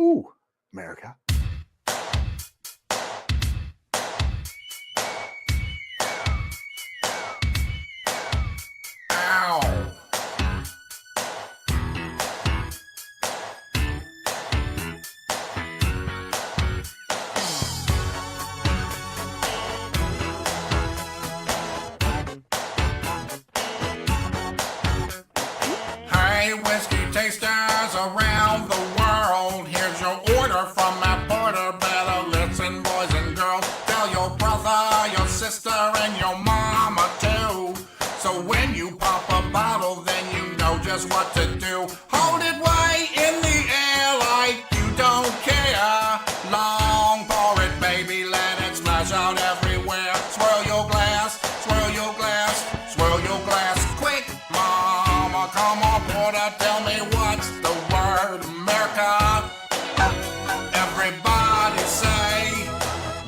Ooh, America. Ow. Hey, whiskey tasters around the world, here's your order from my porter. Better listen, boys and girls. Tell your brother, your sister, and your mama too. So when you pop a bottle, then you know just what to do. Hold it way in the air like you don't care. Long pour it, baby, let it splash out everywhere. Swirl your glass, swirl your glass, swirl your glass quick, mama. Come on, porter, tell me what's the word, America. Everybody say,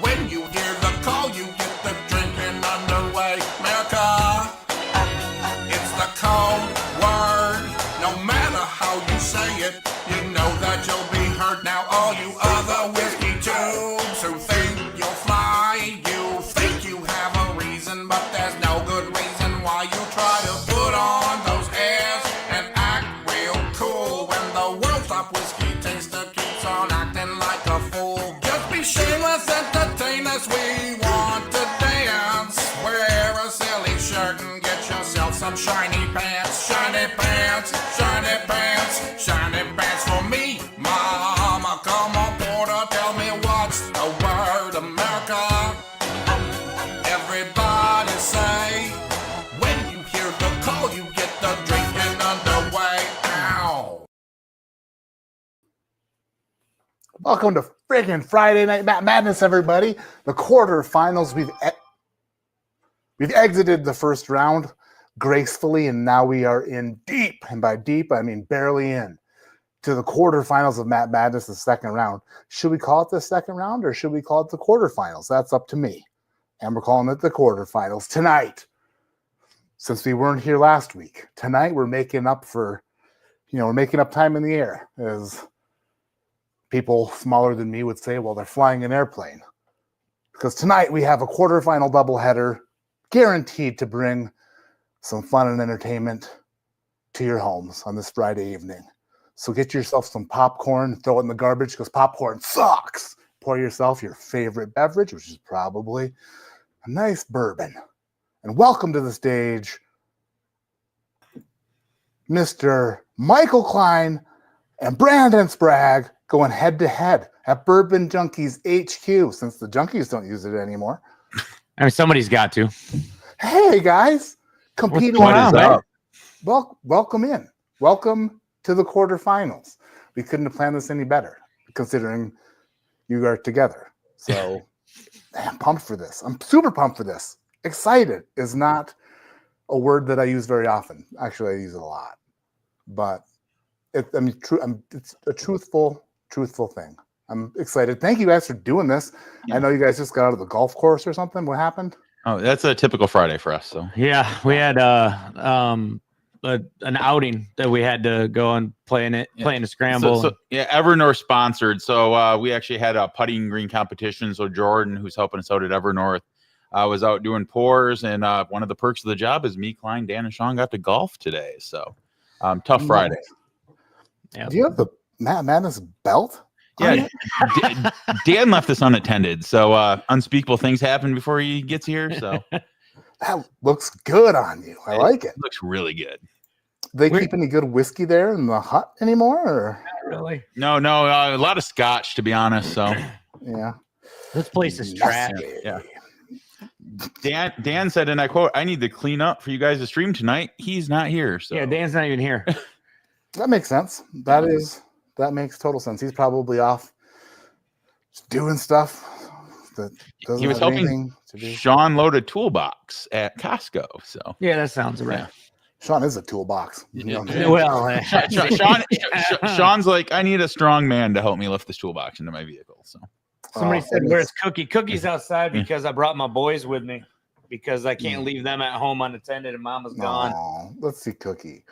when you hear the call, you get the drinking underway, America. It's the code word. No matter how you say it, you know that you'll be heard. Now all you other whiskey tubes who think you'll fly, you think you have a reason, but there's no good reason why you try to put on those airs and act real cool when the world's top whiskey taster keeps on acting like a fool. Just be shameless, entertain us, we want to dance. Wear a silly shirt and get yourself some shiny pants. Shiny pants, shiny pants, shiny pants for me, mama. Come on, porter, tell me what's the word, America. Everybody say, when you hear the call, you get the drinking underway. Ow. Welcome to friggin' Friday Night Madness, everybody. The quarterfinals. We've exited the first round gracefully, and now we are in deep, and by deep I mean barely in, to the quarterfinals of Matt Madness, the second round. Should we call it the second round, or should we call it the quarterfinals? That's up to me. And we're calling it the quarterfinals tonight. Since we weren't here last week, tonight we're making up for, we're making up time in the air, as people smaller than me would say, well, they're flying an airplane. Because tonight we have a quarterfinal doubleheader guaranteed to bring some fun and entertainment to your homes on this Friday evening. So get yourself some popcorn, throw it in the garbage because popcorn sucks. Pour yourself your favorite beverage, which is probably a nice bourbon. And welcome to the stage, Mr. Michael Klein and Brandon Sprague, going head to head at Bourbon Junkies HQ, since the Junkies don't use it anymore. I mean, somebody's got to. Hey guys, competing. What's going on, man? Welcome in. Welcome to the quarterfinals. We couldn't have planned this any better, considering you are together. So I'm pumped for this. I'm super pumped for this. Excited is not a word that I use very often. Actually, I use it a lot, but it's a truthful thing. I'm excited. Thank you guys for doing this. Yeah. I know you guys just got out of the golf course or something. What happened? Oh, that's a typical Friday for us. So yeah, we had an outing that we had to go and play in a scramble. So Evernorth sponsored. So we actually had a putting green competition. So Jordan, who's helping us out at Evernorth, was out doing pours, and one of the perks of the job is me, Klein, Dan, and Sean got to golf today. So tough Friday. Yeah. Do you have the Matt Madness belt? Yeah, Dan left us unattended, so unspeakable things happen before he gets here. So that looks good on you. I like it. Looks really good. They keep any good whiskey there in the hut anymore? Or? Not really. No, a lot of scotch, to be honest. So yeah, this place is trash. Yeah. Dan said, and I quote, "I need to clean up for you guys to stream tonight." He's not here. So yeah, Dan's not even here. That makes sense. That makes total sense. He's probably off just doing stuff that doesn't he was have helping anything to do. Sean load a toolbox at Costco. So yeah, that sounds right. Yeah. Sean is a toolbox. Well, Sean's like, I need a strong man to help me lift this toolbox into my vehicle. So somebody said, "Where's Cookie?" Cookie's outside because I brought my boys with me because I can't leave them at home unattended and Mama's gone. Let's see Cookie.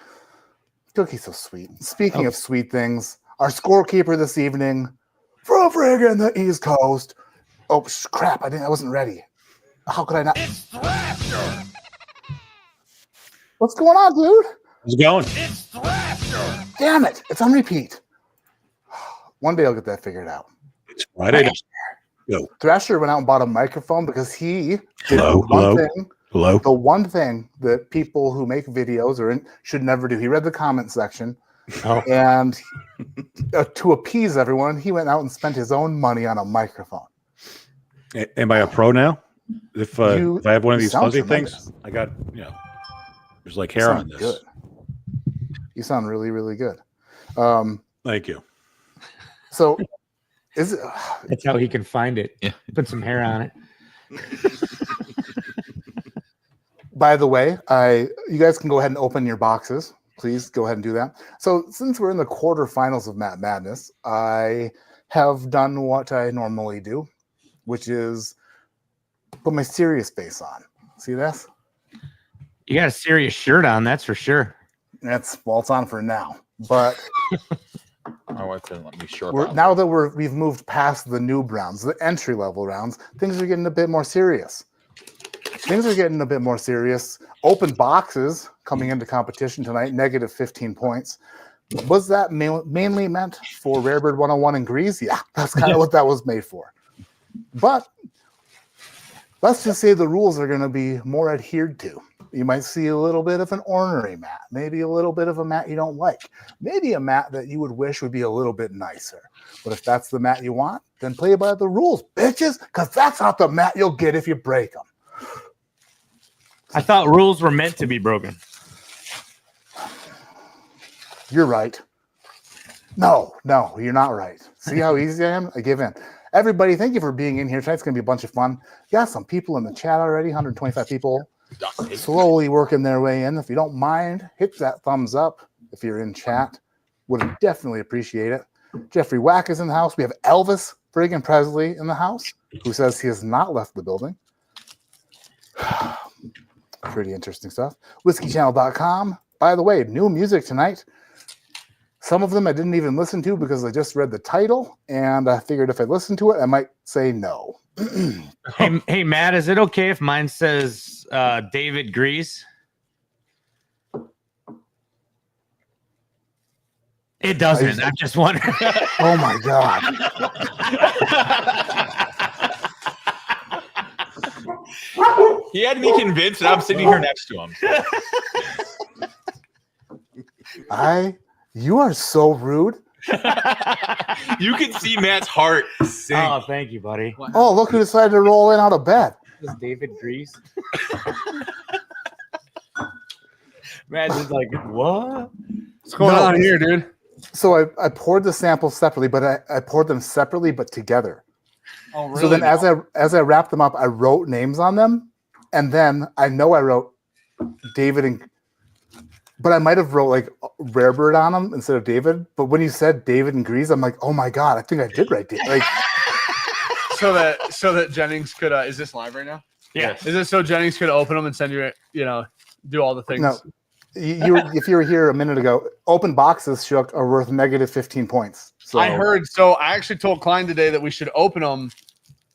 Cookie's so sweet. Speaking of sweet things, our scorekeeper this evening from friggin' the East Coast. Oh crap! I wasn't ready. How could I not? It's Thrasher. What's going on, dude? How's it going? It's Thrasher. Damn it! It's on repeat. One day I'll get that figured out. It's Friday. Go. Thrasher went out and bought a microphone because he did Hello, the one thing that people who make videos should never do. He read the comment section, and to appease everyone, he went out and spent his own money on a microphone. Am I a pro now? If I have one of these fuzzy tremendous. things, I got there's like hair on this. Good. You sound really, really good. Thank you. So, is it? That's how he can find it. Yeah. Put some hair on it. By the way, you guys can go ahead and open your boxes. Please go ahead and do that. So, since we're in the quarterfinals of Matt Madness, I have done what I normally do, which is put my serious face on. See this? You got a serious shirt on, that's for sure. It's on for now. But My wife didn't let me short. now that we've moved past the noob rounds, the entry level rounds, things are getting a bit more serious. Open boxes coming into competition tonight, negative 15 points. Was that mainly meant for Rarebird 101 and Grease? Yeah, that's kind of what that was made for. But let's just say the rules are going to be more adhered to. You might see a little bit of an ornery mat, maybe a little bit of a mat you don't like, maybe a mat that you would wish would be a little bit nicer. But if that's the mat you want, then play by the rules, bitches, because that's not the mat you'll get if you break them. I thought rules were meant to be broken. You're right. No, you're not right. See how easy I am? I give in. Everybody, thank you for being in here. Tonight's going to be a bunch of fun. You got some people in the chat already, 125 people. Slowly working their way in. If you don't mind, hit that thumbs up if you're in chat. Would definitely appreciate it. Jeffrey Wack is in the house. We have Elvis friggin' Presley in the house, who says he has not left the building. Pretty interesting stuff. WhiskeyChannel.com. By the way, new music tonight. Some of them I didn't even listen to because I just read the title, and I figured if I listened to it, I might say no. Hey, Matt, is it okay if mine says David Grease? It doesn't. I'm just wondering. Oh my God. He had me convinced, and I'm sitting here next to him. You are so rude. You can see Matt's heart sink. Oh, thank you, buddy. Oh, look who decided to roll in out of bed. This is David Grease. Matt's just like, what? What's going on here, dude? So I poured the samples separately, but I poured them separately but together. Oh, really? So then as I wrapped them up, I wrote names on them, and then I know I wrote David but I might have wrote like Rarebird on them instead of David. But when you said David and Grease, I'm like, oh my God, I think I did write David. Like, so that Jennings could is this live right now? Yeah. Is it so Jennings could open them and send you do all the things? No. If you were here a minute ago, open boxes, Shook, are worth negative 15 points. So I heard. So I actually told Klein today that we should open them,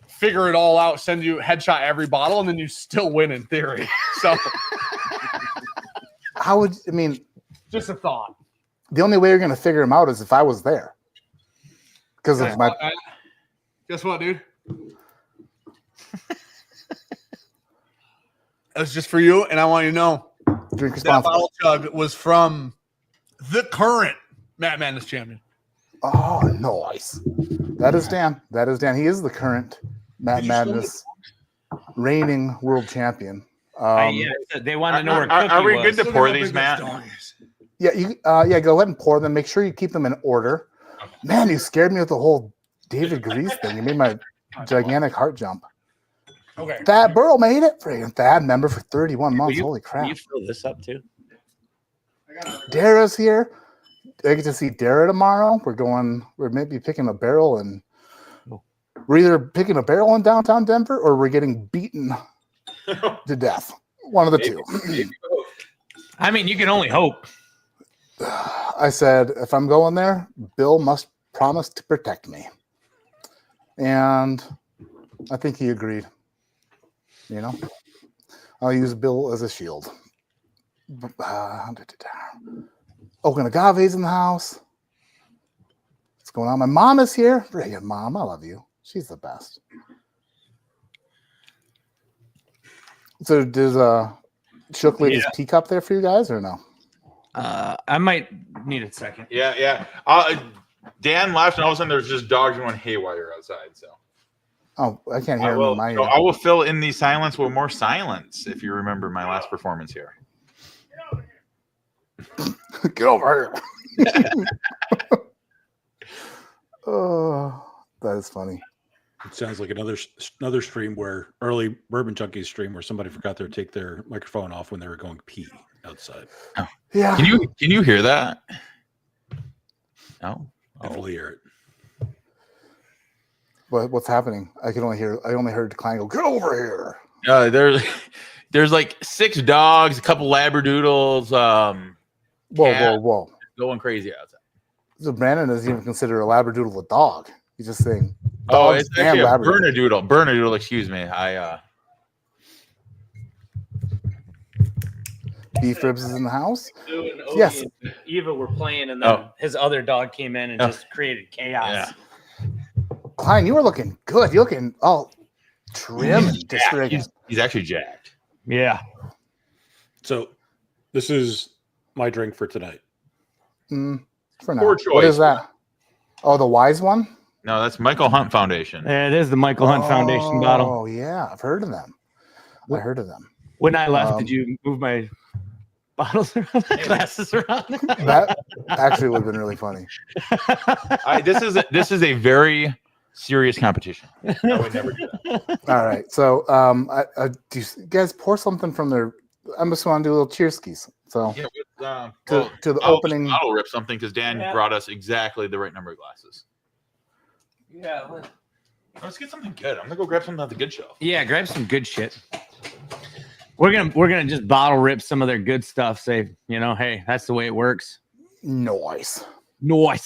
figure it all out, send you headshot every bottle, and then you still win in theory. So just a thought. The only way you're going to figure them out is if I was there. Because of my. Guess what, dude? That's just for you, and I want you to know Drink that responsibly. bottle chug was from the current Matt Madness champion. Oh, nice. That is Dan. He is the current Matt Madness reigning world champion. Yeah, they want to know where Cookie Are we was. good to pour these, Matt? Yeah, go ahead and pour them. Make sure you keep them in order. Man, you scared me with the whole David Grease thing. You made my gigantic heart jump. Okay. Thad Burrow made it. Friggin' Thad member for 31 months. Holy crap. Will you fill this up too? Dara's here. I get to see Dara tomorrow. We're maybe picking a barrel, and we're either picking a barrel in downtown Denver or we're getting beaten to death. One of the two. I mean, you can only hope. I said, if I'm going there, Bill must promise to protect me. And I think he agreed. You know, I'll use Bill as a shield. Open agave's in the house. What's going on? My mom is here. Bring it, Mom. I love you. She's the best. So does Shook leave his teacup there for you guys or no? I might need a second. Yeah. Dan left, and all of a sudden there's just dogs going haywire outside. So. Oh, I can't hear him in my ear. I will fill in the silence with more silence if you remember my last performance here. Get over here. Oh, that is funny. It sounds like another stream where early Bourbon Junkies stream where somebody forgot to take their microphone off when they were going pee outside. Oh. Yeah. Can you hear that? No. Definitely hear it. What's happening? I only heard Klein go, get over here. There's like 6 dogs, a couple labradoodles. Whoa. Going crazy outside. So Brandon doesn't even consider a labradoodle a dog. He's just saying it's actually a Bernedoodle. Bernedoodle, excuse me. Beef Ribs is in the house. Yes. And Eva were playing, and then his other dog came in and just created chaos. Yeah. Klein, you are looking good. You're looking all trim and distracted. He's actually jacked. Yeah. So this is my drink for tonight. For now. Poor choice. What is that? Oh, the wise one? No, that's Michael Hunt Foundation. It is the Michael Hunt Foundation bottle. Oh, yeah. I've heard of them. When I left, did you move my bottles around, glasses around? That actually would have been really funny. This is a very serious competition. I would never do that. All right. So do you guys pour something from their I'm just want to do a little cheer skis. So to the opening bottle rip something because Dan brought us exactly the right number of glasses. Yeah. Let's get something good. I'm gonna go grab something off the good shelf. Yeah, grab some good shit. We're gonna just bottle rip some of their good stuff. Say, hey, that's the way it works. Nice. I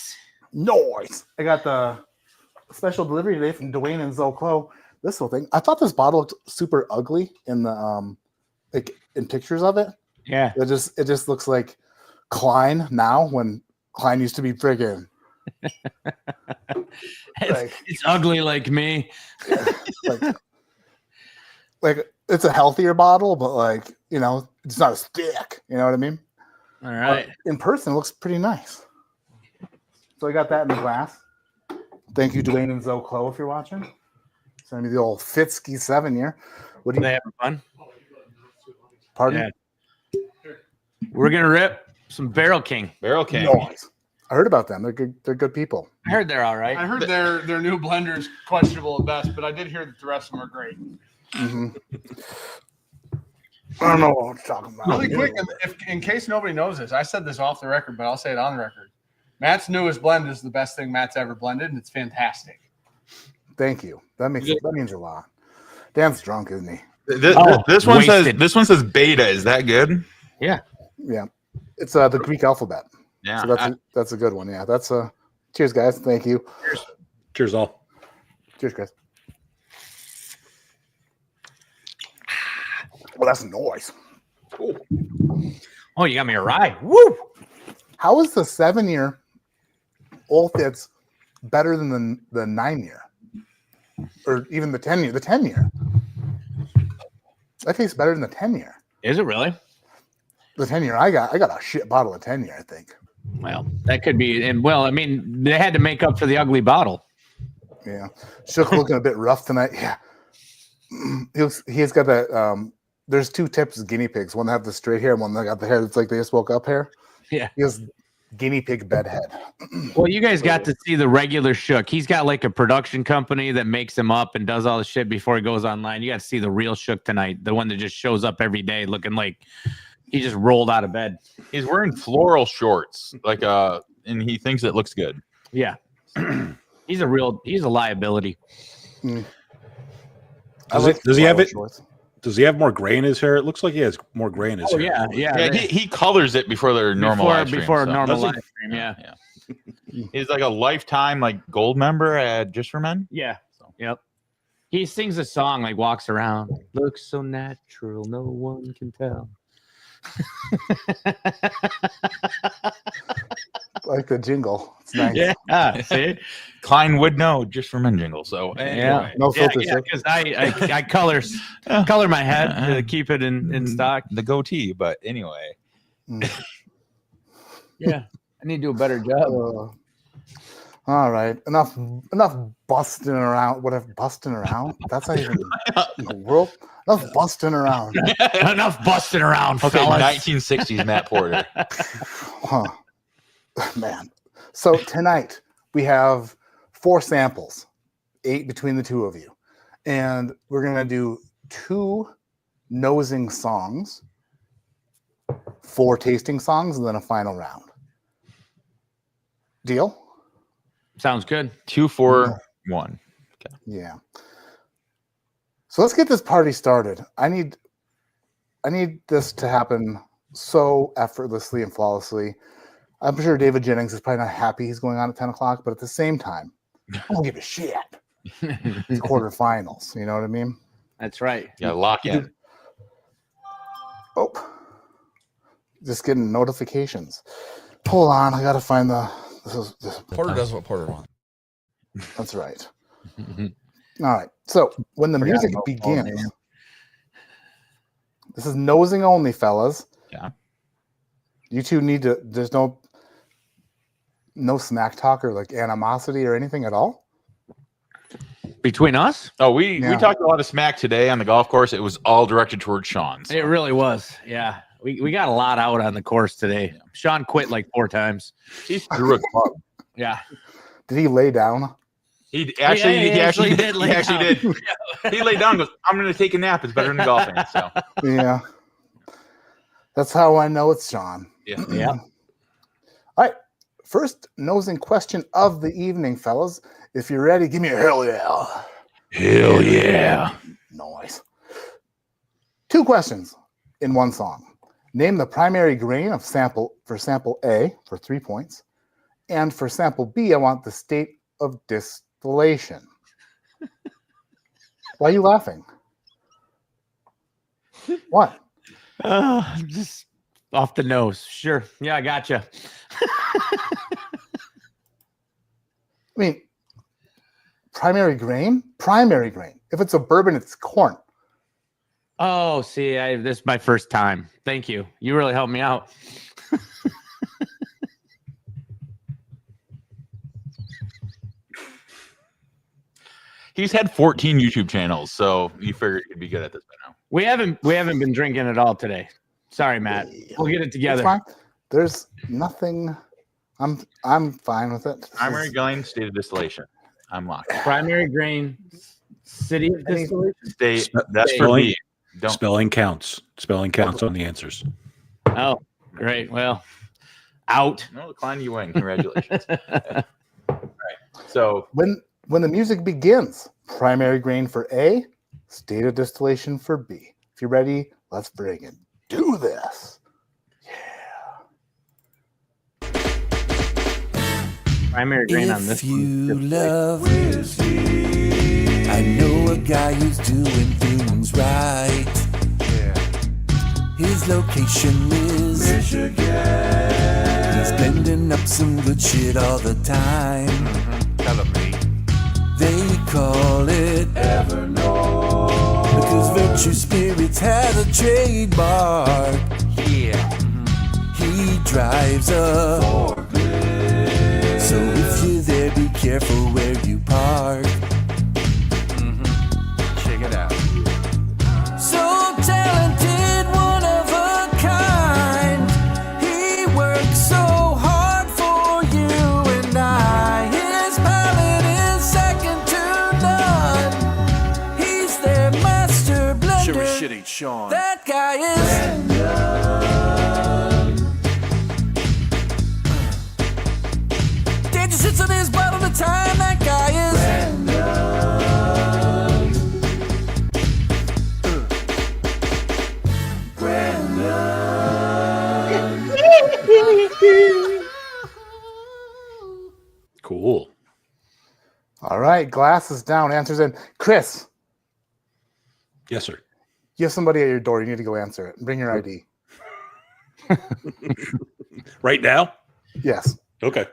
got the special delivery today from Dwayne and Zoclo. This whole thing. I thought this bottle looked super ugly in the in pictures of it. Yeah. It just looks like Klein now when Klein used to be friggin'. It's ugly like me. like it's a healthier bottle, but it's not as thick. You know what I mean? All right. In person, it looks pretty nice. So I got that in the glass. Thank you, Dwayne and Zoclo, if you're watching. Send me the old Fitzky 7-year. What do you they having fun? Pardon? Yeah. We're gonna rip some Barrel King. Nice. I heard about them. They're good people. I heard they're all right. I heard their new blender is questionable at best, but I did hear that the rest of them are great. Mm-hmm. I don't know what I'm talking about. Really quick, in case nobody knows this, I said this off the record, but I'll say it on the record. Matt's newest blend is the best thing Matt's ever blended, and it's fantastic. Thank you. That means a lot. Dan's drunk, isn't he? This one says beta. Is that good? Yeah. It's the Greek alphabet. Yeah. So that's a good one. Yeah. That's cheers, guys. Thank you. Cheers all. Cheers, guys. Well, that's noise. Oh, you got me a ride. Woo! How is the 7-year Old Fitz better than the 9-year? Or even the 10-year? The 10-year. That tastes better than the 10-year. Is it really? The 10-year, I got a shit bottle of 10-year, I think. Well, that could be. And they had to make up for the ugly bottle. Yeah. Shook looking a bit rough tonight. Yeah. He's got that. There's 2 tips of guinea pigs. One that have the straight hair, and one that got the hair that's like they just woke up hair. Yeah. He has guinea pig bed head. Well, you guys got to see the regular Shook. He's got like a production company that makes him up and does all the shit before he goes online. You got to see the real Shook tonight. The one that just shows up every day looking like he just rolled out of bed. He's wearing floral shorts, and he thinks it looks good. Yeah. He's a liability. Mm. Does he have it? Shorts. Does he have more gray in his hair? It looks like he has more gray in his hair. Yeah, he colors it before their normal live stream. Before so. normal Does he? live stream, yeah. He's like a lifetime gold member at Just for Men. Yeah. Yep. He sings a song, like walks around. Looks so natural, no one can tell. Like the jingle. It's nice. Yeah. See? Klein would know Just for Men jingle. So Yeah. No filters. Yeah, because I color my head to keep it in stock. The goatee, but anyway. Yeah. I need to do a better job. All right. Enough busting around. Whatever. Busting around? That's not even in the world. Enough busting around. Enough busting around, Okay, fellas. 1960s Matt Porter. Huh. Man. So tonight we have 4 samples, 8 between the 2 of you. And we're going to do 2 nosing songs, 4 tasting songs, and then a final round. Deal? Sounds good. 2, 4, 1. Yeah. So let's get this party started. I need this to happen so effortlessly and flawlessly. I'm sure David Jennings is probably not happy he's going on at 10 o'clock, but at the same time, I don't give a shit. These quarterfinals, you know what I mean? That's right. Yeah, lock in. Oh, just getting notifications. Hold on, I gotta find this. Porter does what Porter wants. That's right. All right. So when the music begins, this is nosing only, fellas. Yeah. You two need to. There's no smack talk or like animosity or anything at all. Between us? Oh, we talked a lot of smack today on the golf course. It was all directed towards Sean. So. It really was. Yeah. We got a lot out on the course today. Sean quit like 4 times. He threw a club. Yeah. Did he lay down? He actually did. lay He actually down. did. He laid down and goes, I'm going to take a nap. It's better than golfing. So, Yeah. That's how I know it's Sean. yeah. Yeah. All right. First nosing question of the evening, fellas. If you're ready, give me a hell yeah. Hell yeah. Noise. 2 questions in 1 song. Name the primary grain of sample A for 3 points. And for sample B, I want the state of distillation. Why are you laughing? What? Just off the nose. Sure. Yeah, I gotcha. I mean, primary grain? Primary grain. If it's a bourbon, it's corn. Oh, see, this is my first time. Thank you. You really helped me out. He's had 14 YouTube channels, so you figured he'd be good at this by now. We haven't been drinking at all today. Sorry, Matt. We'll get it It's together. fine. There's nothing. I'm fine with it. Primary grain, state of distillation. I'm locked. Primary grain, city of distillation. State. That's for Spelling- me. Don't. Spelling counts. Spelling counts on the answers. Oh, great. Well, out. No, Klein, you win. Congratulations. All right. So When the music begins, primary grain for A, state of distillation for B. If you're ready, let's bring it. Do this. Primary grain on this If you one. love whiskey, I know a guy who's doing things right. His location is Michigan. He's blending up some good shit all the time. They call it Evernorth because Virtue Spirits had a trademark. Yeah. He drives a forklift, so if you're there, be careful where you park. Check it out. So talented, one of a kind. He works so hard for you and I. His palate is second to none. He's their master blender. Sure as shit ain't Sean. That guy is Danger sits on his butt all the time. That guy is All right, glasses down, answers in. Chris, Yes, sir. you have somebody at your door. You need to go answer it. Bring your ID. Right now? Yes. Okay.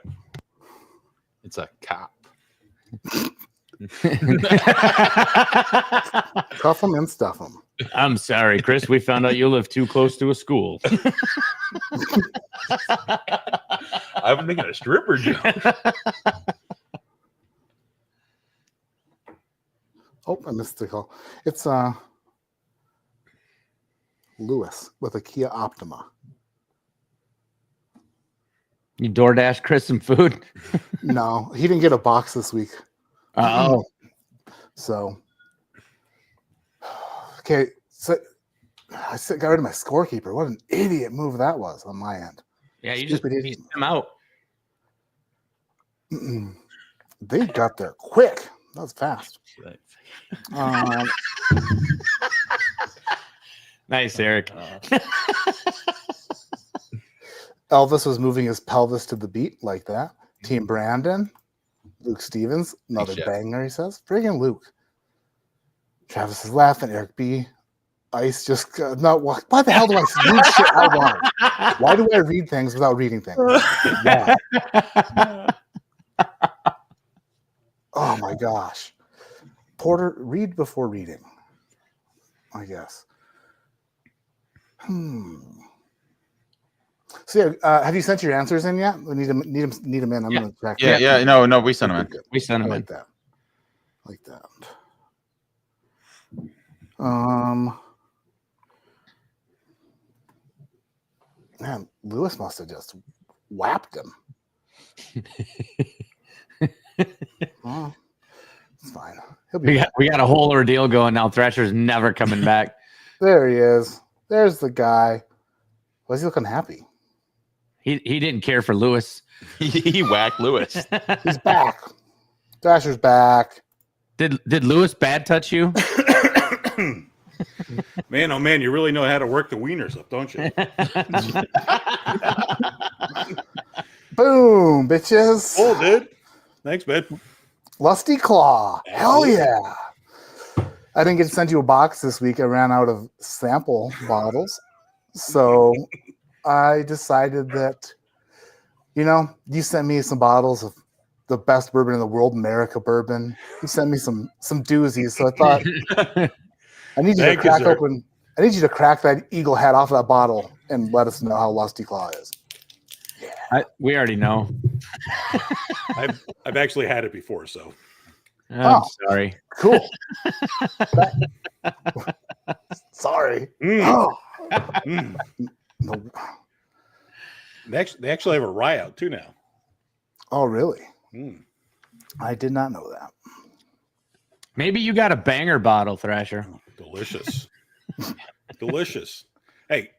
It's a cop. Cuff them and stuff them. I'm sorry, Chris. We found out you live too close to a school. I'm thinking a stripper joke. Oh, I missed the call. It's Lewis with a Kia Optima. You DoorDash Chris some food? No, he didn't get a box this week. Oh, So, okay. So I got rid of my scorekeeper. What an idiot move that was on my end. yeah. You just Stupid idiot. beat him out. They got there quick. That was fast. Nice, Eric. Elvis was moving his pelvis to the beat like that. Team Brandon, Luke Stevens, another Shit. banger, he says. Friggin' Luke. Travis is laughing. Eric B. Ice just no. Why the hell do I read shit out loud? Why do I read things without reading things? Why? Oh my gosh. Porter, read before reading. I guess. So yeah, have you sent your answers in yet? We need them in. I'm gonna check. Yeah. No, we sent him in. We sent I him in. like that. Like that. Man, Lewis must have just whapped him. Oh, it's fine. He'll be We got a whole ordeal going now. Thrasher's never coming back. there. He is. There's the guy. Why is he looking happy? He didn't care for Lewis. He whacked Lewis. He's back. Thrasher's back. Did Lewis bad touch you? Man, oh man, you really know how to work the wieners up, don't you? Boom, bitches. Oh, dude. Thanks, man. Lusty Claw. Hell yeah. I didn't get to send you a box this week. I ran out of sample bottles. So I decided that, you sent me some bottles of the best bourbon in the world, America bourbon. You sent me some doozies. So I thought I need you to crack open. I need you to crack that eagle head off of that bottle and let us know how Lusty Claw is. We already know. I've actually had it before, so I'm sorry. Cool. Sorry. Oh. No. They actually have a rye out too now. Oh, really? Mm. I did not know that. Maybe you got a banger bottle, Thrasher. Delicious. Delicious. Hey,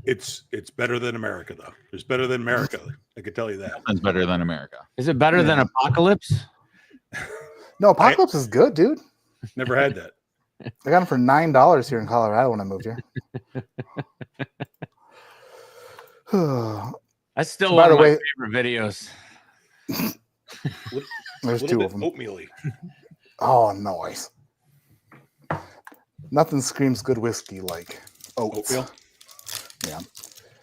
it's better than America, though. It's better than America. I can tell you that. It's better than America. Is it better than Apocalypse? No, Apocalypse is good, dude. Never had that. I got them for $9 here in Colorado when I moved here. That's still By one the of my way- favorite videos. There's A two little of them. bit oatmeal-y. Oh, nice. Nothing screams good whiskey like oats. Oatmeal. Yeah.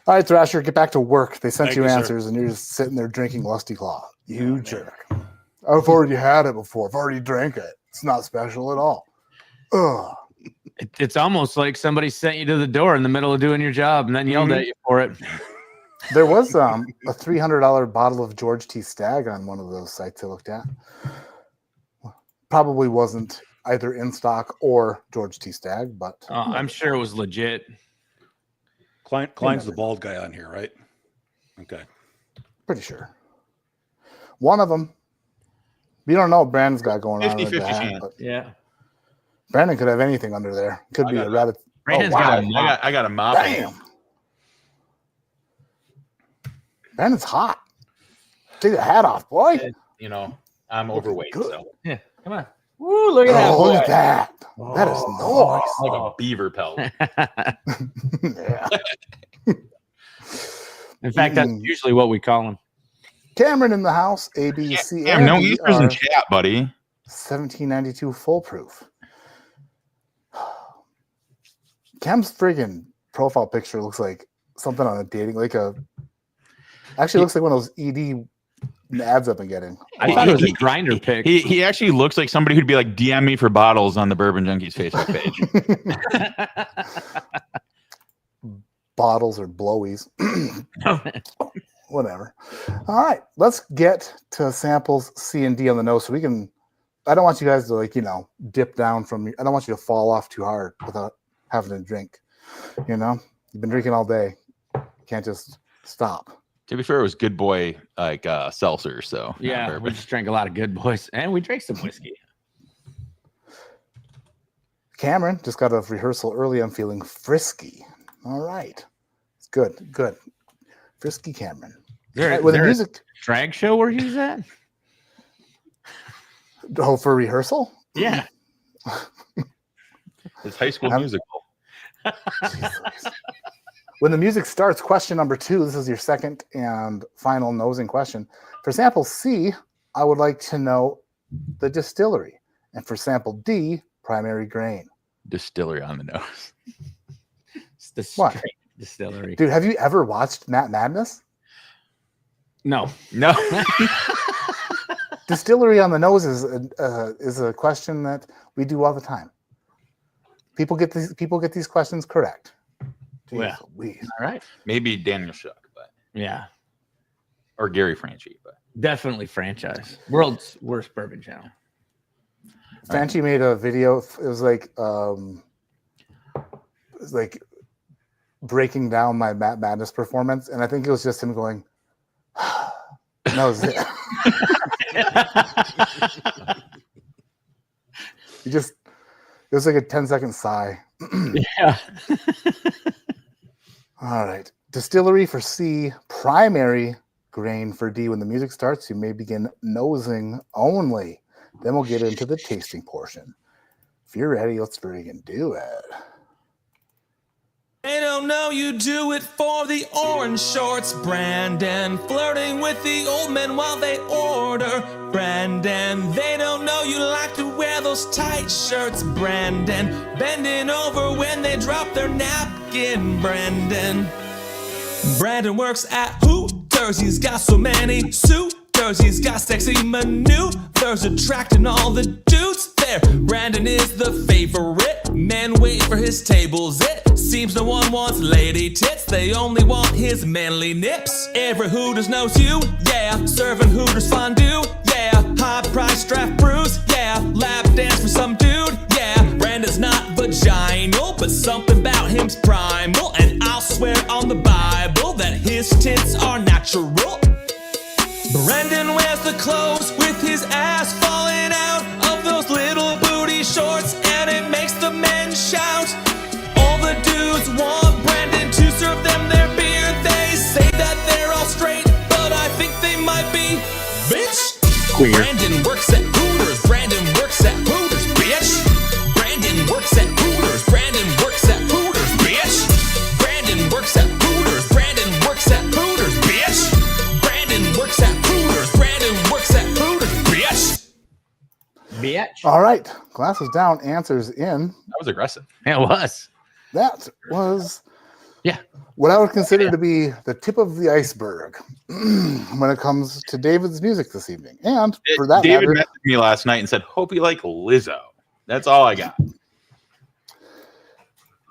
All right, Thrasher, get back to work. They sent Thank you you, sir. answers, and you're just sitting there drinking Lusty Claw. You jerk. I've already had it before. I've already drank it. It's not special at all. Ugh. It's almost like somebody sent you to the door in the middle of doing your job and then yelled at you for it. There was a $300 bottle of George T. Stagg on one of those sites I looked at. Probably wasn't either in stock or George T. Stagg, but I'm sure it was legit. Klein's the bald guy on here, right? Okay. pretty sure. One of them. We don't know what Brandon's got going on. 50-50 under that, chance. but Yeah. Brandon could have anything under there. Could be a rabbit. Brandon's Oh, wow. got a mop. I got a mop. Damn. Brandon's hot. Take the hat off, boy. You know, I'm overweight, good. so Yeah. Come on. Woo, look at that. Oh, look boy. at that. That is nice. like a beaver pelt. Yeah. In fact, that's usually what we call him. Cameron in the house. ABC. Damn, no Easters in chat, buddy. 1792 foolproof. Cam's friggin' profile picture looks like something on a dating, actually looks like one of those ED ads I've been getting. I thought it was a grinder pic. He actually looks like somebody who'd be like, DM me for bottles on the Bourbon Junkies Facebook page. Bottles or blowies. Whatever. All right, let's get to samples C and D on the nose so we can. I don't want you guys to dip down from. I don't want you to fall off too hard without having a drink. You've been drinking all day. You can't just stop. To be fair, it was Good Boy seltzer. So yeah, we just drank a lot of Good Boys, and we drank some whiskey. Cameron just got a rehearsal early. I'm feeling frisky. All right, it's good. Frisky Cameron. With the music drag show where he's at. Oh, for rehearsal? Yeah. It's High School Musical. When the music starts, question number 2. This is your second and final nosing question. For sample C, I would like to know the distillery. And for sample D, primary grain. Distillery on the nose. It's the What? Distillery. Dude, have you ever watched Matt Madness? No. Distillery on the nose is a question that we do all the time. People get these questions correct. Yeah. Jeez. All right. Maybe Daniel Shuck, but Yeah. or Gary Franchi, but Definitely franchise. World's worst bourbon channel. Franchi made a video. It was like breaking down my Matt Madness performance, and I think it was just him going, and that was it. It was like a 10-second sigh. Yeah. All right. Distillery for C, primary grain for D. When the music starts, you may begin nosing only. Then we'll get into the tasting portion. If you're ready, let's friggin' do it. They don't know you do it for the orange shorts, Brandon. Flirting with the old men while they order, Brandon. They don't know you like to wear those tight shirts, Brandon. Bending over when they drop their napkin, Brandon. Brandon works at Hooters. He's got so many suitors. He's got sexy maneuvers attracting all the dudes there. Brandon is the favorite. Men wait for his tables. It seems no one wants lady tits. They only want his manly nips. Every Hooters knows you, yeah. Serving Hooters fondue, yeah. High price draft brews, yeah. Lap dance for some dude, yeah. Brandon's not vaginal, but something about him's primal. And I'll swear on the Bible that his tits are natural. Brandon wears the clothes with his ass falling out of those little booty shorts, and it makes the men shout. All the dudes want Brandon to serve them their beer. They say that they're all straight, but I think they might be bitch. Queer. Brandon works at Hooters. Brandon works at Hooters, bitch. Brandon works at Hooters. Brandon works at Hooters, bitch. Brandon works at Hooters. Brandon works at Hooters, bitch. Brandon works at Hooters. Brandon works at Hooters, bitch. Bitch. All right. Glasses down, answers in. that was aggressive. Yeah, it was. That was Yeah. what I would consider to be the tip of the iceberg when it comes to David's music this evening. And for that David matter, messaged me last night and said, "Hope you like Lizzo." That's all I got.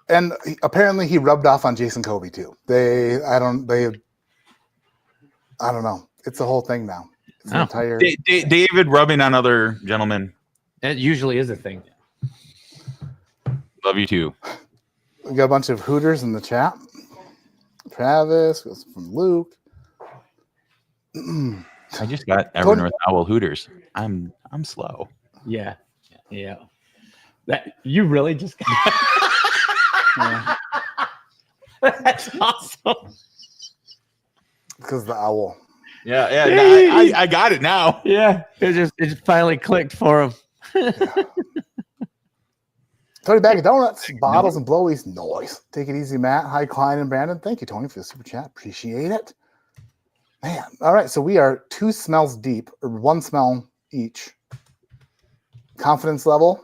and apparently he rubbed off on Jason Kobe too. I don't know. It's a whole thing now. It's an Oh. entire. David rubbing on other gentlemen. It usually is a thing. Love you too. We got a bunch of Hooters in the chat. Travis goes from Luke. I just got Evernorth Owl Hooters. I'm slow. Yeah. Yeah. That you really just got. Yeah, That's awesome. because the owl. Yeah. I got it now. Yeah. It finally clicked for him. Tony Bag of Donuts, bottles and blowies. Noise. Take it easy, Matt. Hi, Klein and Brandon. Thank you, Tony, for the super chat. Appreciate it. Man, all right. So we are 2 smells deep, or 1 smell each. Confidence level,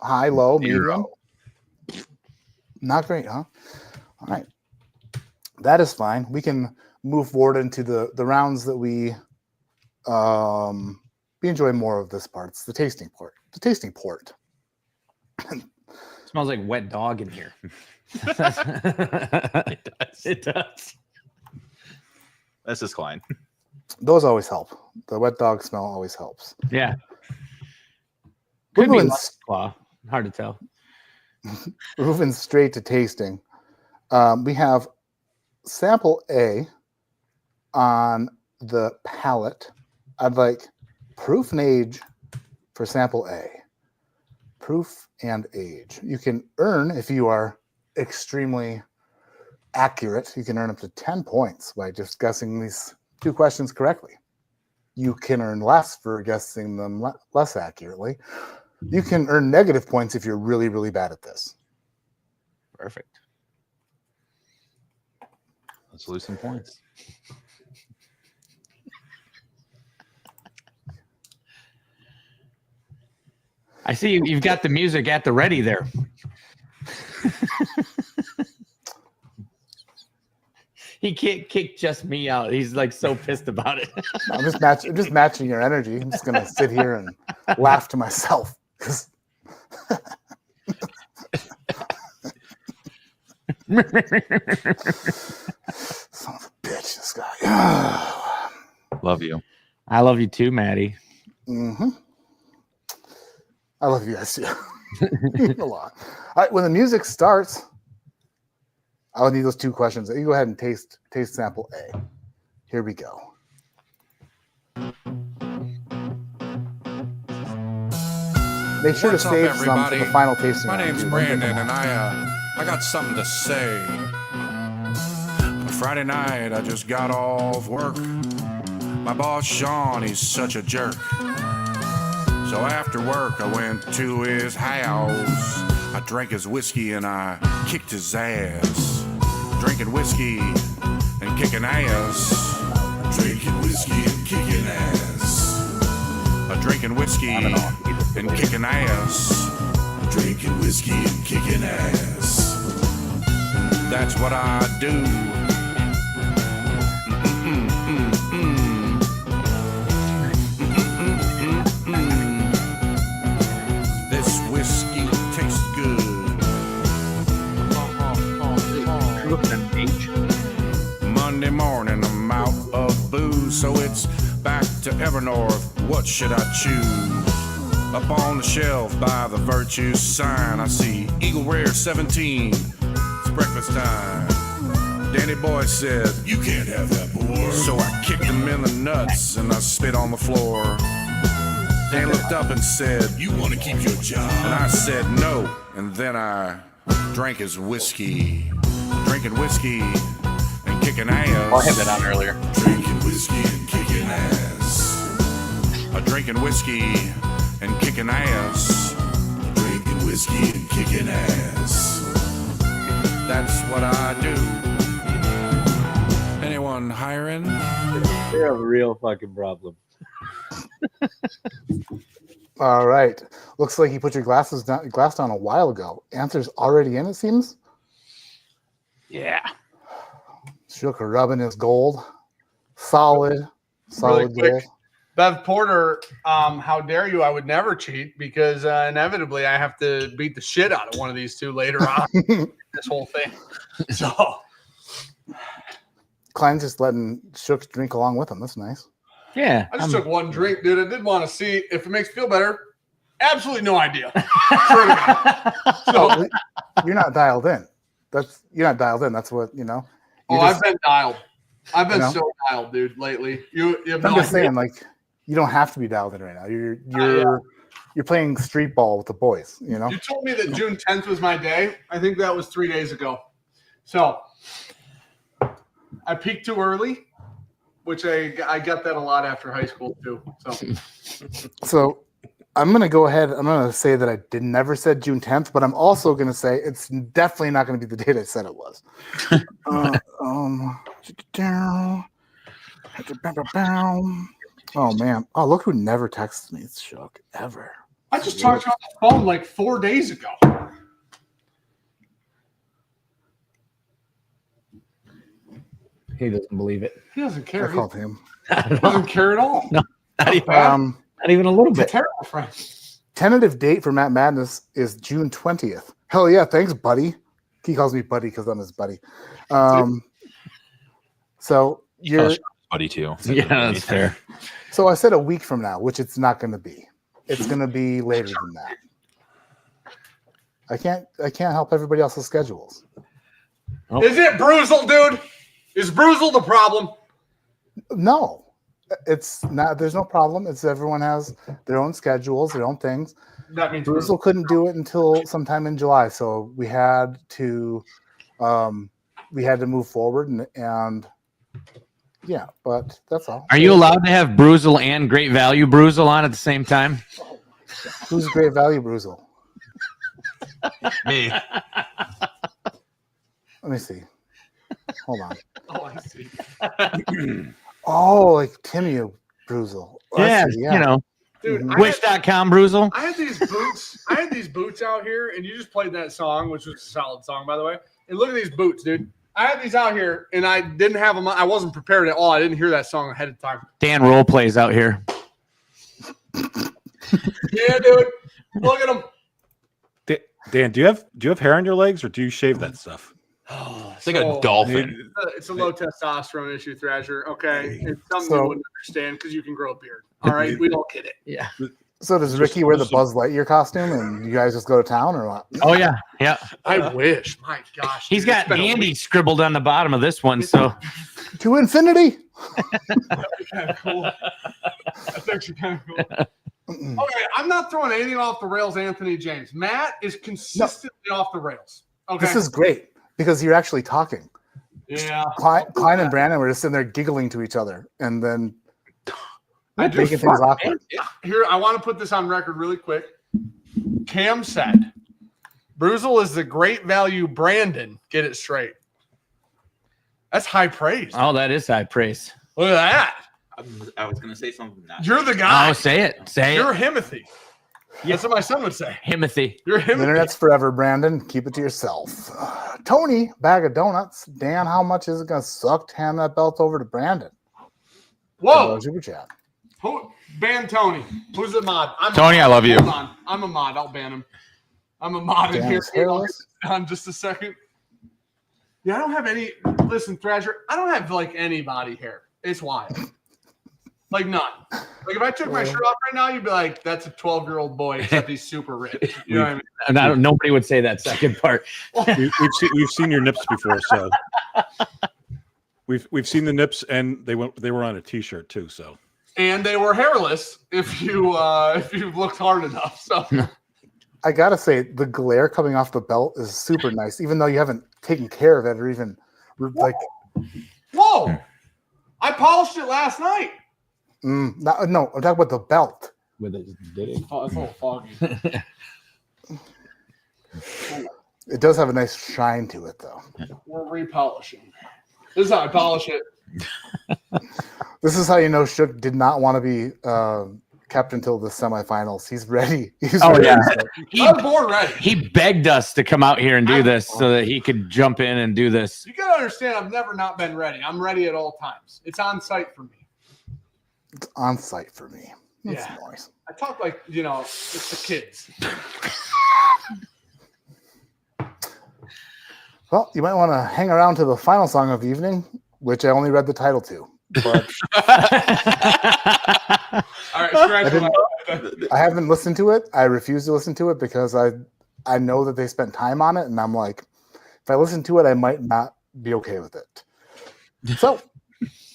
high, low, medium. Not great, huh? All right. That is fine. We can move forward into the rounds that we enjoy more of this part. It's the tasting port. The tasting port. Smells like wet dog in here. It does. It does. That's just Klein. Those always help. The wet dog smell always helps. Yeah. We're Could be moving, Lux Claw. Hard to tell. moving straight to tasting. We have sample A on the palate. I'd like proof and age for sample A. Proof and age. You can earn, if you are extremely accurate, you can earn up to 10 points by just guessing these 2 questions correctly. You can earn less for guessing them less accurately. You can earn negative points if you're really, really bad at this. Perfect. Let's lose some points. I see you've got the music at the ready there. He can't kick just me out. He's like so pissed about it. I'm just matching your energy. I'm just gonna sit here and laugh to myself. 'Cause son of a bitch, this guy. Love you. I love you too, Maddie. Mm-hmm. I love you guys too. A lot. All right, when the music starts, I would need those 2 questions. You go ahead and taste sample A. Here we go. Make sure What's to up, save some for everybody? the final tasting. My round, name's too. Brandon, and I got something to say. Friday night, I just got off work. My boss, Sean, he's such a jerk. So after work, I went to his house. I drank his whiskey and I kicked his ass. Drinking whiskey and kicking ass. Drinking whiskey and kicking ass. Drinking whiskey and kicking ass. Drinking whiskey and kicking ass. That's what I do. This whiskey tastes good. Monday morning, I'm out of booze, so it's back to Evernorth. What should I choose? Up on the shelf by the Virtue sign, I see Eagle Rare 17. It's breakfast time. Danny Boy said, "You can't have that, boy." So I kicked him in the nuts and I spit on the floor. Danny looked up and said, "You want to keep your job?" And I said no. And then I drank his whiskey. Drinking whiskey and kicking ass. I had that on earlier. Drinking whiskey and kicking ass. Drinking whiskey and kicking ass. Drinking whiskey and kicking ass. That's what I do. Anyone hiring? You're a real fucking problem. All right. Looks like you put your glass down a while ago. Answer's already in, it seems. Yeah. Shook rubbing his gold. Solid Really quick, gold. Bev Porter, how dare you? I would never cheat because inevitably I have to beat the shit out of one of these 2 later on this whole thing. So Klein's just letting Shook drink along with him. That's nice. Yeah. I just took 1 drink, dude. I did want to see if it makes you feel better. Absolutely no idea. Swear to God. So, You're not dialed in. You're not dialed in. That's what, you know. I've been dialed. I've been You know? so dialed, dude, lately. You have I'm no just idea. saying, like, you don't have to be dialed in right now. You're playing street ball with the boys, you know. You told me that June 10th was my day. I think that was 3 days ago. So I peaked too early, which I got that a lot after high school too. So I'm going to go ahead. I'm going to say that I never said June 10th, but I'm also going to say it's definitely not going to be the date I said it was. Oh man! Oh, look who never texts me. It's Shook ever. I just talked to you on the phone like 4 days ago. He doesn't believe it. He doesn't I care. called him. He doesn't care at all. No, not even, Um, not even a little He's a bit. terrible friend. tentative date for Matt Madness is June 20th. Hell yeah! Thanks, buddy. He calls me buddy because I'm his buddy. So you're. Buddy too. Yeah, that's fair. So I said a week from now, which it's not going to be. It's going to be later than that. I can't help everybody else's schedules. Oh. Is it Bruzel, dude? Is Bruzel the problem? No, it's not. There's no problem. It's everyone has their own schedules, their own things. That means Bruzel couldn't do it until sometime in July, so we had to move forward and yeah, but that's all. Are you allowed to have Bruzel and Great Value Bruzel on at the same time? Who's Great Value Bruzel? Me. Let me see. Hold on. Oh, I see. Oh, like Timmy Bruzel. Oh, I Yeah, see, you know, Dude, Mhm. Wish.com Bruzel. I had these boots. I had these boots out here, and you just played that song, which was a solid song, by the way. And look at these boots, dude. I had these out here, and I didn't have them. I wasn't prepared at all. I didn't hear that song ahead of time. Dan role plays out here. Yeah, dude. Look at them. Dan, do you have hair on your legs, or do you shave that stuff? It's like a dolphin. It's a low testosterone issue, Thrasher. Okay, it's something So- you wouldn't understand because you can grow a beard. All right, we all get it. Yeah. So does Ricky wear the Buzz Lightyear costume, and you guys just go to town, or what? Oh yeah, yeah. I wish. My gosh, He's dude, got it's been a Andy week. scribbled on the bottom of this one, so To infinity. Kind of cool. That's actually kind of cool. Okay, I'm not throwing anything off the rails, Anthony James. Matt is consistently off the rails. Okay. This is great because you're actually talking. yeah. Klein and Brandon were just sitting there giggling to each other, and then I do making things awkward. Here, I want to put this on record really quick. Cam said, Bruzel is the great value Brandon. Get it straight. That's high praise. oh, that is high praise. Look at that. I was gonna say something. You're the guy. Oh, say it, say You're it, Himothy. That's what my son would say. Himothy. You're The Himothy. internet's forever, Brandon. Keep it to yourself. Tony, bag of donuts. Dan, how much is it going to suck to hand that belt over to Brandon? Whoa. Super chat. Who, ban Tony. Who's the mod? I'm Tony, a mod. I love you. Hold on. I'm a mod. I'll ban him. I'm a mod in here. Dan's hairless. On just a second. Yeah, I don't have any. Listen, Thrasher, I don't have like any body hair. It's wild. Like none. Like if I took my shirt off right now, you'd be like, "That's a 12-year-old boy, except he's super rich." You know what I mean? And nobody would say that second part. We've seen your nips before, so we've seen the nips, and they were on a T-shirt too. So And they were hairless if you looked hard enough. So I got to say, the glare coming off the belt is super nice, even though you haven't taken care of it or even like. whoa, I polished it last night. No, I'm talking about the belt. With it, did it? Oh, it's a little foggy. It does have a nice shine to it, though. We're repolishing. This is how I polish it. This is how you know Shook did not want to be kept until the semifinals. He's ready. He's Oh ready. yeah. I was born ready. He begged us to come out here and do this so that he could jump in and do this. You gotta understand, I've never not been ready. I'm ready at all times. It's on site for me. It's on site for me. That's Yeah. nice. I talk like, it's the kids. Well, you might want to hang around to the final song of the evening, which I only read the title to. But All right, scratch didn't- my- I haven't listened to it. I refuse to listen to it because I know that they spent time on it, and I'm like, if I listen to it, I might not be okay with it. So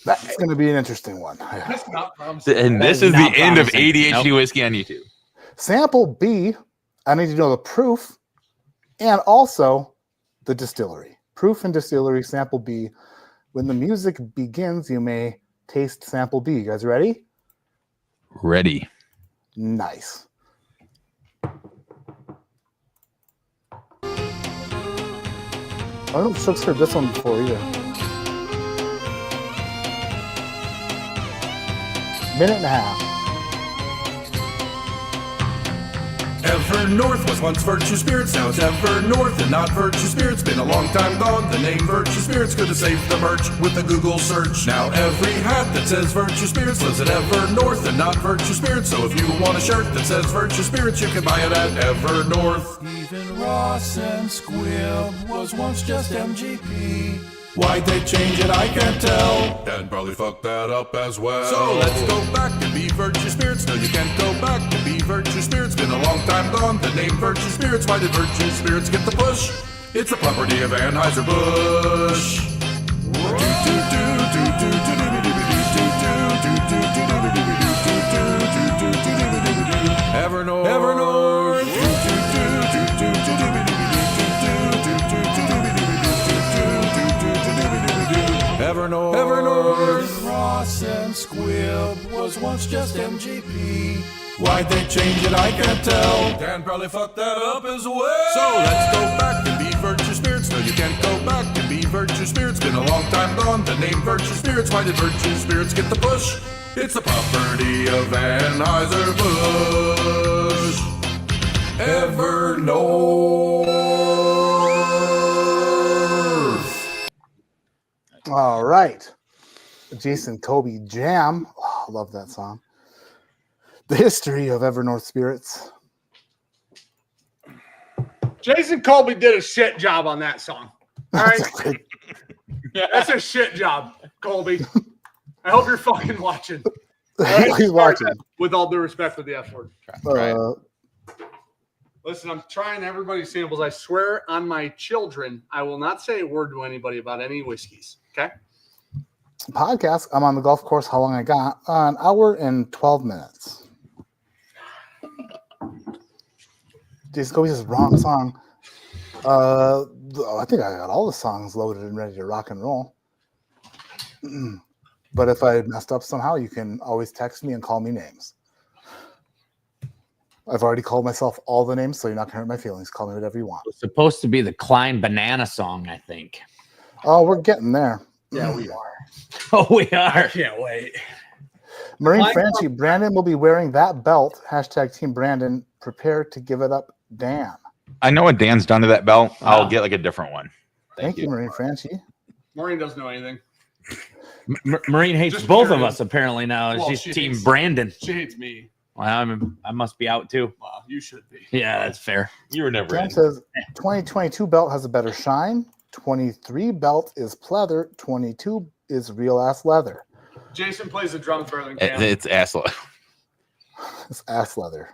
that's going to be an interesting one. That's not promising. And this is the end of ADHD whiskey on YouTube. Sample B, I need to know the proof and also the distillery. Proof and distillery, sample B. When the music begins, you may taste sample B. You guys ready? Ready. Nice. I don't know if Shook's heard this one before either. Minute and a half. Ever North was once Virtue Spirits, now it's Ever North and not Virtue Spirits. Been a long time gone, the name Virtue Spirits could have saved the merch with a Google search. Now every hat that says Virtue Spirits lives at Ever North and not Virtue Spirits. So if you want a shirt that says Virtue Spirits, you can buy it at Ever North. Even Ross and Squib was once just MGP. Why'd they change it, I can't tell. And probably fucked that up as well. So let's go back and be Virtue Spirits. No, you can't go back and be Virtue Spirits. Been a long time gone, the name Virtue Spirits. Why did Virtue Spirits get the push? It's the property of Anheuser-Busch. Evernorth. Evernorth. Evernorth. Evernorth. Ross and Squib was once just MGP. Why'd they change it, I can't tell. Dan probably fucked that up as well. So let's go back and be Virtue Spirits. No, you can't go back and be Virtue Spirits. Been a long time gone, the name Virtue Spirits. Why did Virtue Spirits get the push? It's the property of Anheuser-Busch. Evernorth. All right. Jason Kobe Jam. Oh, I love that song. The history of Evernorth Spirits. Jason Colby did a shit job on that song. All right. That's a shit job, Colby. I hope you're fucking watching. He's watching. With all due respect with the F word. Listen, I'm trying everybody's samples. I swear on my children, I will not say a word to anybody about any whiskeys. Okay? Podcast. I'm on the golf course. How long I got? An hour and 12 minutes. Jason Kobe says wrong song. I think I got all the songs loaded and ready to rock and roll. But if I messed up somehow, you can always text me and call me names. I've already called myself all the names, so you're not gonna hurt my feelings. Call me whatever you want. It's supposed to be the Klein Banana song, I think. Oh, we're getting there. Yeah, we are. Oh, we are. Can't wait. Marine Franchi, Brandon will be wearing that belt. Hashtag Team Brandon. Prepare to give it up, Dan. I know what Dan's done to that belt. I'll get like a different one. Thank you, Marine Franchi. Maureen doesn't know anything. Marine hates Just both curious. of us apparently now. Well, She's she Team hates- Brandon. She hates me. Well, I must be out too. Wow, you should be. Yeah, that's fair. You were never Dan in. says 2022 belt has a better shine. 23 belt is pleather. 22 is real ass leather. Jason plays the drums better than Cam. It's ass. It's ass leather.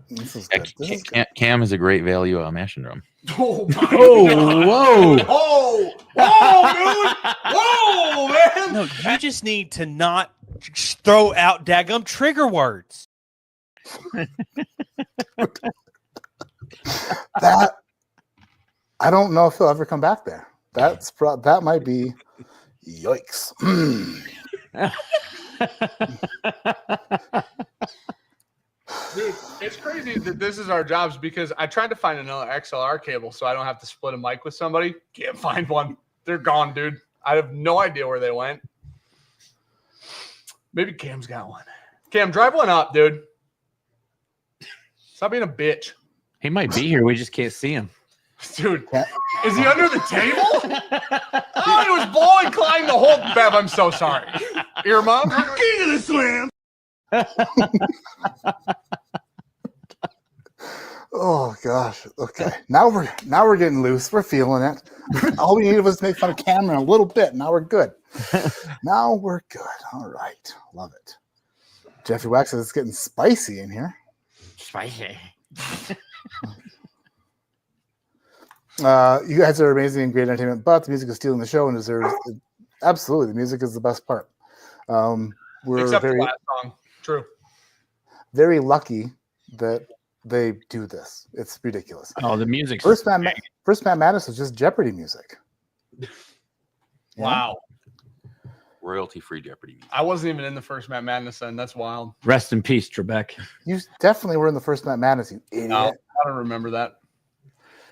This is good. This is good. Cam is a great value mashing drum. Oh, my Oh, God. whoa. Oh, dude. Whoa, man. No, you just need to not throw out daggum trigger words. That I don't know if he'll ever come back there. That might be yikes. Dude, it's crazy that this is our jobs because I tried to find another XLR cable so I don't have to split a mic with somebody. Can't find one. They're gone, dude. I have no idea where they went. Maybe Cam's got one. Cam, drive one up, dude. Stop being a bitch. He might be here. We just can't see him. Dude, is he under the table? Oh, he was blowing Klein the whole Bev. I'm so sorry. Ear mom. King of the slam. Oh gosh. Okay. Now we're getting loose. We're feeling it. All we needed was to make fun of Cameron a little bit. Now we're good. Now we're good. All right. Love it. Jeffrey Wax says it's getting spicy in here. Spicy. You guys are amazing and great entertainment, but the music is stealing the show and deserves absolutely. The music is the best part. We're Except very, the last song. True. very lucky that they do this. It's ridiculous. Oh, the music's First Man Madness was just Jeopardy music. Wow. Royalty free Jeopardy music. I wasn't even in the first Matt Madness then. That's wild. Rest in peace, Trebek. You definitely were in the first Matt Madness, you idiot. No, I don't remember that.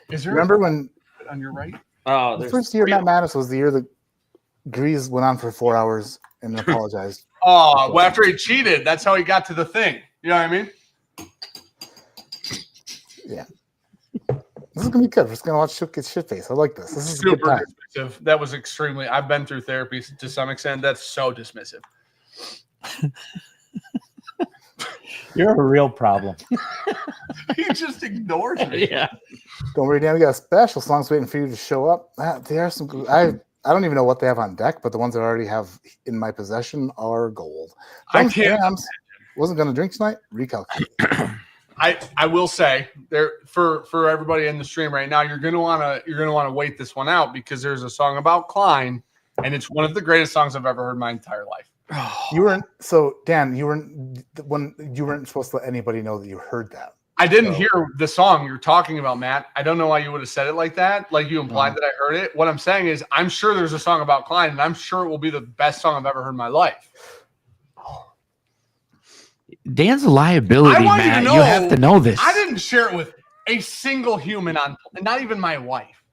Is there Remember when on your right? Oh, the first year Matt Madness was the year that Grease went on for 4 hours and apologized. Oh, well, after he cheated, that's how he got to the thing. You know what I mean? Yeah. This is gonna be good. We're just gonna watch Shook get shit face. I like this. This is a good Super time. dismissive. That was extremely. I've been through therapy to some extent. That's so dismissive. You're a real problem. He just ignores me. Yeah. Don't worry, Dan. We got special songs waiting for you to show up. There are some. I don't even know what they have on deck, but the ones that I already have in my possession are gold. I can't. Wasn't gonna drink tonight. Recalculate. I will say there for everybody in the stream right now, you're gonna wanna wait this one out because there's a song about Klein, and it's one of the greatest songs I've ever heard in my entire life. You weren't so Dan. You weren't supposed to let anybody know that you heard that. I didn't hear the song you're talking about, Matt. I don't know why you would have said it like that. Like you implied that I heard it. What I'm saying is I'm sure there's a song about Klein, and I'm sure it will be the best song I've ever heard in my life. Dan's a liability, I want you to Matt. know, You have to know this. I didn't share it with a single human on, not even my wife.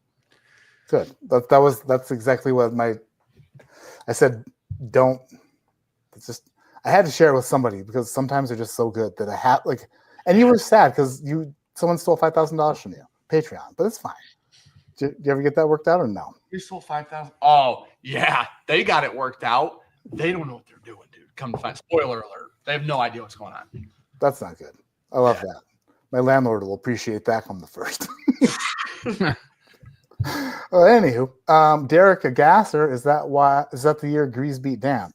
Good. That's exactly what I said. Don't. It's just I had to share it with somebody because sometimes they're just so good that I have like. And you were sad because someone stole $5,000 from you, Patreon, but it's fine. Did you ever get that worked out or no? You stole 5,000. Oh yeah, they got it worked out. They don't know what they're doing, dude. Come to find. Spoiler alert. They have no idea what's going on. That's not good. I love that. My landlord will appreciate that from the first. Anywho, Derek Agasser, is that the year Grease beat Dan?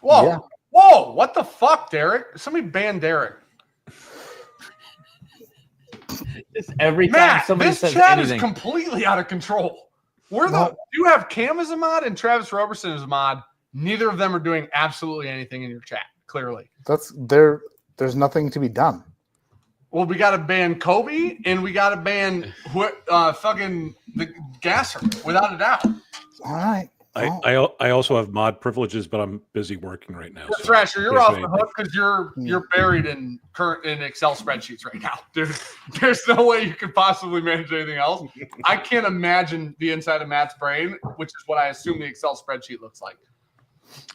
Whoa, Yeah. Whoa, what the fuck, Derek? Somebody ban Derek. Every time Matt, somebody this says chat anything. is completely out of control. No. You have Cam as a mod and Travis Roberson as a mod. Neither of them are doing absolutely anything in your chat, clearly. There's nothing to be done. Well, we got to ban Kobe and we got to ban fucking the Gasser, without a doubt. All right. I also have mod privileges, but I'm busy working right now. so Thrasher, you're there's off the anything. hook because you're buried in Excel spreadsheets right now. There's no way you could possibly manage anything else. I can't imagine the inside of Matt's brain, which is what I assume the Excel spreadsheet looks like.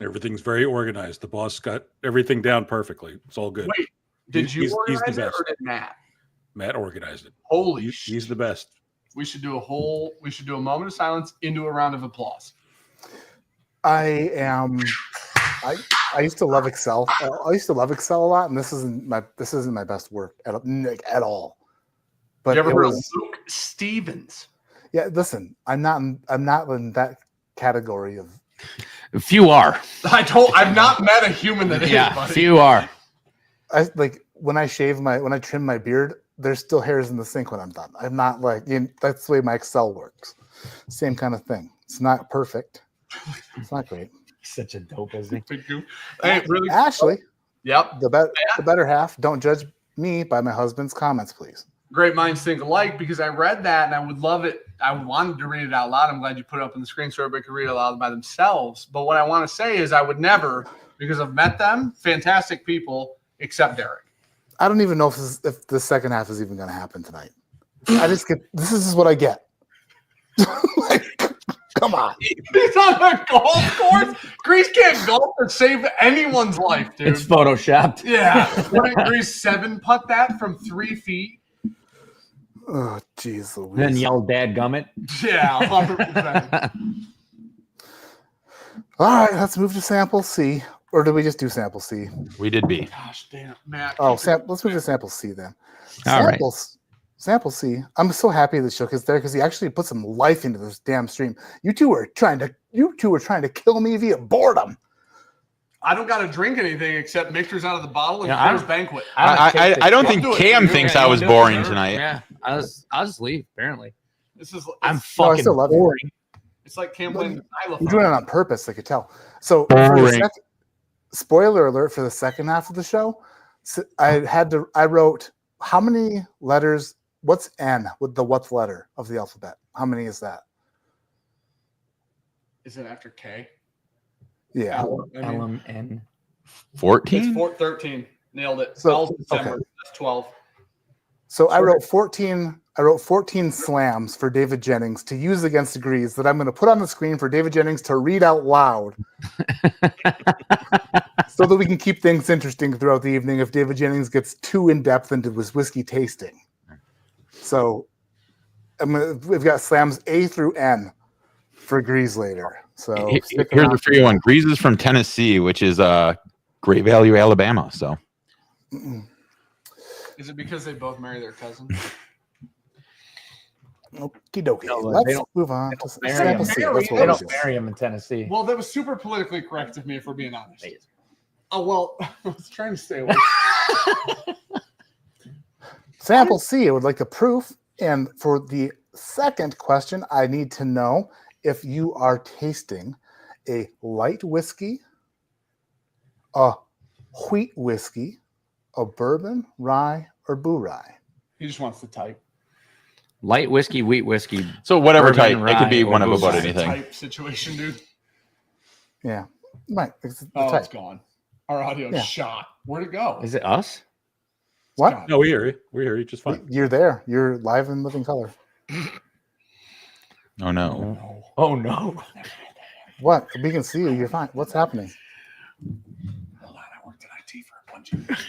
Everything's very organized. The boss got everything down perfectly. It's all good. Wait, did you He's the organize it best. or did Matt? Matt organized it. Holy He's the best. We should do a moment of silence into a round of applause. I used to love Excel. I used to love Excel a lot, and this isn't my best work at all. But You ever it heard was, of Luke Stevens? yeah, listen, I'm not in that category of. Few are. I've not met a human that is, Yeah, buddy. few are. I like when I trim my beard, there's still hairs in the sink when I'm done. I'm not like that's the way my Excel works. Same kind of thing. It's not perfect. It's not great. Such a dope, isn't he? Hey, really? Ashley, Yep. the better half. Don't judge me by my husband's comments, please. Great minds think alike, because I read that and I would love it. I wanted to read it out loud. I'm glad you put it up on the screen so everybody could read it aloud by themselves. But what I want to say is I would never, because I've met them, fantastic people, except Derek. I don't even know if the second half is even going to happen tonight. This is what I get. Like, come on. He's on the golf course. Grease can't golf or save anyone's life, dude. It's photoshopped. Yeah. What did Grease 7-putt that from 3 feet? Oh, jeez Louise. Then yell "Dad gummit." Yeah, 100%. All right, let's move to sample C. Or did we just do sample C? We did B. Gosh, damn, Matt. Oh, let's move to sample C then. All right. Sample C. I'm so happy that Shook is there because he actually put some life into this damn stream. You two were trying to kill me via boredom. I don't got to drink anything except mixers out of the bottle and Yeah, Coors Banquet. I don't I'll think do it. Cam You thinks okay? I You was do it, boring whatever. tonight. Yeah, I'll just leave. Apparently, I'm No, I fucking still love you. boring. It's like Cam playing the xylophone. You're doing it on purpose, I could tell. So, for the Boring. spoiler alert for the second half of the show, I wrote how many letters, what's N with the what's letter of the alphabet? How many is that? Is it after K? Yeah. LMN. 14? It's 13. Nailed it. So, 12 December. okay. That's 12. So I wrote 14. I wrote 14 slams for David Jennings to use against degrees that I'm going to put on the screen for David Jennings to read out loud so that we can keep things interesting throughout the evening if David Jennings gets too in-depth into his whiskey tasting. So we've got slams A through N for Grease later. So here's the free one. Grease is from Tennessee, which is Great Value, Alabama. So Is it because they both marry their cousin? Okie dokie. No, they Let's don't- move on to marry sample him. C. They That's what They we're don't doing. marry him in Tennessee. Well, that was super politically correct of me, if we're being honest. Oh, well, I was trying to stay away. Sample C, I would like the proof. And for the second question, I need to know if you are tasting a light whiskey, a wheat whiskey, a bourbon, rye, or boo rye. He just wants to type. Light whiskey, wheat whiskey. so whatever Bourbon, type. It could be rye, or one of booze. about Just a anything. type situation, dude. Yeah. Right. It's the Oh, type. it's gone. Our audio's Yeah. shot. Where'd it go? Is it us? What? Gone. No, we hear you. We hear you just fine. You're there. You're live in living color. Oh no. No. Oh no. What? We can see you. You're fine. What's happening? Hold on, I worked in IT for a bunch of years.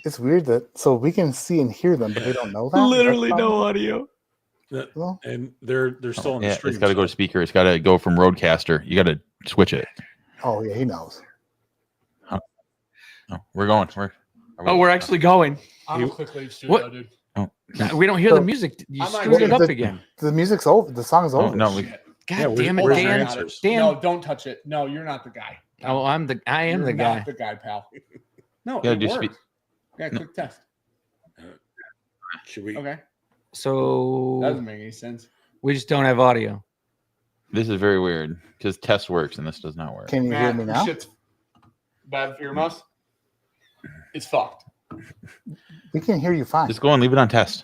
It's weird that so we can see and hear them, but they don't know that. Literally That's no audio. Well, And they're still on the Yeah, stream. it's got to go to speaker. It's got to go from Roadcaster. You got to switch it. oh yeah, he knows. Oh, we're going. We're actually going. I'm You- a quick leave studio, What? dude. We don't hear So- the music. You I'm not screwed it getting up the- again. The music's over. The song's Oh, over. no, we, Shit. God Yeah, damn it, where's your Dan. answers? Dan. No, don't touch it. No, you're not the guy. Oh, I am the You're guy. not the guy, pal. No, Yeah, it just works. Yeah, quick test. Should we? Okay. That So doesn't make any sense. we just don't have audio. this is very weird because test works and this does not work. Can you hear Matt, me this now? shit's bad for your mouse. It's fucked. We can hear you fine. Just go and leave it on test.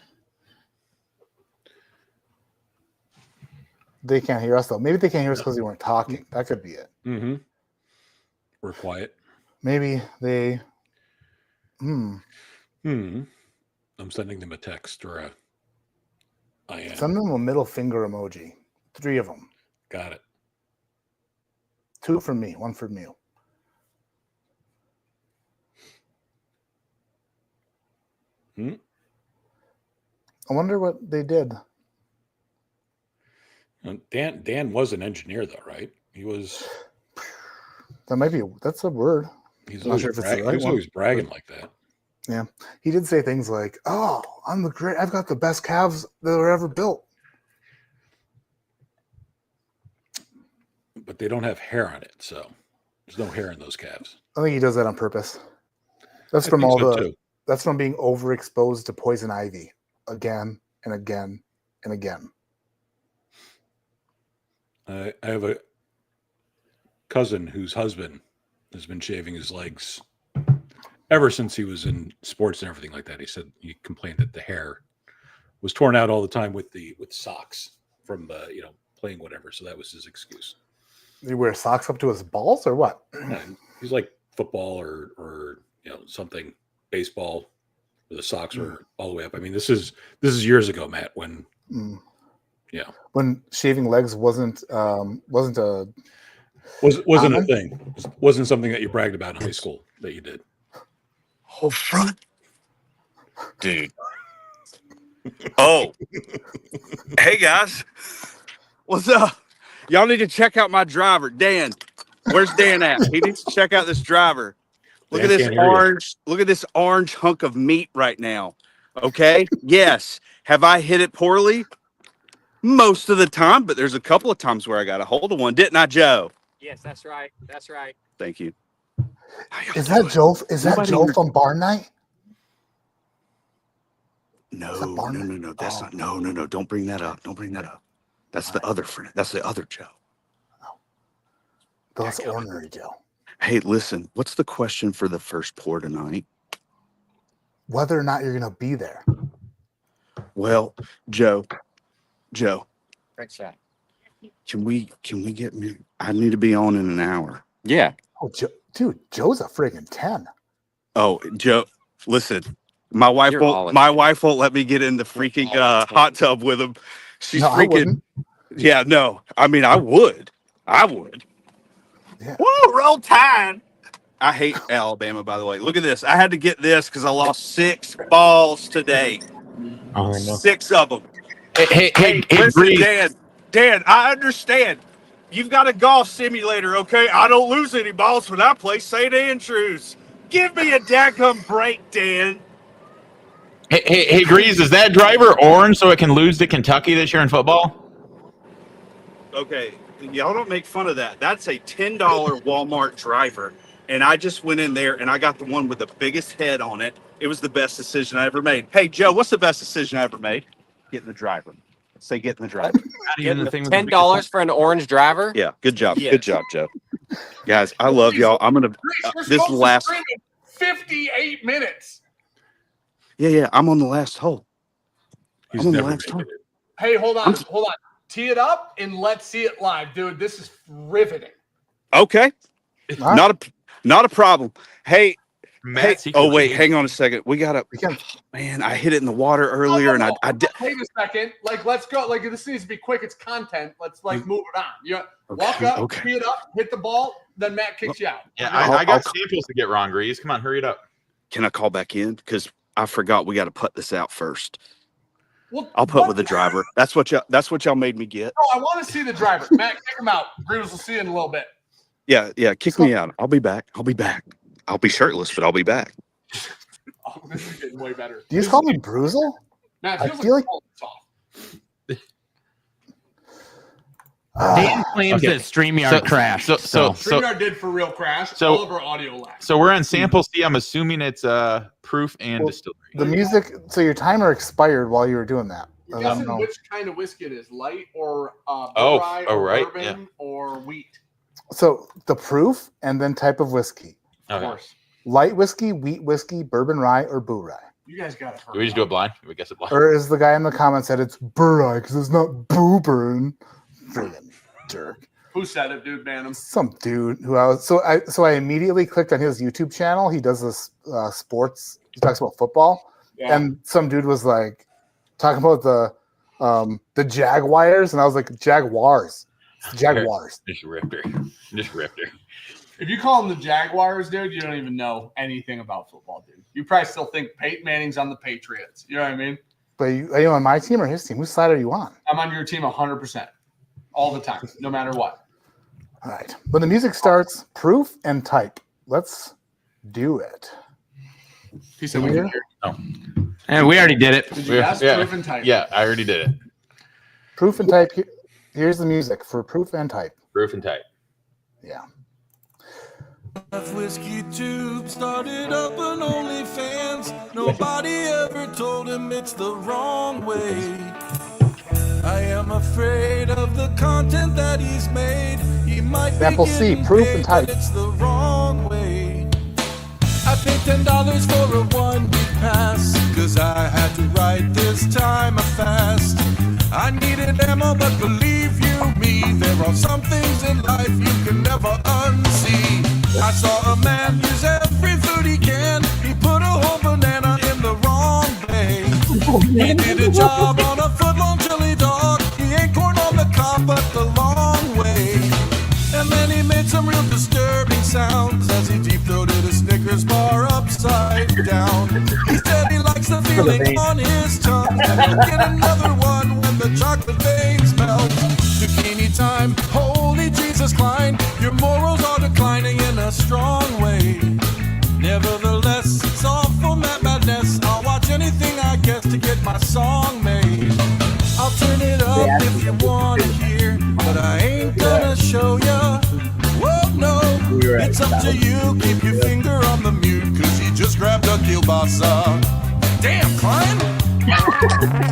They can't hear us though. Maybe they can't hear us because they weren't talking. That could be it. Mm-hmm. We're quiet. Maybe they. I'm sending them a text or a. I am. Send them a middle finger emoji. 3 of them. Got it. 2 from me. 1 from you. I wonder what they did. Dan was an engineer though, right? He was. That might be. That's a word. He's Not always, sure if it's the bragging, right he was one. always bragging like that. Yeah, he did say things like, "Oh, I'm the great. I've got the best calves that were ever built." But they don't have hair on it, so there's no hair in those calves. I think he does that on purpose. That's I from think all so, the. too. That's from being overexposed to poison ivy again and again and again. I have a cousin whose husband has been shaving his legs ever since he was in sports and everything like that. He said he complained that the hair was torn out all the time with socks from playing whatever. So that was his excuse. He wears socks up to his balls or what? And he's like football or something, baseball, where the socks were all the way up. I mean, this is years ago, Matt, when yeah, When shaving legs wasn't a wasn't a thing. Wasn't something that you bragged about in high school that you did. Whole front, dude. Oh, hey guys, what's up? Y'all need to check out my driver, Dan. Where's Dan at? He needs to check out this driver. Look Dan at this can't hear you. orange. Look at this orange hunk of meat right now. Okay. Yes. Have I hit it poorly? Most of the time, but there's a couple of times where I got a hold of one, didn't I, Joe? Yes, that's right. That's right. Thank you. Is that Joe? Is that Joe from Barn Night? No, Is that no, Barnum? no, no. That's Oh. not. No. Don't bring that up. Don't bring that up. That's the other friend. That's the other Joe. That's ordinary Joe. Hey, listen. What's the question for the first pour tonight? Whether or not you're going to be there. Well, Joe. Great shot. Can we get me? I need to be on in an hour. Yeah. Oh, Joe, dude, Joe's a friggin' 10. Oh, Joe, listen. My wife You're all won't. My wife won't let me get in the freaking hot tub with him. She's No, I freaking. wouldn't. Yeah, no. I mean, I would. I would. Yeah. Woo, roll tide. I hate Alabama, by the way. Look at this. I had to get this because I lost 6 balls today. Oh, I know. 6 of them. Hey, Listen, Breeze. Dan, I understand. You've got a golf simulator, okay? I don't lose any balls when I play St. Andrews. Give me a daggum break, Dan. Hey, Grease, is that driver orange so it can lose to Kentucky this year in football? Okay, y'all don't make fun of that. That's a $10 Walmart driver. And I just went in there and I got the one with the biggest head on it. It was the best decision I ever made. Hey, Joe, what's the best decision I ever made? Getting the driver. Say getting the driver. Not even the thing with the biggest- $10 for an orange driver? Yeah, good job. Yeah. Good job, Joe. Guys, I love y'all. I'm going to, We're this supposed to last, stream in 58 minutes. yeah, I'm on the last hole. He's I'm on the never last making hole. it. Hey, hold on. Tee it up and let's see it live, dude. This is riveting. Okay. All right. Not a problem. Hey, Matt, oh wait, hang on a second. We gotta. We can- Man, I hit it in the water earlier, and I did. Wait a second. Like, let's go. Like, this needs to be quick. It's content. Let's move it on. You walk up, okay. tee it up, hit the ball, then Matt kicks you out. Yeah, I'll- I got I'll- samples to get wrong, Grease. Come on, hurry it up. Can I call back in? Because I forgot we got to put this out first. Well, I'll put with the driver. That's what y'all made me get. No, I want to see the driver. Matt, kick him out. Bruce will see you in a little bit. Yeah. Kick me out. I'll be back. I'll be shirtless, but I'll be back. Oh, this is getting way better. Do you just call me Bruzel? Matt, I feels feel like like- Dan claims Okay. that StreamYard crashed. So StreamYard did for real crash. so- All of our audio lagged. we're on sample C. I'm assuming it's proof and Well, distillery. The music. So your timer expired while you were doing that. You're I don't guessing know. which kind of whiskey it is, light or Oh, rye oh, or right, bourbon or wheat. So the proof and then type of whiskey: Of Okay. course. light whiskey, wheat whiskey, bourbon rye, or boo rye. You guys got it. Do we just do it blind? We guess it blind. Or as the guy in the comments said, it's boo rye because it's not boo burn. Friggin' jerk. Who said it, dude? Man, him. Some dude who I was so I immediately clicked on his YouTube channel. He does this sports. He talks about football, Yeah. and some dude was like talking about the Jaguars, and I was like Jaguars, It's Jaguars. Just ripped her. If you call them the Jaguars, dude, you don't even know anything about football, dude. You probably still think Peyton Manning's on the Patriots. You know what I mean? But are you on my team or his team? Whose side are you on? I'm on your team 100%, all the time, no matter what. All right. When the music starts, proof and type. Let's do it. He said, Can you we hear? And we already did it. Did you ask? Yeah. Proof and type. Yeah, I already did it. Proof and type. Here's the music for proof and type. Proof and type. Yeah. Whiskey tube started up an OnlyFans. Nobody ever told him it's the wrong way. I am afraid of the content that he's made. He might be Sample C, getting proof paid, and type. but it's the wrong way. I paid $10 for a 1 week pass, cause I had to write this time a fast. I needed ammo, but believe you me, there are some things in life you can never unsee. I saw a man use every food he can. He put a whole banana in the wrong bay. He did a job on a foot-long chili dog. He ate corn on the cob, but the long way. And then he made some real disturbing sounds as he deep-throated a Snickers bar upside down. He said he likes the feeling on his tongue, and he'll get another one when the chocolate veins melt. Zucchini time, holy Jesus Klein, your morals are declining in a strong way. Nevertheless, it's all for madness. I'll watch anything I guess to get my song made. I'll turn it up if you want to hear, but I ain't gonna show ya. Whoa, no, it's up to you. Keep your finger on the mute, cause he just grabbed a kielbasa. Damn, Klein!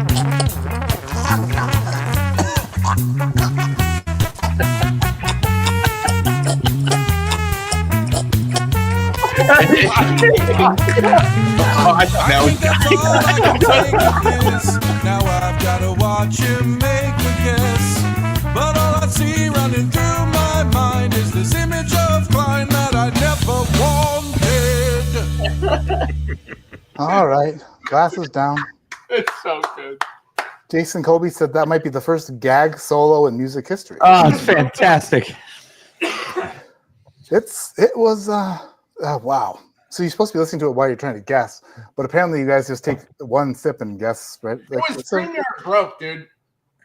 Oh, I thought that I was think that's all I can take of this. Now I've gotta watch him make a guess. But all I see running through my mind is this image of Klein that I never wanted. All right. Glasses down. It's so good. Jason Colby said that might be the first gag solo in music history. Oh, it's fantastic. It was wow. So you're supposed to be listening to it while you're trying to guess, but apparently you guys just take one sip and guess, right? It was StreamYard broke, dude.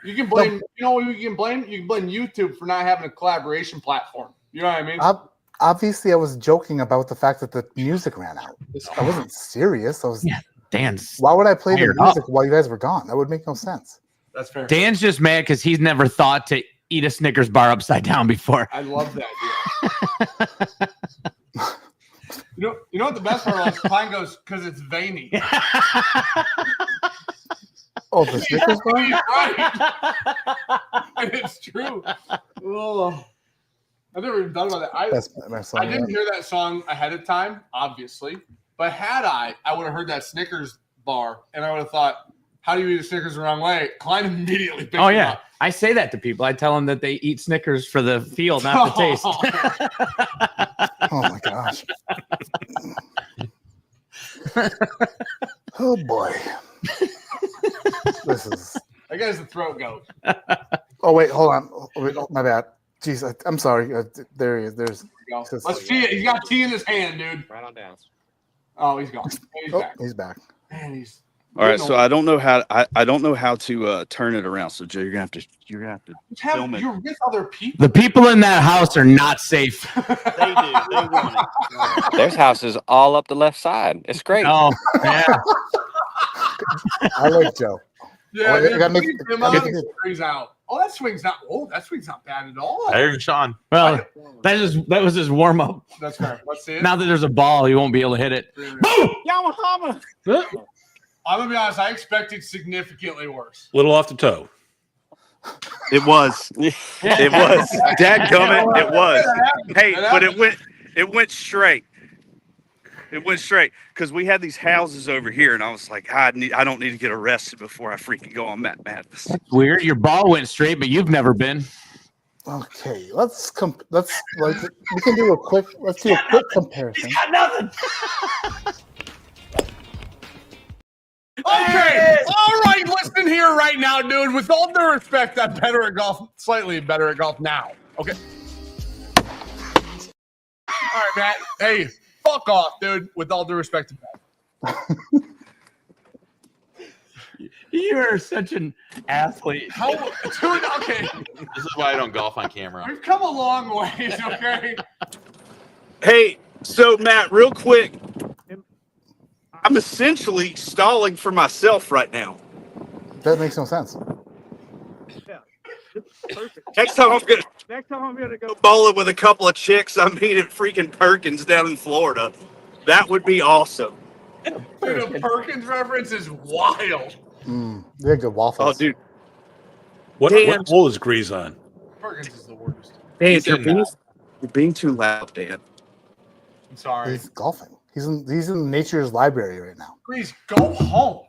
You can blame. You know what you can blame? You can blame YouTube for not having a collaboration platform. You know what I mean? Obviously, I was joking about the fact that the music ran out. I wasn't serious. I was. Yeah, Dan's. Why would I play the fired music up. while you guys were gone? That would make no sense. That's fair. Dan's just mad because he's never thought to eat a Snickers bar upside down before. I love that idea. You know what the best part was? Klein goes, because it's veiny. Oh, the Snickers bar? He's right. And it's true. Oh, I've never even thought about that. That's my song. I didn't hear that song ahead of time, obviously. But had I would have heard that Snickers bar, and I would have thought, how do you eat a Snickers the wrong way? Klein immediately picked Oh it yeah, up. I say that to people. I tell them that they eat Snickers for the feel, not the taste. Oh my gosh. Oh boy. This is. That guy's the throat goat. Oh wait, hold on. Oh, wait, my bad. Jeez, I'm sorry. There he is. There's. Let's see it. He's got tea in his hand, dude. Right on down. Oh, he's gone. He's Oh, back. he's back. Man, he's. All right, so I don't know how to turn it around. So Joe, you're gonna have to film it. You're with other people. The people in that house are not safe. They do. They want it. There's houses all up the left side. It's great. Oh yeah. I like Joe. Yeah, Oh, I gotta make- him I on, gotta he make- screws out. Oh, that swing's not. Oh, that swing's not bad at all. I heard Sean. Well, that was his warm up. That's fair. Let's see it. Now that there's a ball, he won't be able to hit it. Yamahama. I'm gonna be honest. I expected significantly worse. Little off the toe. It was. It was. Dadgummit, it was. Hey, but it went straight. It went straight because we had these houses over here, and I was like, I don't need to get arrested before I freaking go on Matt Madness. That's weird. Your ball went straight, but you've never been. Okay, let's like we can do a quick. Let's do a quick comparison. Got nothing. Okay, all right. Listen here, right now, dude. With all due respect, I'm better at golf. Slightly better at golf now. Okay. All right, Matt. Hey, fuck off, dude. With all due respect to Matt. You're such an athlete. How, dude? Okay, This is why I don't golf on camera. we've come a long ways. Okay. Hey, so Matt, real quick, I'm essentially stalling for myself right now. That makes no sense. Next time I'm gonna go bowling with a couple of chicks I meet at freaking Perkins down in Florida. That would be awesome. Dude, the Perkins reference is wild. They're good waffles. Oh, dude, What Dan. hole is Grease on? Perkins is the worst. Dan, said you're being too loud, Dan. I'm sorry. He's golfing. He's in nature's library right now. Please go home.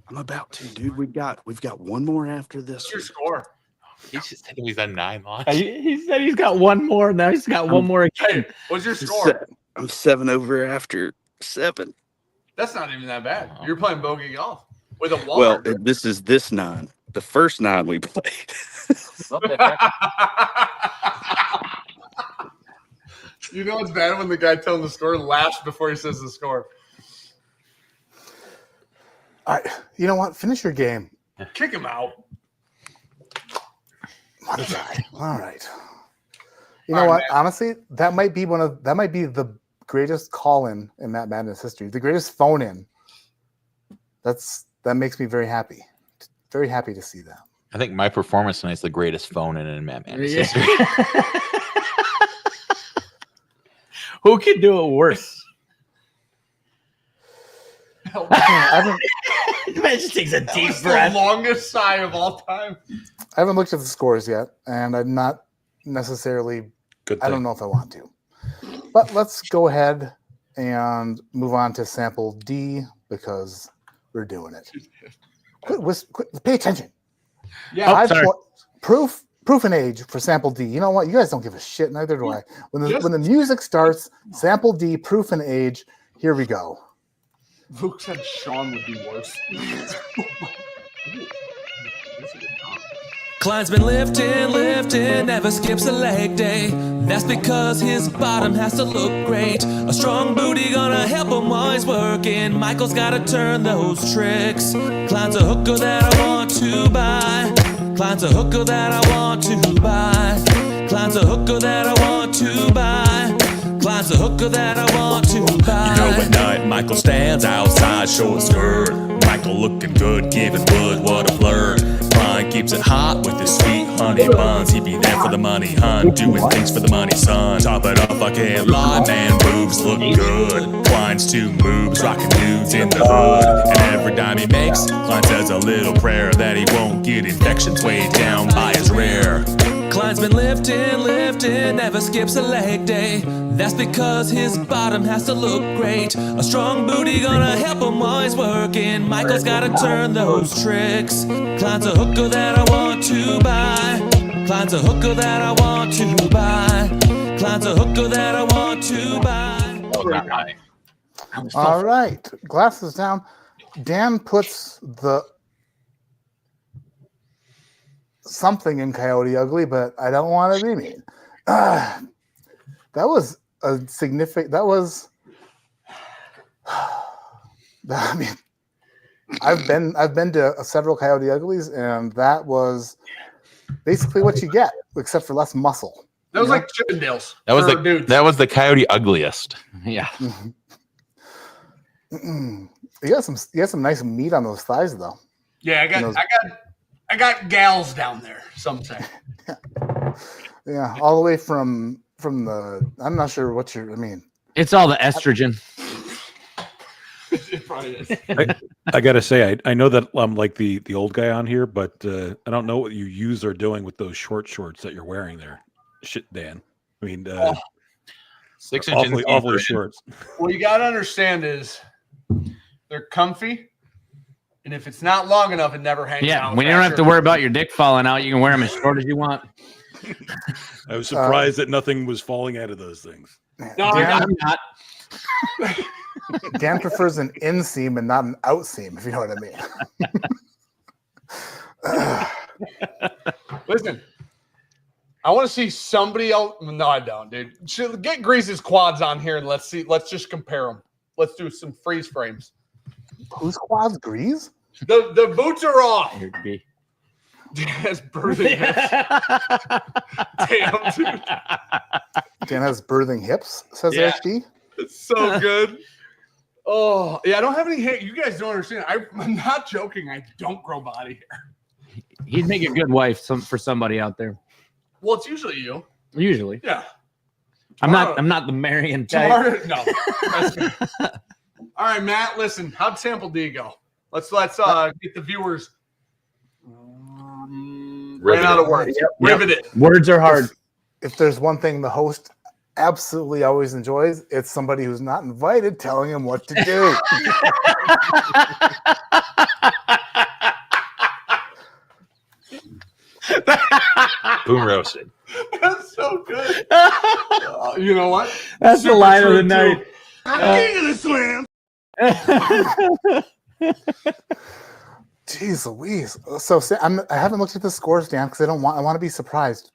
I'm about to, dude. We've got one more after this. What's your score? He just said he's on 9 lots. He said he's got one more. Now he's got one more again. What's your score? I'm 7 over after 7. That's not even that bad. You're playing bogey golf with a wall. Well, this is this 9. The first 9 we played. You know it's bad when the guy telling the score laughs before he says the score. All right, you know what? Finish your game. Kick him out. What a guy. All right. You know what? Man. Honestly, that might be the greatest call-in in Matt Madness history. The greatest phone-in. That makes me very happy. Very happy to see that. I think my performance tonight's the greatest phone in Matt Madness Yeah. history. Who can do it worse? I Man just takes a That deep was the breath. longest sigh of all time. haven't looked at the scores yet, and I'm not necessarily. Good thing. I don't know if I want to. But let's go ahead and move on to sample D because we're doing it. Quit, pay attention. Yeah, Oh, 5 sorry. Proof and age for sample D. You know what? You guys don't give a shit. Neither do I. When the music starts, sample D, proof and age. Here we go. Luke said Sean would be worse. Klein's been lifting, never skips a leg day. That's because his bottom has to look great. A strong booty gonna help him while he's working. Michael's gotta turn those tricks. Klein's a hooker that I want to buy. Klein's a hooker that I want to buy. Klein's a hooker that I want to buy. Klein's a hooker that I want to buy. You know at night Michael stands outside, short skirt. Michael looking good, giving wood, what a flirt. Klein keeps it hot with his sweet honey buns. He be there for the money, hun, doing things for the money, son. Top it up, I can't lie, man, boobs look good. Klein's two moves, rocking dudes in the hood. And every dime he makes, Klein says a little prayer that he won't get infections weighed down by his rear. Klein's been lifting, never skips a leg day. That's because his bottom has to look great. A strong booty gonna help him while he's working. Michael's gotta turn those tricks. Klein's a hooker that I want to buy. Klein's a hooker that I want to buy. Klein's a hooker that I want to buy. All right, glasses down. Dan puts the something in Coyote Ugly, but I don't want to be mean. That was a significant. That was. I mean, I've been to several Coyote Uglies, and that was basically what you get, except for less muscle. That was like Chippendales. That was the Coyote Ugliest. Yeah. You got some nice meat on those thighs, though. Yeah, I got gals down there. Some say. Yeah, all the way from the. I'm not sure what you're. I mean, it's all the estrogen. It probably is. I gotta say, I know that I'm like the old guy on here, but I don't know what you use are doing with those short shorts that you're wearing there. Shit, Dan. I mean, 6 inches awfully shorts. What you got to understand is they're comfy, and if it's not long enough, it never hangs out. Yeah, when you don't have to worry about your dick falling out, you can wear them as short as you want. I was surprised that nothing was falling out of those things. No, I'm not. Dan prefers an inseam and not an outseam, if you know what I mean. Listen, I want to see somebody else. No, I don't, dude. Get Grease's quads on here and let's see. Let's just compare them. Let's do some freeze frames. Whose quads? Grease? The boots are off. Dan has birthing hips. Damn, dude. Dan has birthing hips, says Yeah. HD. It's so good. Oh, yeah, I don't have any hair. You guys don't understand. I'm not joking. I don't grow body hair. He'd make a good wife for somebody out there. Well, it's usually you. Usually. Yeah. I'm not the Marion type. Tomorrow, no. That's me. All right, Matt, listen. How'd sample D go? Let's get the viewers ran out of words. Yep. Riveted. Words are hard. If there's one thing the host absolutely always enjoys, it's somebody who's not invited telling him what to do. Boom roasted. That's so good. You know what? That's Super the line of true, the night. too. I'm king of the slam. Jeez Louise. So I haven't looked at the scores, Dan, because I want to be surprised.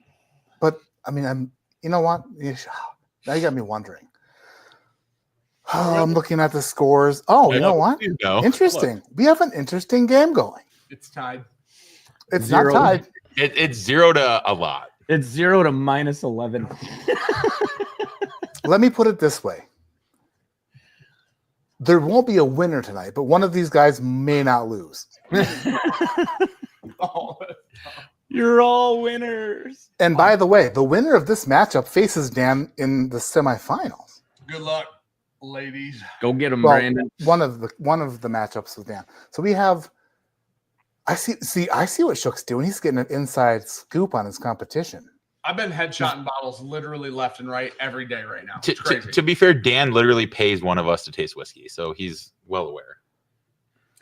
But I mean, you know what? Now you got me wondering. I'm looking at the scores. Oh, you know what? Interesting. We have an interesting game going. It's tied. It's Zero. not tied. It's 0 to a lot. It's 0 to -11. Let me put it this way. There won't be a winner tonight, but one of these guys may not lose. Oh, You're all winners. And by the way, the winner of this matchup faces Dan in the semifinals. good luck, ladies. Go get him, Well, Brandon. one of the matchups with Dan. So we have. I see what Shook's doing. He's getting an inside scoop on his competition. I've been headshotting bottles literally left and right every day right now. It's crazy. To be fair, Dan literally pays one of us to taste whiskey, so he's well aware.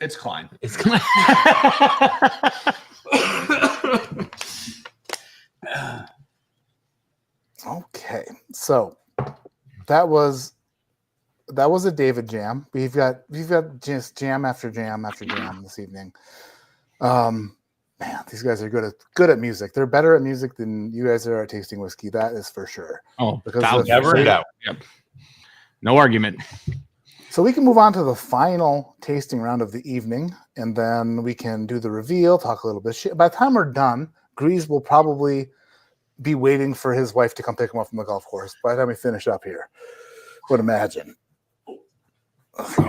It's Klein. It's Okay, so that was that was a David jam. We've got just jam after jam after jam this evening. Man, these guys are good at music. They're better at music than you guys are at tasting whiskey. That is for sure. Oh, Never in doubt. Yep. No argument. So we can move on to the final tasting round of the evening, and then we can do the reveal, talk a little bit shit. By the time we're done, Grease will probably be waiting for his wife to come pick him up from the golf course by the time we finish up here. Would imagine.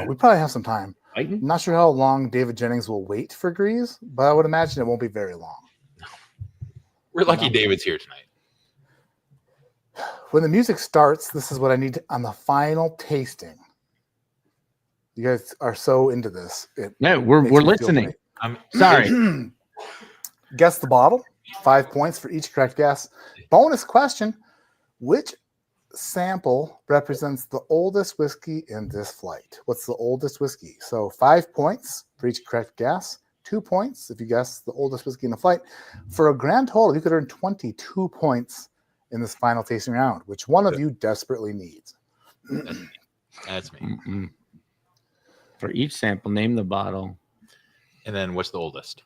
We probably have some time. I'm not sure how long David Jennings will wait for Grease, but I would imagine it won't be very long. We're lucky David's here tonight. When the music starts, this is what I need on the final tasting. You guys are so into this. We're listening. I'm sorry. Guess the bottle. 5 points for each correct guess. Bonus question: which sample represents the oldest whiskey in this flight? What's the oldest whiskey? So 5 points for each correct guess. 2 points if you guess the oldest whiskey in the flight. For a grand total, you could earn 22 points in this final tasting round. Which one of you desperately needs? That's me. Mm-mm. For each sample, name the bottle. And then what's the oldest?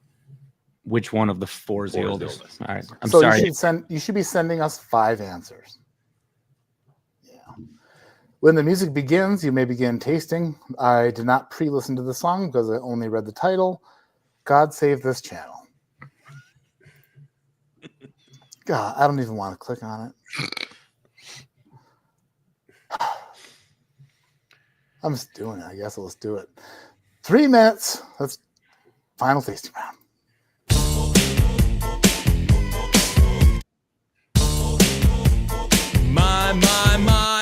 Which one of the four is the oldest? All right. I'm so sorry. You should be sending us 5 answers. Yeah. When the music begins, you may begin tasting. I did not pre-listen to the song because I only read the title. God save this channel. God, I don't even want to click on it. I'm just doing it. I guess let's do it. 3 minutes. Let's final tasting round.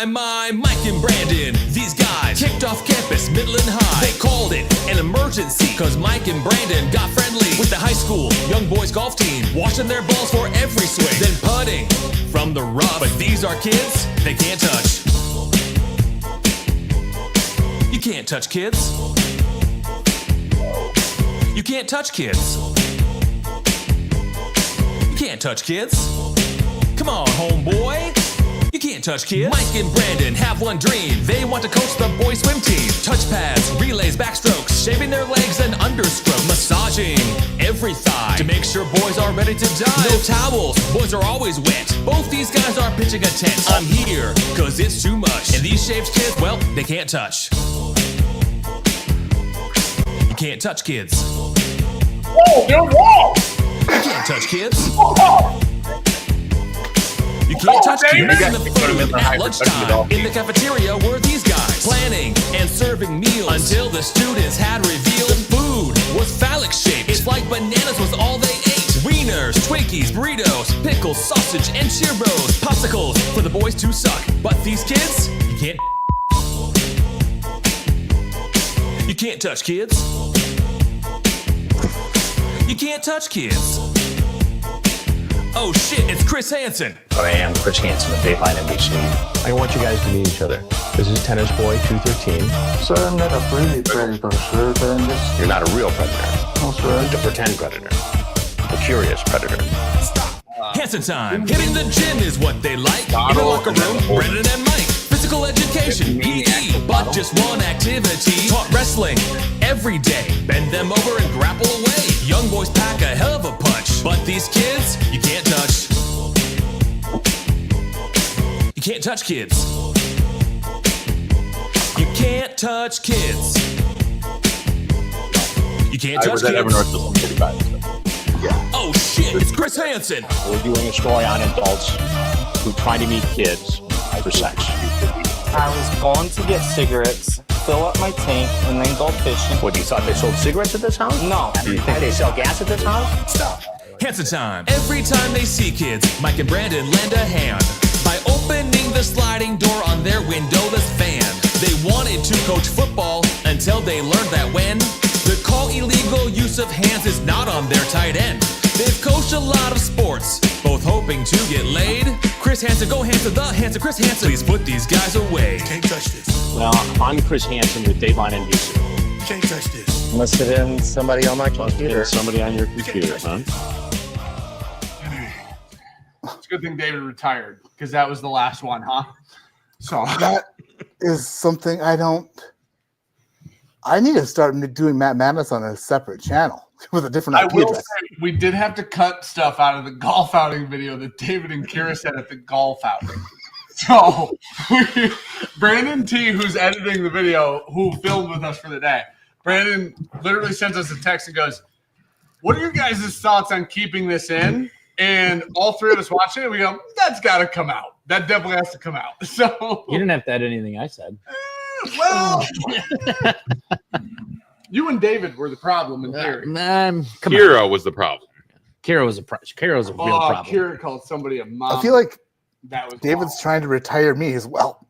My, Mike and Brandon. These guys kicked off campus, Midland High. They called it an emergency, cause Mike and Brandon got friendly with the high school young boys golf team, washing their balls for every swing, then putting from the rough. But these are kids they can't touch. You can't touch kids. You can't touch kids. You can't touch kids. Come on, homeboy. You can't touch kids. Mike and Brandon have one dream. They want to coach the boys swim team. Touch pads, relays, backstrokes, shaving their legs and understroke, massaging every thigh to make sure boys are ready to dive. No towels, boys are always wet. Both these guys are pitching a tent. I'm here, cause it's too much. And these shaved kids, well, they can't touch. You can't touch kids. Whoa, you're wrong! You can't touch kids. You can't touch kids in the food at lunchtime. In the cafeteria were these guys planning and serving meals until the students had revealed the food was phallic shaped. It's like bananas was all they ate. Wieners, Twinkies, burritos, pickles, sausage, and cheerbows. Popsicles for the boys to suck. But these kids, you can't touch kids. You can't touch kids. Oh shit, it's Chris Hansen. I am Chris Hansen of Dateline NBC. I want you guys to meet each other. This is Tennis Boy 213. Sir, I'm not a really predator, sir, but I'm just... You're not a real predator. No, sir. Just a pretend predator. A curious predator. Hansen time. Hitting the gym is what they like. In the locker room, Brendan and Mike. Physical education, PE, but just one activity. Taught wrestling every day. Bend them over and grapple away. Young boys pack a hell of a punch. But these kids, you can't touch. You can't touch kids. You can't touch kids. You can't touch kids. Oh shit, it's Chris Hansen. We're doing a story on adults who try to meet kids for sex. I was going to get cigarettes, fill up my tank, and then go fishing. What, you thought they sold cigarettes at this house? No. Do you think they sell gas at this house? Stop. Hansen time. Every time they see kids, Mike and Brandon lend a hand by opening the sliding door on their windowless van. They wanted to coach football until they learned that when the call illegal use of hands is not on their tight end. They've coached a lot of sports, both hoping to get laid. Chris Hansen, go Hansen, the Hansen, Chris Hansen. Please put these guys away. Can't touch this. Well, I'm Chris Hansen with Dateline NBC. Can't touch this. Must have been somebody on my computer. Somebody on your computer, huh? It's a good thing David retired because that was the last one, huh? So is something I need to start doing Matt Madness on a separate channel with a different I IP will address. say we did have to cut stuff out of the golf outing video that David and Kira said at the golf outing. So Brandon T, who's editing the video, who filmed with us for the day, Brandon literally sends us a text and goes, "What are your guys' thoughts on keeping this in?" And all three of us watching it, we go, "That's got to come out. That definitely has to come out." So You didn't have to edit anything I said. well, you and David were the problem in theory. Kira was the problem. Kira was a real problem. Kira called somebody a mom. I feel like that was David's wrong. trying to retire me as well.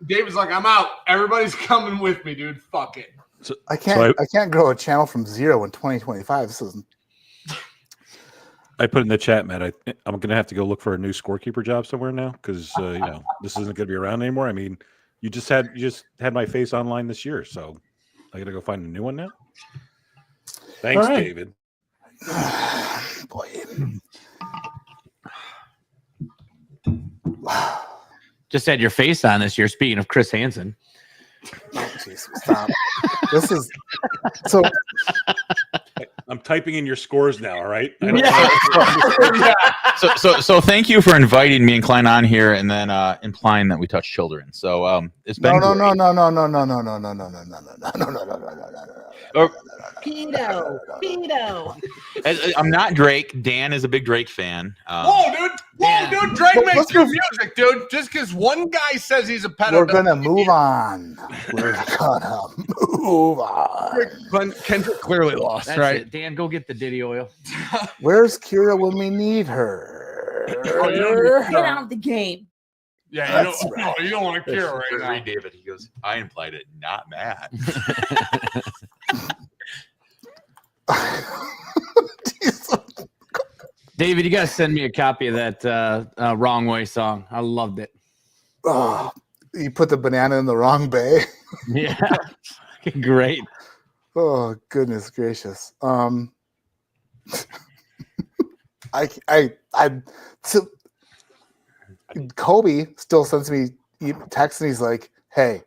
David's like, "I'm out. Everybody's coming with me, dude. Fuck it." I can't grow a channel from 0 in 2025. This isn't. I put in the chat, Matt. I'm going to have to go look for a new scorekeeper job somewhere now because this isn't going to be around anymore. I mean, you just had my face online this year, so I got to go find a new one now. Thanks, All right. David. Boy. Just had your face on this year. Speaking of Chris Hansen. Oh, jeez, stop. This is so. I'm typing in your scores now. All right. So thank you for inviting me and Klein on here, and then implying that we touch children. So it's been No. Pedo. I'm not Drake. Dan is a big Drake fan. Whoa, dude! Drake makes good music, dude. Just because one guy says he's a pedo, We're gonna move on. Kendrick clearly lost, That's right? it. Dan, go get the Diddy oil. Where's Kira when we need her? Get out of the game. Yeah, That's you don't want to Kira right now. Read David. He goes, "I implied it, not Matt." David, you got to send me a copy of that Wrong Way song. I loved it. Oh, you put the banana in the wrong bay. Yeah. Great. Oh, goodness gracious. So Kobe still sends me text and he's like, "Hey,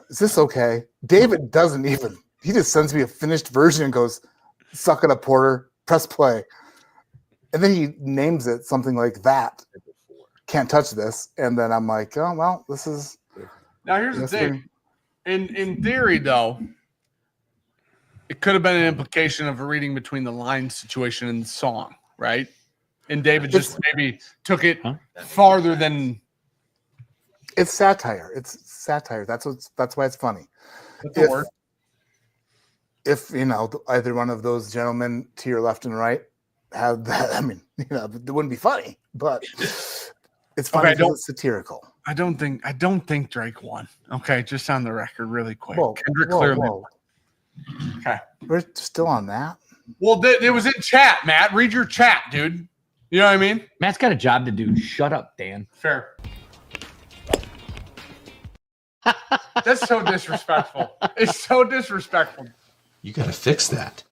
is this okay?" David doesn't even. He just sends me a finished version and goes, "Suck it up, Porter. Press play." And then he names it something like that. Can't touch this. And then I'm like, "Oh well, this is." Now here's the thing. In theory, though, it could have been an implication of a reading between the lines situation in the song, right? And David just maybe took it farther than. It's satire. It's satire. That's why it's funny. That's a word. If either one of those gentlemen to your left and right had that, I mean, it wouldn't be funny, but it's funny because it's satirical. I don't think Drake won. Okay, just on the record, really quick. Whoa, Kendrick whoa, clearly. whoa. Okay, We're still on that. well, it was in chat, Matt. Read your chat, dude. You know what I mean? Matt's got a job to do. Shut up, Dan. Fair. That's so disrespectful. It's so disrespectful. You got to fix that.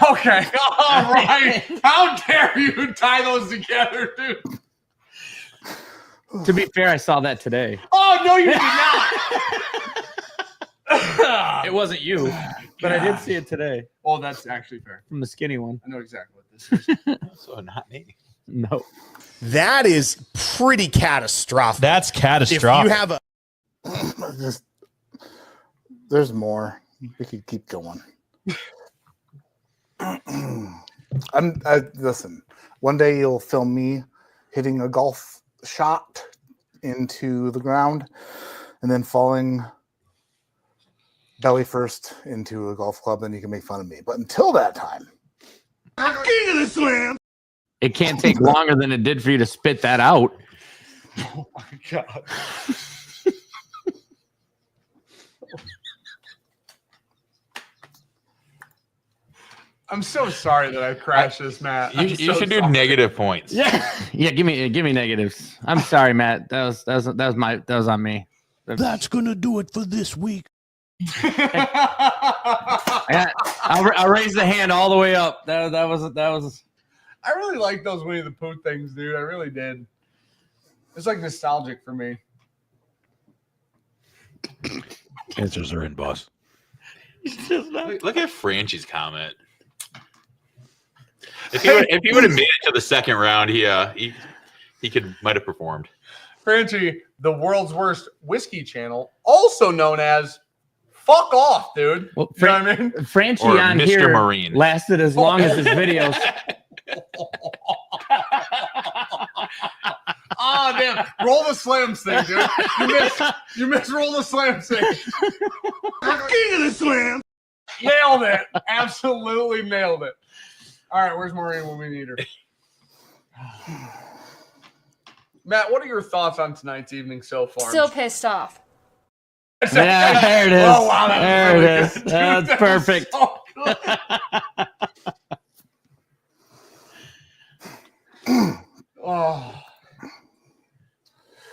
Okay, all right. How dare you tie those together, dude? To be fair, I saw that today. Oh, no, you did not. It wasn't you, but I did see it today. Oh, that's actually fair. From the skinny one. I know exactly what this is. So not me. No. That is pretty catastrophic. That's catastrophic. If you have a There's more. We could keep going. Listen. One day you'll film me hitting a golf shot into the ground and then falling belly first into a golf club, and you can make fun of me. But until that time, I'm king of the slam. It can't take longer than it did for you to spit that out. Oh my god. I'm so sorry that I crashed this, Matt. You should do negative points. Yeah, give me negatives. I'm sorry, Matt. That was on me. That's gonna do it for this week. I'll raise the hand all the way up. That was. I really like those Winnie the Pooh things, dude. I really did. It's like nostalgic for me. Answers are in, boss. Look at Franchi's comment. If he would have made it to the second round, he might have performed. Franchi, the world's worst whiskey channel, also known as "Fuck Off," dude. Well, you know what I mean? Franchi Or on Mr. here Marine. lasted as long as his videos. Oh damn! Roll the slams thing, dude. You missed roll the slams thing. King of the slam. Nailed it. Absolutely nailed it. All right, where's Maureen when we need her? Matt, what are your thoughts on tonight's evening so far? Still pissed off. Yeah, there it is. Oh, wow, that was there really it is. good, dude. That's That was perfect. so good. Oh.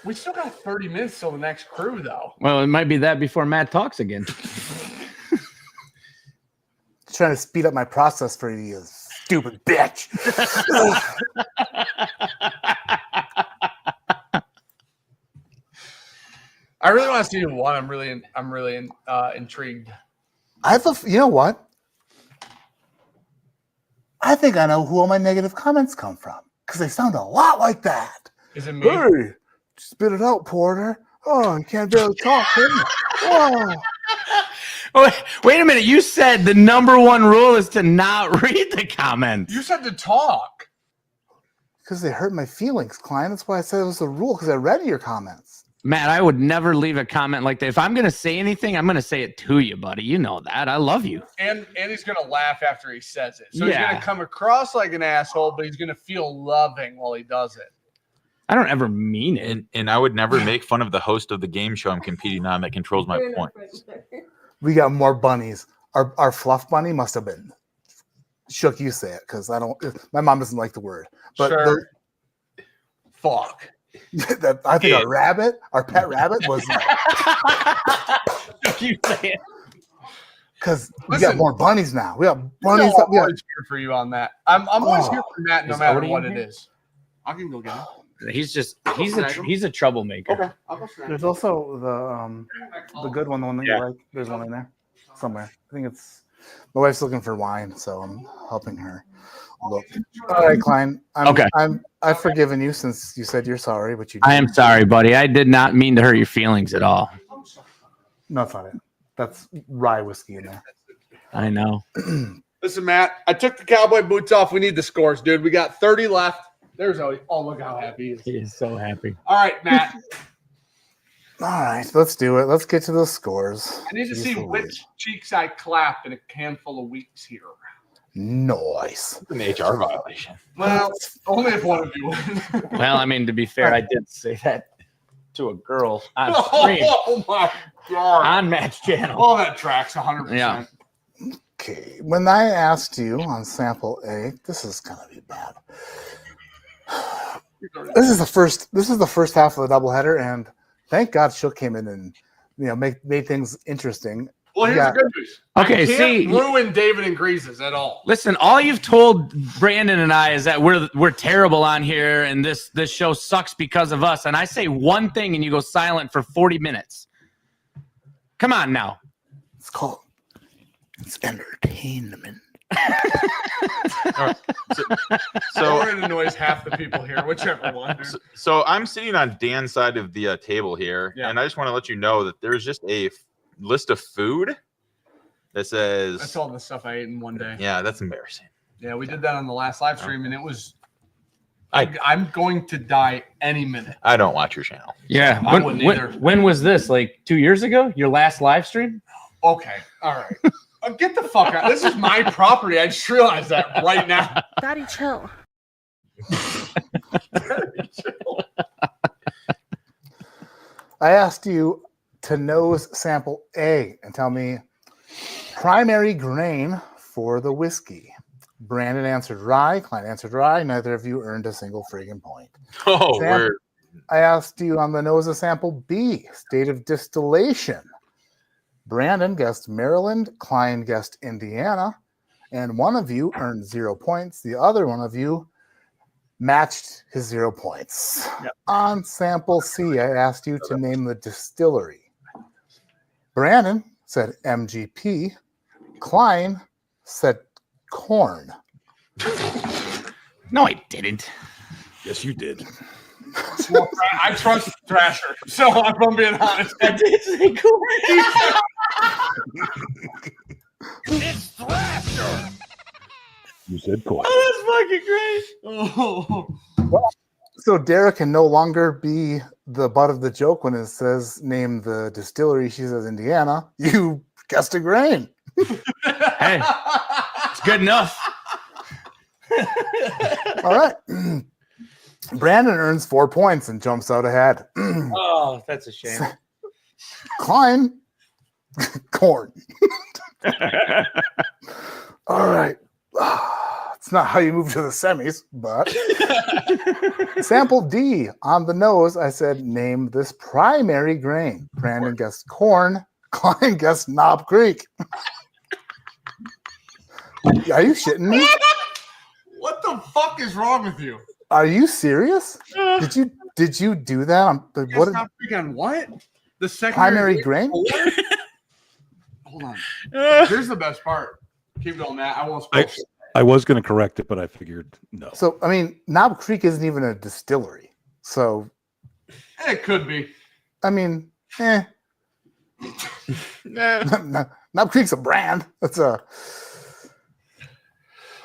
We still got 30 minutes till the next crew, though. Well, it might be that before Matt talks again. Trying to speed up my process for you, you stupid bitch. I really want to see who won. I'm really intrigued. You know what? I think I know who all my negative comments come from because they sound a lot like that. Is it me? Hey, spit it out, Porter. Oh, you can't barely talk, can you? Oh. Wait a minute. You said the number one rule is to not read the comments. You said to talk. Because they hurt my feelings, Klein. That's why I said it was a rule, because I read your comments. Matt, I would never leave a comment like that. If I'm going to say anything, I'm going to say it to you, buddy. You know that. I love you. And he's going to laugh after he says it. So Yeah. he's going to come across like an asshole, but he's going to feel loving while he does it. I don't ever mean it. And I would never make fun of the host of the game show I'm competing on that controls my points. We got more bunnies. Our fluff bunny must have been shook. You say it because I don't. My mom doesn't like the word, but Sure. Fuck. I think our rabbit, our pet rabbit, was You say it. because we got more bunnies now. We got bunnies. I'm always here for you on that. I'm always here for Matt, no matter what it is. I can go get him. He's a troublemaker. Okay, I'll go snag There's also the good one, the one that you like. There's one in there somewhere. I think it's my wife's looking for wine, so I'm helping her look. All right, Klein. I've forgiven you since you said you're sorry, but you. I am sorry, buddy. I did not mean to hurt your feelings at all. No, that's not it. That's rye whiskey in there. I know. Listen, Matt, I took the cowboy boots off. We need the scores, dude. We got 30 left. There's always. Oh, look how happy he is. He is so happy. All right, Matt. All right, let's do it. Let's get to the scores. I need to see which cheeks I clap in a handful of weeks here. Nice. An HR violation. Well, only if one of you wins. Well, I mean, to be fair, I did say that to a girl on stream Oh my god! on Matt's channel. All that tracks 100%. Yeah. Okay, when I asked you on sample A, this is gonna be bad. This is the first half of the doubleheader, and thank God Shook came in and made things interesting. Well, here's the good news. Okay, I can't ruin David and Greases at all. Listen, all you've told Brandon and I is that we're terrible on here, and this show sucks because of us. And I say one thing, and you go silent for 40 minutes. Come on now. It's entertainment. So it annoys half the people here, whichever one. Dude. So I'm sitting on Dan's side of the table here, and I just want to let you know that there's just a list of food that says. That's all the stuff I ate in one day. Yeah, that's embarrassing. Yeah, we did that on the last live stream, and it was. I'm going to die any minute. I don't watch your channel. Yeah. I wouldn't either. When was this? Like 2 years ago? Your last live stream? Okay. All right. Get the fuck out. This is my property. I just realized that right now. Daddy, chill. I asked you to nose sample A and tell me primary grain for the whiskey. Brandon answered rye. Klein answered rye. Neither of you earned a single friggin' point. Oh, weird. I asked you on the nose of sample B, state of distillation. Brandon guessed Maryland. Klein guessed Indiana. And one of you earned 0 points. The other one of you matched his 0 points. Yep. On sample C, I asked you to name the distillery. Brandon said MGP. Klein said corn. No, I didn't. Yes, you did. Well, I trust Thrasher, so I'm being honest. I did say corn. It's Thrasher. You said corn. Oh, that's fucking great. Oh. So Derek can no longer be the butt of the joke when it says name the distillery. She says Indiana. You guessed a grain. Hey, it's good enough. All right. Brandon earns 4 points and jumps out ahead. Oh, that's a shame. Klein, corn. All right. It's not how you move to the semis, but sample D on the nose. I said, name this primary grain. Brandon guessed corn. Klein guessed Knob Creek. Are you shitting me? What the fuck is wrong with you? Are you serious? Did you do that? What Not freaking what? The secondary primary grain? Hold on. Here's the best part. Keep going, Matt. I won't spoil. I was going to correct it, but I figured no. So I mean, Knob Creek isn't even a distillery. So It could be. I mean, Knob Creek's a brand. That's a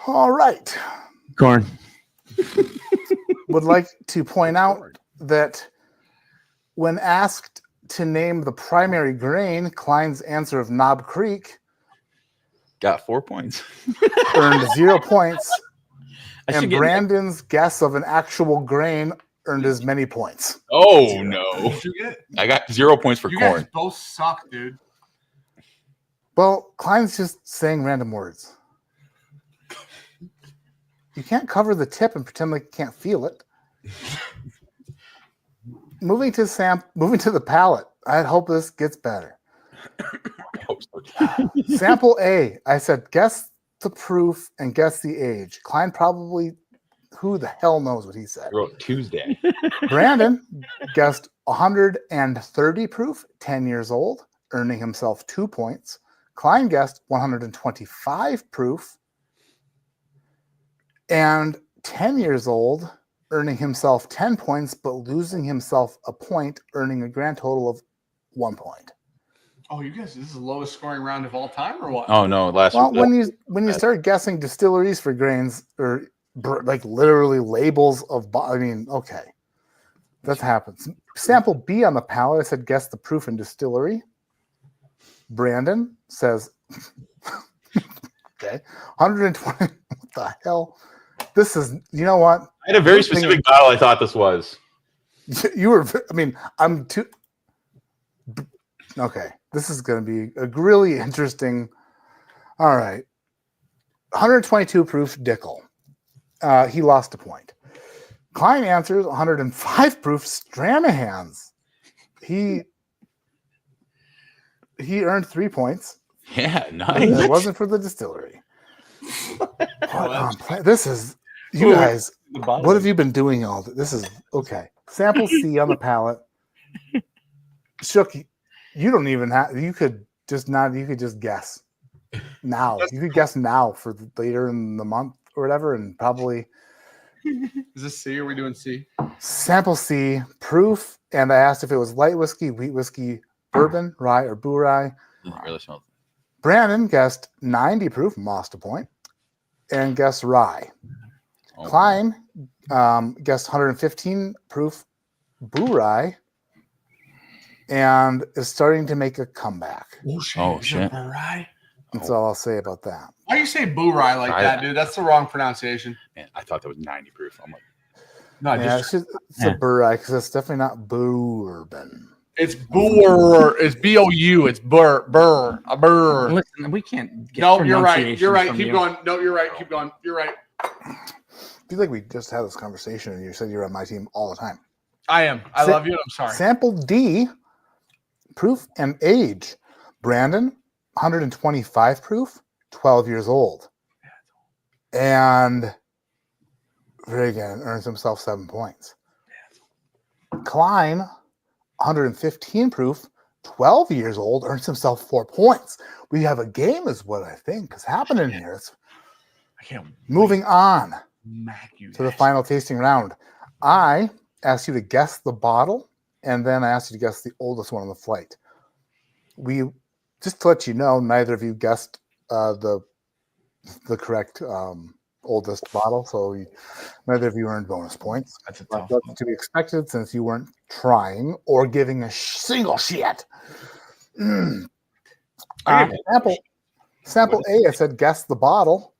all right. Corn. Would like to point out that when asked to name the primary grain, Klein's answer of Knob Creek Got 4 points. earned 0 points, I should and get- Brandon's guess of an actual grain earned as many points. Oh no! Did you get? I got 0 points for You corn. guys both suck, dude. Well, Klein's just saying random words. You can't cover the tip and pretend like you can't feel it. Moving to the palate. I hope this gets better. Sample A. I said, guess the proof and guess the age. Klein probably, who the hell knows what he said. Wrote Tuesday. Brandon guessed 130 proof, 10 years old, earning himself 2 points. Klein guessed 125 proof and 10 years old, earning himself 10 points, but losing himself a point, earning a grand total of 1 point. Oh, you guys, this is the lowest scoring round of all time, or what? Oh no! Well, when you start guessing distilleries for grains or like literally labels of, I mean, okay, that happens. Sample B on the palette. I said guess the proof and distillery. Brandon says, okay, 120. What the hell? This is, you know what? I had a very specific bottle I thought this was. You were, I mean, I'm too. Okay, this is going to be a really interesting. All right. 122 proof Dickel. He lost a point. Klein answers 105 proof Stranahan's. He earned 3 points. Yeah, nice. It wasn't for the distillery. This is, you guys, what have you been doing all this? Is okay. Sample C on the palette. Shook, you don't even have, you could just guess now. You could guess now for later in the month or whatever, and probably. Is this C? Are we doing C? Sample C, proof, and I asked if it was light whiskey, wheat whiskey, bourbon, rye, or boo rye. Really smells. Brandon guessed 90 proof, lost a point, and guessed rye. Klein guessed 115 proof, boo rye, and is starting to make a comeback. Oh shit! That's all I'll say about that. Why do you say boo rye like that, dude? That's the wrong pronunciation. Man, I thought that was 90 proof. I'm like, no, Yeah, it's a bur rye because it's definitely not bourbon. It's boor. It's B-O-U. It's burr. A burr. Listen, we can't get No, you're right. You're right. pronunciations Keep from going. No, you're right. Keep going. You're right. I feel like we just had this conversation and you said you're on my team all the time. I am. I love you. I'm sorry. Sample D, proof and age. Brandon, 125 proof, 12 years old. And Friggin earns himself 7 points. Klein, 115 proof, 12 years old, earns himself 4 points. We have a game is what I think is happening here. I can't Moving on smack you to the final tasting round. I asked you to guess the bottle, and then I asked you to guess the oldest one on the flight. We, just to let you know, neither of you guessed the correct oldest bottle, so neither of you earned bonus points. That's a tough That's one. to be expected since you weren't trying or giving a single shit. Sample A, I said guess the bottle.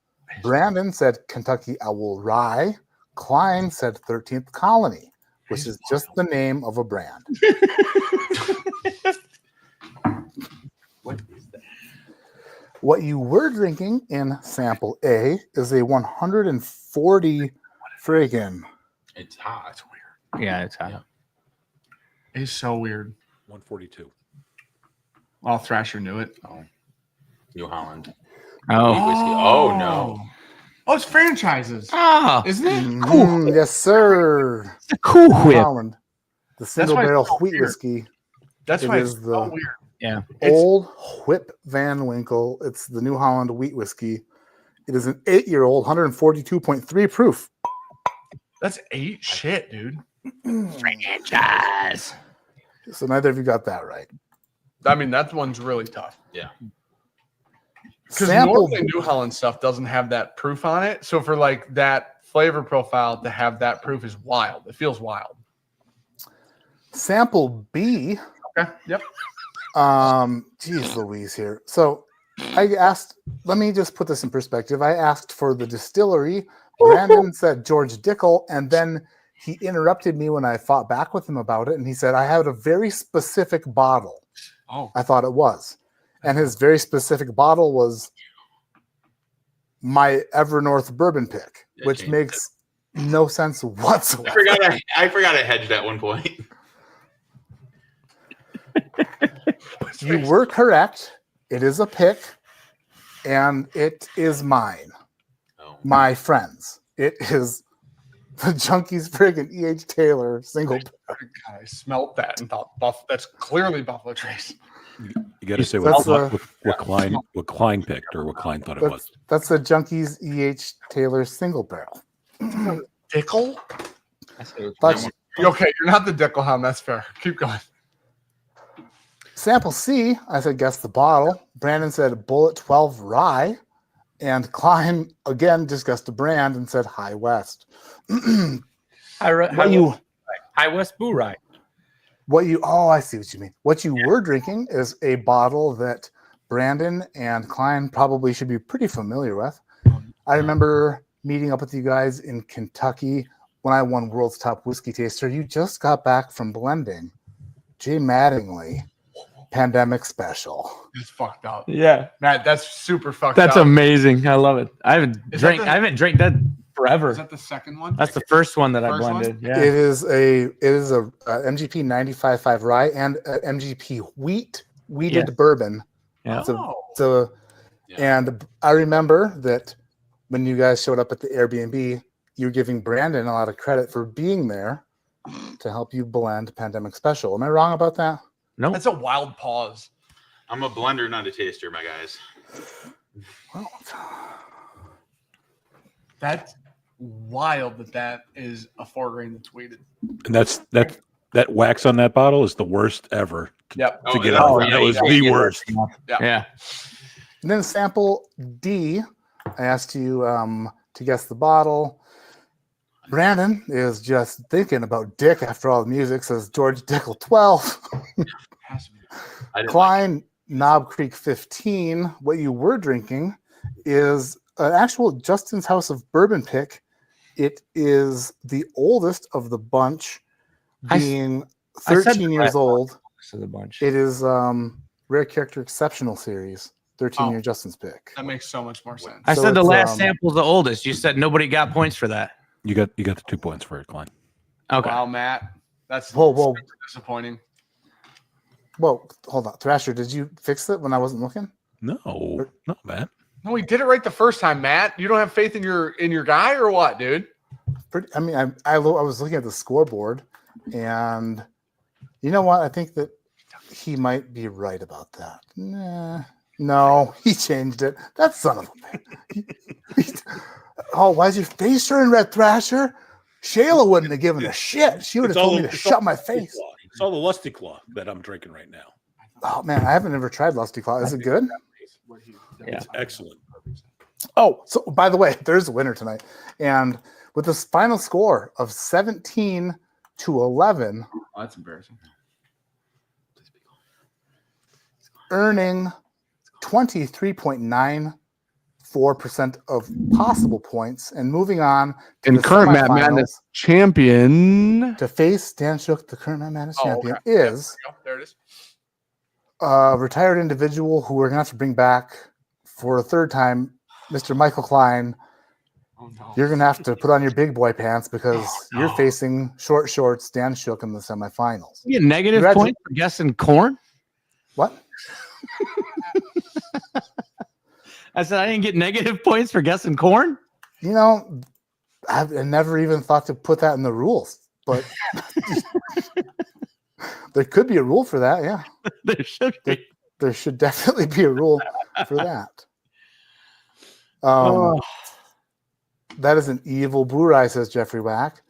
Brandon said Kentucky Owl Rye. Klein said 13th Colony, which is just the name of a brand. What is that? What you were drinking in sample A is a 140 friggin' It's hot. That's weird. Yeah, it's hot. It's so weird. 142. Well, Thrasher knew it. Oh. New Holland. Oh. Whiskey. Oh, no. Oh, it's franchises. Oh, Isn't it? Mhm, yes, sir. It's a cool whip. Holland, the single why it's barrel so wheat weird. whiskey. That's It why is it's the so weird. Yeah. Old Whip Van Winkle. It's the New Holland wheat whiskey. It is an 8-year-old, 142.3 proof. That's 8 shit, dude. Franchise. So neither of you got that right. I mean, that one's really tough. Yeah. Because Sample normally New Holland stuff doesn't have that proof on it. So for like that flavor profile to have that proof is wild. It feels wild. Sample B. Okay. Yep. Geez Louise here. So I asked, let me just put this in perspective. I asked for the distillery. Brandon said George Dickel, and then he interrupted me when I fought back with him about it. And he said, I had a very specific bottle. Oh. I thought it was. And his very specific bottle was my Evernorth bourbon pick, Yeah, which changed makes no sense whatsoever. I forgot I hedged at one point. You were correct. It is a pick, and it is mine. Oh. My friends. It is the Junkies friggin' E.H. Taylor single. God, I smelt that and thought that's clearly Buffalo Trace. You got to say That's what Klein picked or what Klein thought it was. That's the Junkies E.H. Taylor single barrel. Dickel? Thought you- Okay, you're not the Dickel hound. That's fair. Keep going. Sample C, I said guess the bottle. Brandon said Bullet 12 Rye. And Klein, again, just guessed the brand and said High West. High West Boo Rye. I see what you mean. What you were drinking is a bottle that Brandon and Klein probably should be pretty familiar with. I remember meeting up with you guys in Kentucky when I won World's Top Whiskey Taster. You just got back from blending Jay Mattingly Pandemic Special. It's fucked up. Yeah. Matt, that's super fucked That's up. amazing. I love it. I haven't Is that drank that forever. Is that the second one? That's the first one that I First one? blended. Yeah. It is a MGP 95.5 rye and a MGP wheated bourbon. Yeah. And I remember that when you guys showed up at the Airbnb, you're giving Brandon a lot of credit for being there to help you blend Pandemic Special. Am I wrong about that? No. That's a wild pause. I'm a blender, not a taster, my guys. Well, That's wild that is a 4 grain that's weighted. And that wax on that bottle is the worst ever Yep. to get out. That was the worst. Yeah. And then sample D, I asked you to guess the bottle. Brandon is just thinking about Dick after all the music, says George Dickel 12. Klein Knob Creek 15. What you were drinking is an actual Justin's House of Bourbon pick. It is the oldest of the bunch, being 13 years old. Of the bunch. It is Rare Character Exceptional Series, 13-year Justin's pick. That makes so much more sense. I So said the it's, last sample's the oldest. You said nobody got points for that. You got the 2 points for it, Klein. Okay. Wow, Matt. That's Whoa. super disappointing. Whoa, hold on. Thrasher, did you fix it when I wasn't looking? No, not Matt. No, we did it right the first time, Matt. You don't have faith in your guy or what, dude? pretty. I mean, I was looking at the scoreboard, and you know what? I think that he might be right about that. Nah, no, he changed it. That son of a bitch. Oh, why is your face turning red, Thrasher? Shayla wouldn't have given a shit. She would have told me to shut my face. It's all the Lusty Claw that I'm drinking right now. Oh man, I haven't ever tried Lusty Claw. Is it good? Yeah, it's excellent. Oh, so by the way, there's a winner tonight, and with this final score of 17-11. Oh, that's embarrassing. Earning 23.94% of possible points and moving on to And the current Matt semifinals Madness champion. to face Dan Shook, the current Matt Madness champion, okay. is There it is. a retired individual who we're going to have to bring back for a third time, Mr. Michael Klein. Oh, no. You're going to have to put on your big boy pants because you're facing short shorts Dan Shook in the semifinals. You get negative points for guessing corn? What? I said I didn't get negative points for guessing corn. You know, I never even thought to put that in the rules, but there could be a rule for that. Yeah, there should be. There should definitely be a rule for that. That is an evil Burai, says Jeffrey Wack.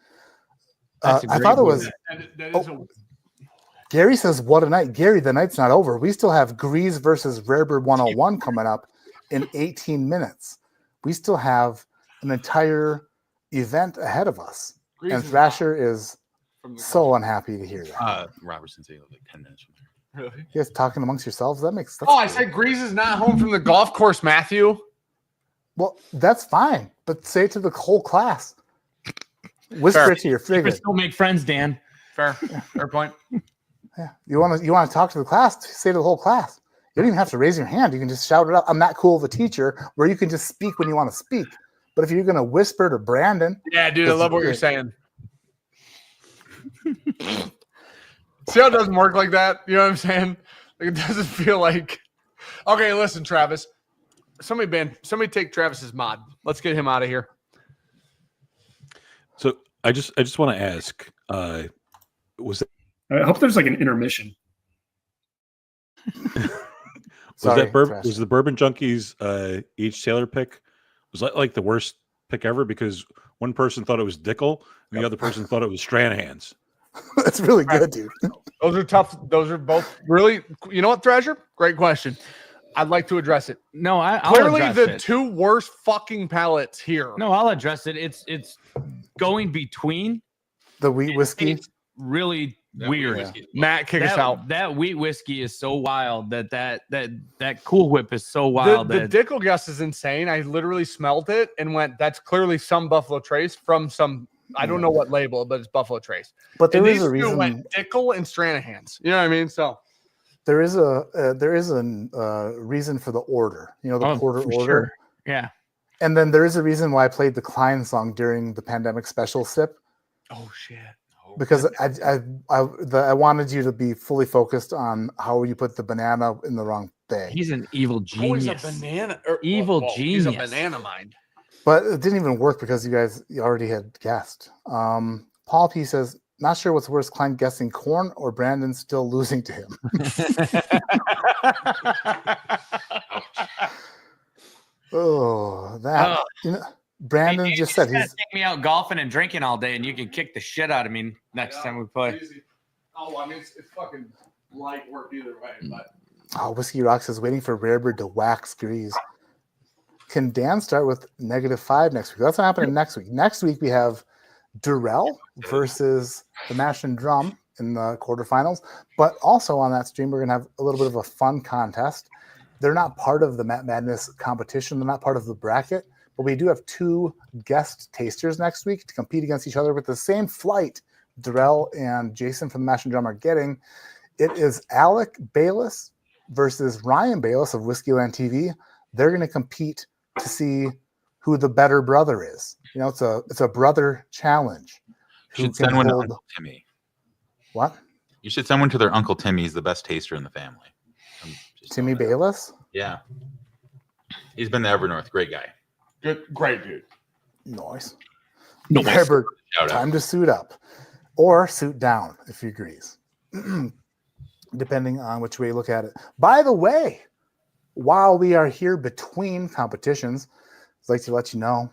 I thought it was. That is Gary says, "What a night, Gary! The night's not over. We still have Grease versus Rarebird 101 coming up in 18 minutes. We still have an entire event ahead of us." Grease and is Thrasher is so unhappy to hear that. Robertson said like 10 minutes from there. Really? You guys talking amongst yourselves? That's Oh, I said Grease is not home from the golf course, Matthew. well, that's fine, but say it to the whole class. Whisper it to your You frigate. still make friends, Dan. Fair point. Yeah, you want to talk to the class? Say to the whole class. You don't even have to raise your hand. You can just shout it out. I'm that cool of a teacher where you can just speak when you want to speak. But if you're going to whisper to Brandon, Yeah, dude, I love what you're saying. See how it doesn't work like that? You know what I'm saying? Like, it doesn't feel like. Okay, listen, Travis. Somebody take Travis's mod. Let's get him out of here. So I just want to ask, was I hope there's like an intermission. Was the Bourbon Junkies each Taylor pick? Was that like the worst pick ever? Because one person thought it was Dickel and the other person thought it was Stranahan's. That's really good, dude. Those are tough. Those are both really. You know what, Thrasher? Great question. I'd like to address it. No, I'll clearly address the it. two worst fucking palettes here. No, I'll address it. It's going between the wheat whiskey. It's really weird. Matt, kick us out. That wheat whiskey is so wild. That Cool Whip is so wild. The Dickel guess is insane. I literally smelled it and went, "That's clearly some Buffalo Trace from some." I don't know what label, but it's Buffalo Trace. But there and is these a two reason. went Dickel and Stranahan's. You know what I mean? So There is a reason for the order. You know, the porter for order. sure. Yeah. And then there is a reason why I played the Klein song during the pandemic special sip. Oh shit. Because I wanted you to be fully focused on how you put the banana in the wrong bag. He's an evil genius. Oh, he's a banana. Evil He's a genius. banana mind. But it didn't even work because you already had guessed. Paul P says, not sure what's worse, Klein guessing corn or Brandon still losing to him. You know, Brandon just said he's he's take me out golfing and drinking all day, and you can kick the shit out of me next time we play. Easy. Oh, I mean, it's fucking light work either way. But Whiskey Rocks is waiting for Rarebird to wax Grease. Can Dan start with -5 next week? That's not happening next week. Next week we have Durrell versus the Mash and Drum in the quarterfinals. But also on that stream, we're going to have a little bit of a fun contest. They're not part of the Matt Madness competition. They're not part of the bracket. But we do have 2 guest tasters next week to compete against each other with the same flight Durrell and Jason from the Mash and Drum are getting. It is Alec Bayless versus Ryan Bayless of Whiskeyland TV. They're going to compete to see who the better brother is. You know, it's a brother challenge. You should send one to Uncle Timmy. What? You should send one to their Uncle Timmy. He's the best taster in the family. Timmy Bayless? Yeah. He's been to Evernorth. Great guy. Great dude. Nice. No, Bearbird, shout out. time to suit up or suit down if he agrees, depending on which way you look at it. By the way, while we are here between competitions, I'd like to let you know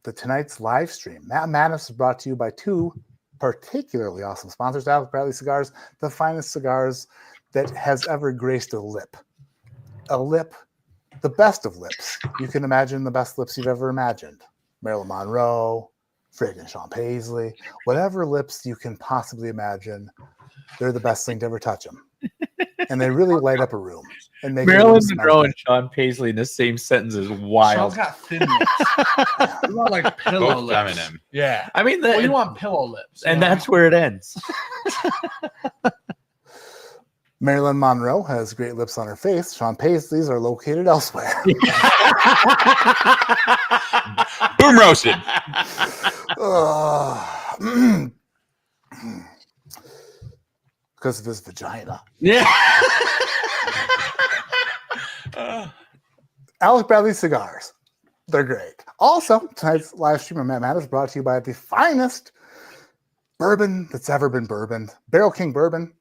that tonight's live stream, Matt Madness, is brought to you by two particularly awesome sponsors, Alex Bradley Cigars, the finest cigars that has ever graced a lip. A lip, the best of lips. You can imagine the best lips you've ever imagined. Marilyn Monroe, friggin' Sean Paisley, whatever lips you can possibly imagine, they're the best thing to ever touch them. And they really light up a room and make Marilyn it Monroe and Sean Paisley in the same sentence is wild. Sean's got thin lips. You want like pillow Both lips. feminine. Yeah. I mean, Well, you want pillow lips. and that's where it ends. Marilyn Monroe has great lips on her face. Sean Paisley's are located elsewhere. Boom roasted. Because of his vagina. Yeah. Alex Bradley Cigars. They're great. Also, tonight's live stream of Matt Matt is brought to you by the finest bourbon that's ever been bourboned. Barrel King Bourbon,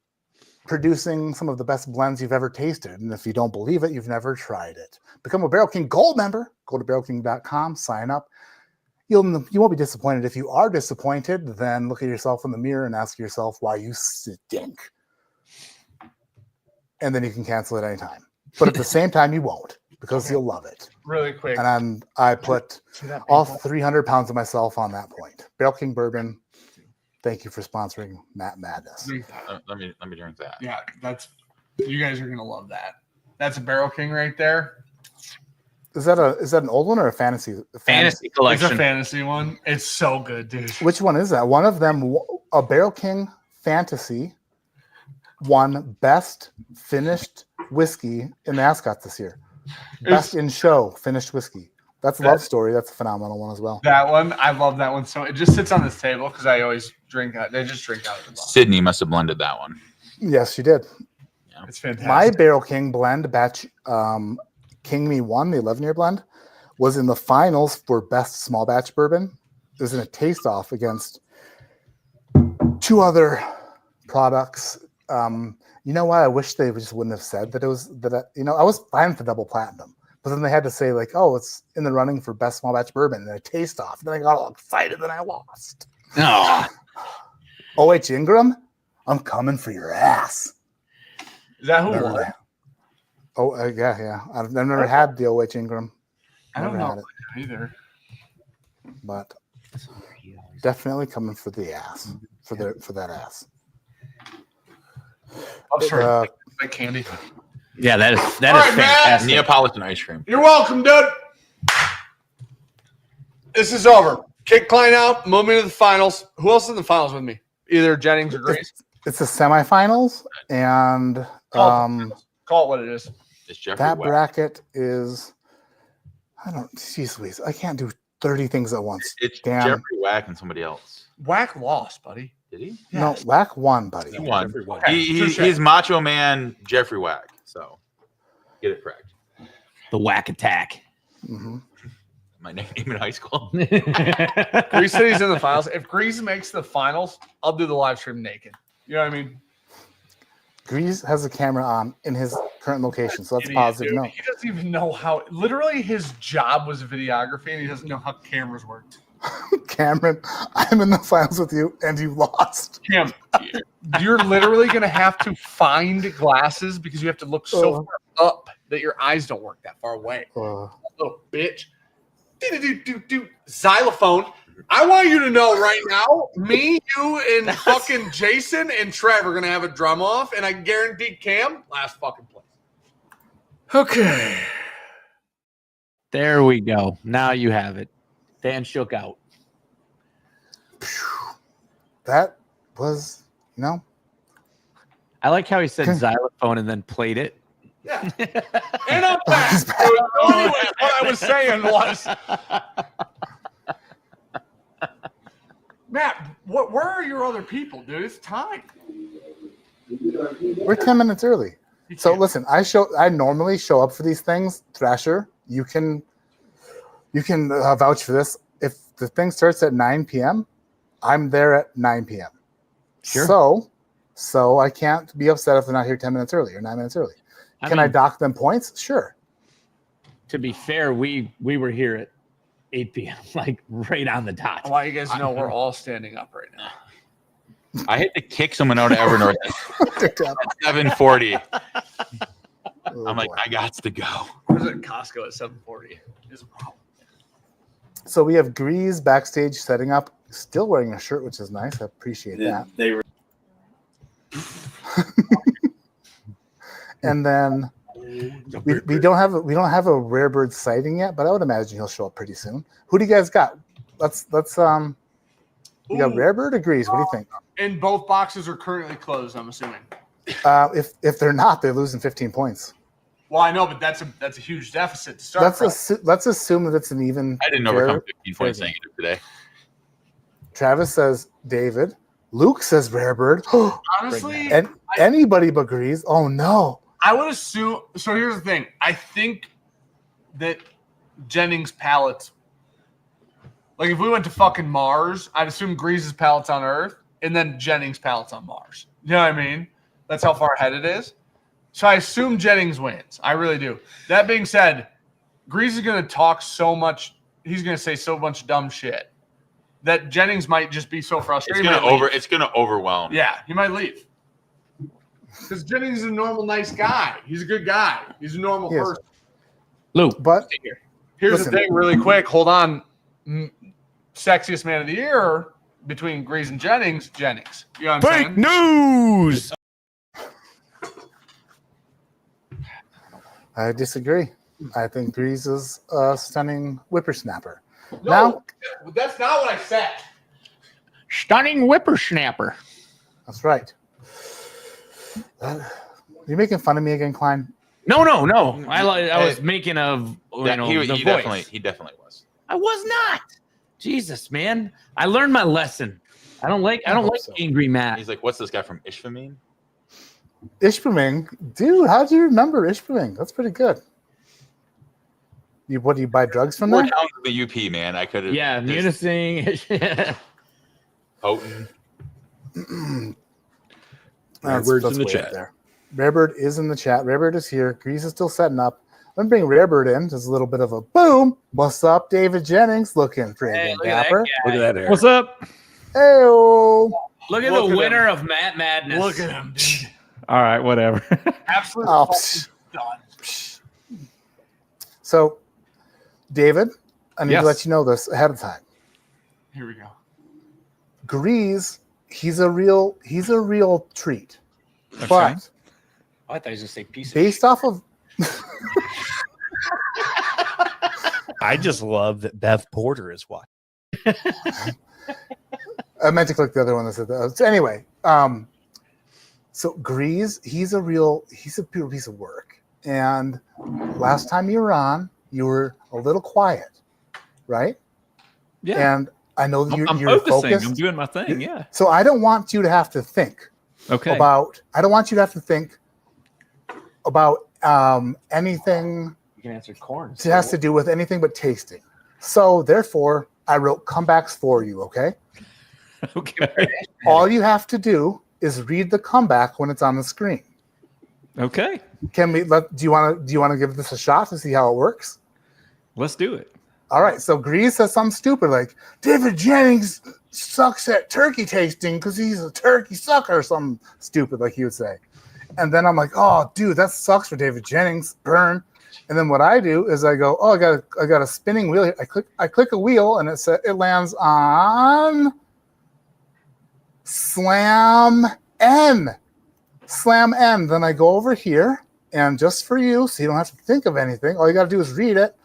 producing some of the best blends you've ever tasted. And if you don't believe it, you've never tried it. Become a Barrel King Gold member. Go to barrelking.com, you won't be disappointed. If you are disappointed, then look at yourself in the mirror and ask yourself why you stink. And then you can cancel it anytime. But at the same time, you won't, because you'll love it. Really quick. And I put all 300 pounds of myself on that point. Barrel King Bourbon, thank you for sponsoring Matt Madness. Let me drink that. Yeah, you guys are gonna love that. That's a Barrel King right there. Is that an old one or a fantasy? Fantasy collection. It's a fantasy one. It's so good, dude. Which one is that? One of them, a Barrel King Fantasy, won Best Finished Whiskey in the Ascot this year. Best in Show Finished Whiskey. That's a love story. That's a phenomenal one as well. That one, I love that one. So it just sits on this table because I always drink out. They just drink out of the bottle. Sydney must have blended that one. Yes, she did. Yeah. It's fantastic. My Barrel King blend batch, King Me 1, the 11-year blend, was in the finals for Best Small Batch Bourbon. It was in a taste-off against two other products. You know what? I wish they just wouldn't have said that it was that. I was fine with the double platinum, but then they had to say like, "Oh, it's in the running for Best Small Batch Bourbon," and a taste-off. Then I got all excited, and I lost. Oh. O.H. Ingram, I'm coming for your ass. Is that who won? Oh, yeah. I've never had the O.H. Ingram. I don't Never know had it. either. But definitely coming for the ass, for that ass. I'm sorry, like candy. Yeah, that is All right, fantastic. Neapolitan ice cream. You're welcome, dude. This is over. Kick Klein out. Moving to the finals. Who else is in the finals with me? Either Jennings or Grace. It's the semifinals, and Call it what it is. It's Jeffrey that Webb. bracket is. Jeez Louise, I can't do 30 things at once. It's Damn. Jeffrey Wack and somebody else. Whack lost, buddy. Did he? No, Whack won, buddy. He won. Jeffrey Wack. He's Macho Man Jeffrey Wack. So get it correct. The whack attack. Mm-hmm. My nickname in high school. Grease said he's in the finals. If Grease makes the finals, I'll do the live stream naked. You know what I mean? Grease has a camera on in his current location, so that's Idiot, positive. dude. No, He doesn't even know how. Literally, his job was videography, and he doesn't know how cameras work. Cameron, I'm in the finals with you, and you lost. Cam, you're literally going to have to find glasses because you have to look so far up that your eyes don't work that far away. Little bitch. Xylophone. I want you to know right now, me, you, and fucking Jason and Trev are going to have a drum off, and I guarantee Cam, last fucking place. Okay. There we go. Now you have it. Dan shook out. That was, I like how he said xylophone and then played it. Yeah. And I'm back. So anyway, what I was saying was, Matt, where are your other people, dude? It's time. we're 10 minutes early. So listen, I normally show up for these things. Thrasher, you can vouch for this. if the thing starts at 9 p.m., I'm there at 9 p.m. Sure. So I can't be upset if they're not here 10 minutes early or 9 minutes early. Can I dock them points? Sure. To be fair, we were here at 8 p.m., like right on the dot. I want you guys to know we're all standing up right now. I had to kick someone out of Evernorth at 7:40. I'm like, I got to go. I was at Costco at 7:40. It's a problem. So we have Grease backstage setting up, still wearing a shirt, which is nice. I appreciate that. They were. And then we don't have a rare bird sighting yet, but I would imagine he'll show up pretty soon. Who do you guys got? Let's you got rare bird or Grease? What do you think? And both boxes are currently closed, I'm assuming. If they're not, they're losing 15 points. Well, I know, but that's a huge deficit to start from. Let's assume that it's an even. I didn't overcome 15 points negative today. Travis says David. Luke says rare bird. Honestly, and anybody but Grease. Oh no. I would assume. So here's the thing. I think that Jennings' pallets. Like if we went to fucking Mars, I'd assume Grease's pallets on Earth, and then Jennings' pallets on Mars. You know what I mean? That's how far ahead it is. So I assume Jennings wins. I really do. That being said, Grease is going to talk so much. He's going to say so much dumb shit that Jennings might just be so frustrated. It's going to overwhelm. Yeah, he might leave. Because Jennings is a normal, nice guy. He's a good guy. He's a normal person. Luke, but here's the thing, really quick. Hold on. Sexiest man of the year between Grease and Jennings. You know what I'm saying? Fake news. I disagree. I think Grease is a stunning whippersnapper. No, that's not what I said. Stunning whippersnapper. That's right. You making fun of me again, Klein? No. I was making of the voice. He definitely was. I was not. Jesus, man. I learned my lesson. I don't like angry Matt. He's like, what's this guy from Ishpeming? Ishpeming? Dude, how do you remember Ishpeming? That's pretty good. What do you buy drugs from there? The UP, man. I could have. Yeah, Munising. Houghton. Rarebird's in the chat. Rarebird is in the chat. Rarebird is here. Grease is still setting up. Let me bring Rarebird in. There's a little bit of a boom. What's up, David Jennings? Looking pretty dapper. Look at that hair. What's up? Hey-o. Look at the winner of Matt Madness. Look at him, dude. All right, whatever. Absolutely done. So, David, I need Yes. to let you know this ahead of time. Here we go. Grease, he's a real treat. Okay. But I thought he was going to say piece based off of I just love that Bev Porter is watching. I meant to click the other one that said that. So anyway, so Grease, he's a pure piece of work. And last time you were on, you were a little quiet, right? Yeah. And I know that you're focusing. focused. I'm doing my thing. Yeah. So I don't want you to have to think Okay. I don't want you to have to think about anything You can answer corn. that has to do with anything but tasting. So therefore, I wrote comebacks for you, okay? Okay. All you have to do is read the comeback when it's on the screen. Okay. Do you want to give this a shot to see how it works? Let's do it. All right, so Grease says something stupid like David Jennings sucks at turkey tasting because he's a turkey sucker or something stupid like he would say. And then I'm like, oh, dude, that sucks for David Jennings. Burn. And then what I do is I go, oh, I got a spinning wheel here. I click a wheel and it lands on Slam N. Slam N. Then I go over here and just for you, so you don't have to think of anything, all you got to do is read it.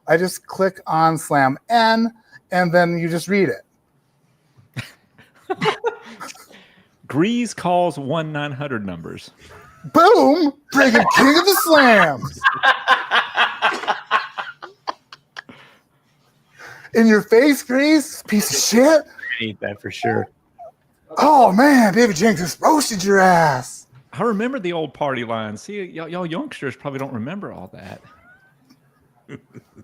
I just click on Slam N and then you just read it. Grease calls 1-900 numbers. Boom! Breaking King of the Slams. In your face, Grease, piece of shit. I eat that for sure. Oh man, David Jennings just roasted your ass. I remember the old party lines. See, y'all youngsters probably don't remember all that.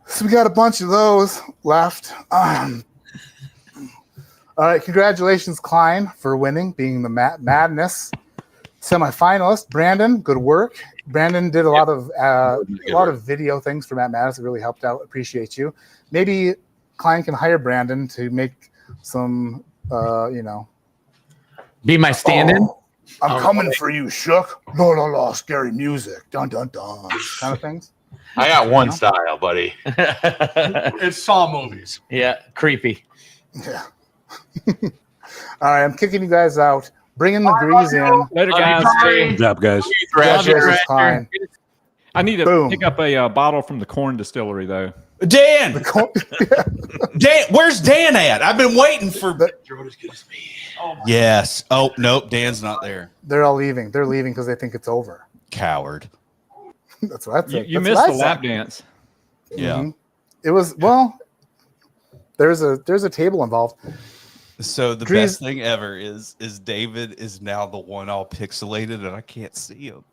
So we got a bunch of those left. All right, congratulations, Klein, for winning, being the Madness semifinalist. Brandon, good work. Brandon did a lot of video things for Matt Madness. It really helped out. Appreciate you. Maybe Klein can hire Brandon to make some, Be my stand-in. I'm coming for you, Shook. La la la, scary music. Dun dun dun. Kind of things. I got one style, buddy. It's Saw movies. Yeah, creepy. Yeah. All right, I'm kicking you guys out. Bringing the Grease in. Later, guys. Good job, guys. Congratulations, Klein. I need to Boom. pick up a bottle from the corn distillery, though. Dan, Dan, where's Dan at? I've been waiting for. Yes. Oh nope, Dan's not there. They're all leaving. They're leaving because they think it's over. Coward. That's what I said. You That's missed what I the said. lap dance. Yeah. Mhm. It was There's a table involved. So the Grease- best thing ever is David is now the one all pixelated and I can't see him.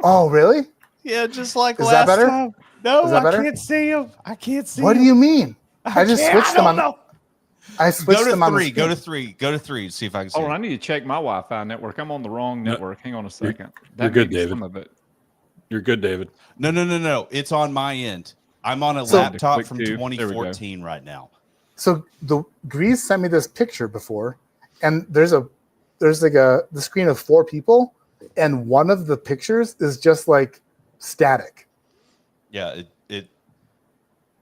Oh, really? Yeah, just like Is last that better? time. No, Is that I better? can't see him. I can't see What him. do you mean? I just switched them on. I switched Go to them on. three. The Go to screen. three. Go to three. See if I can see. Oh, him. I need to check my Wi-Fi network. I'm on the wrong network. Hang on a second. You're That good, may be David. some of it. You're good, David. No. It's on my end. I'm on a So- laptop Click from two. There we go. 2014 right now. So the Grease sent me this picture before, and there's like the screen of 4 people, and one of the pictures is just like static. Yeah,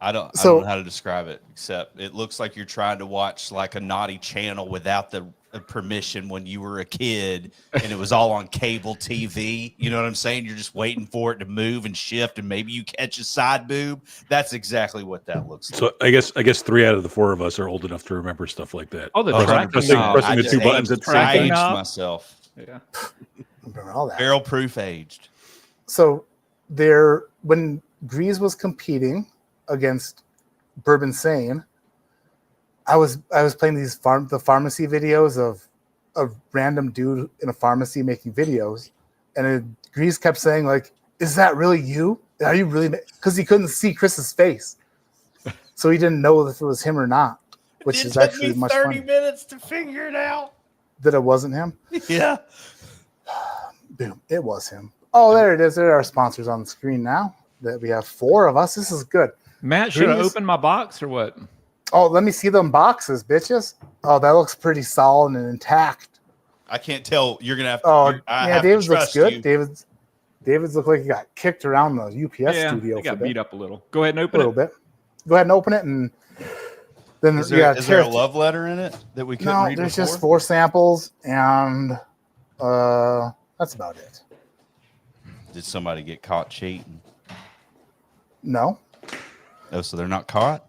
I don't So- know how to describe it, except it looks like you're trying to watch like a naughty channel without the permission when you were a kid and it was all on cable TV. You know what I'm saying? You're just waiting for it to move and shift and maybe you catch a side boob. That's exactly what that looks like. So I guess 3 out of the 4 of us are old enough to remember stuff like that. Oh, the Oh, tracking pressing knob. pressing the I 2 just buttons at the I same aged time. myself. Yeah. Remember all that. Barrel proof aged. So when Grease was competing against Bourbon Sane, I was playing these the pharmacy videos of a random dude in a pharmacy making videos, and Grease kept saying like, "Is that really you? Are you really?" Because he couldn't see Chris's face, so he didn't know if it was him or not, which It is took actually me much 30 fun. minutes to figure it out. That it wasn't him. Yeah. Boom! It was him. Oh, there it is. There are our sponsors on the screen now. That we have 4 of us. This is good. Matt, should I Grease- open my box or what? Oh, let me see them boxes, bitches. Oh, that looks pretty solid and intact. I can't tell. You're gonna have to. Oh, I yeah, have to David's looks trust good. you. David's look like he got kicked around the UPS Yeah, studio they for a got bit. beat up a little. Go ahead and A open little it. bit. Go ahead and open it, and then Is there a love letter in it that we couldn't No, read there's before? just 4 samples, and that's about it. Did somebody get caught cheating? No, Oh, so they're not caught?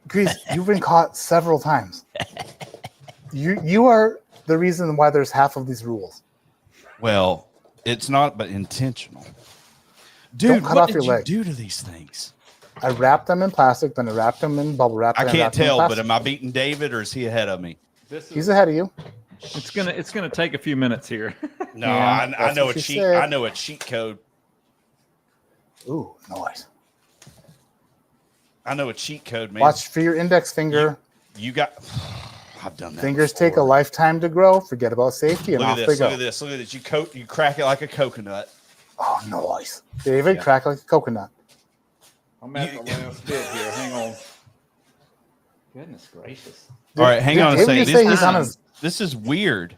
Grease, you've been caught several times. You are the reason why there's half of these rules. Well, it's not, but intentional. Don't Dude, cut what off did your you leg. do to these things? I wrapped them in plastic, then I wrapped them in bubble wrap. I then can't wrapped them in tell, but plastic. am I beating David or is he ahead of me? He's ahead of you. It's gonna take a few minutes here. No, Yeah, I that's know what a she cheat. said. I know a cheat code. Ooh, nice. I know a cheat code, man. Watch for your index finger. You got. I've done that. Fingers before. take a lifetime to grow. Forget about safety, and Look at off they this. go. Look at this. Look at this. You crack it like a coconut. Oh, nice. David, crack like a coconut. I'm at the last bit here. Hang on. Goodness gracious. All right, hang on a David, you second. say he's on his. This is weird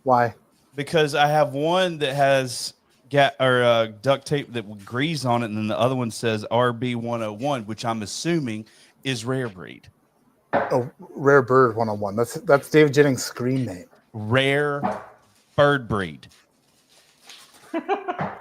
Why? because I have one that has duct tape that will grease on it, and then the other one says RB101, which I'm assuming is rare breed. Oh, Rare Bird 101. That's David Jennings' screen name. Rare bird breed.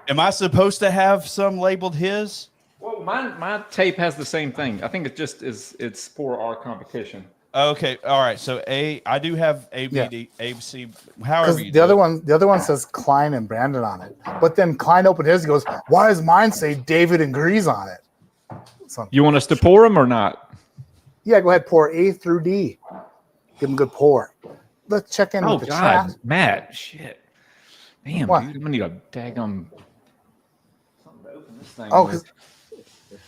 Am I supposed to have some labeled his? Well, my tape has the same thing. I think it just is. It's for our competition. Okay, all right. So I do have ABD, ABC. However, Because you the do other one says Klein and Brandon on it. But then Klein opened his and goes, "Why does mine say David and Grease on it?" So You want us to pour them or not? yeah, go ahead, pour A through D. Give them a good pour. Let's check in Oh with the God, chat. Matt, shit, damn, What? dude, I'm gonna need a daggum something to open this thing. Oh, with.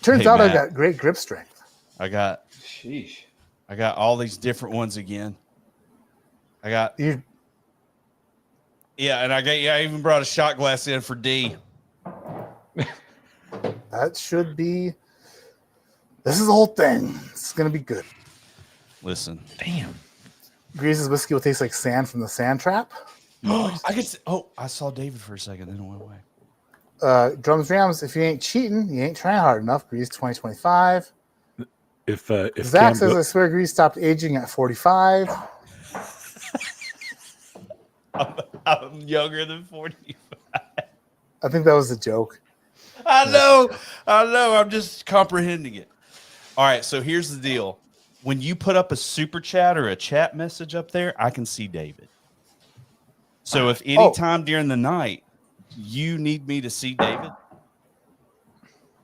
Turns Hey, out I Matt. got great grip strength. I got all these different ones again. I got You. Yeah, and I even brought a shot glass in for D. That should be. This is the whole thing. It's gonna be good. Listen. Damn. Grease's whiskey will taste like sand from the sand trap. I saw David for a second, then it went away. Drums Rams, if you ain't cheating, you ain't trying hard enough. Grease 2025. If Zach Cam says, go- I swear Grease stopped aging at 45. I'm younger than 45. I think that was a joke. I know. I'm just comprehending it. All right, so here's the deal. When you put up a super chat or a chat message up there, I can see David. So if any time during the night you need me to see David,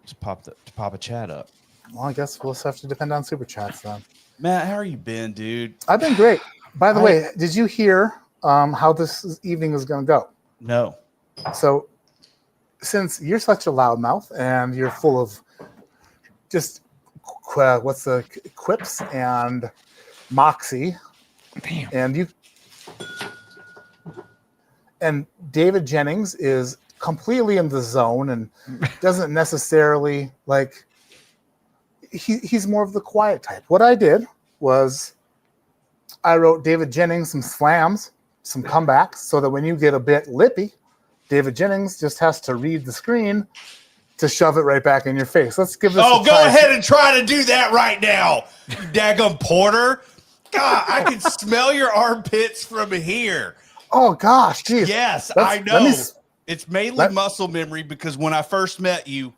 just pop a chat up. Well, I guess we'll just have to depend on super chats then. Matt, how are you been, dude? I've been great. By the way, did you hear how this evening is going to go? No. So, since you're such a loudmouth and you're full of just quips and moxie, and David Jennings is completely in the zone and doesn't necessarily like. He's more of the quiet type. What I did was I wrote David Jennings some slams, some comebacks, so that when you get a bit lippy, David Jennings just has to read the screen to shove it right back in your face. Let's give this a go try. ahead and try to do that right now, you daggum Porter. God, I can smell your armpits from here. Oh, gosh, geez. Yes, Let's- I know. let me It's mainly muscle memory because when I first met you,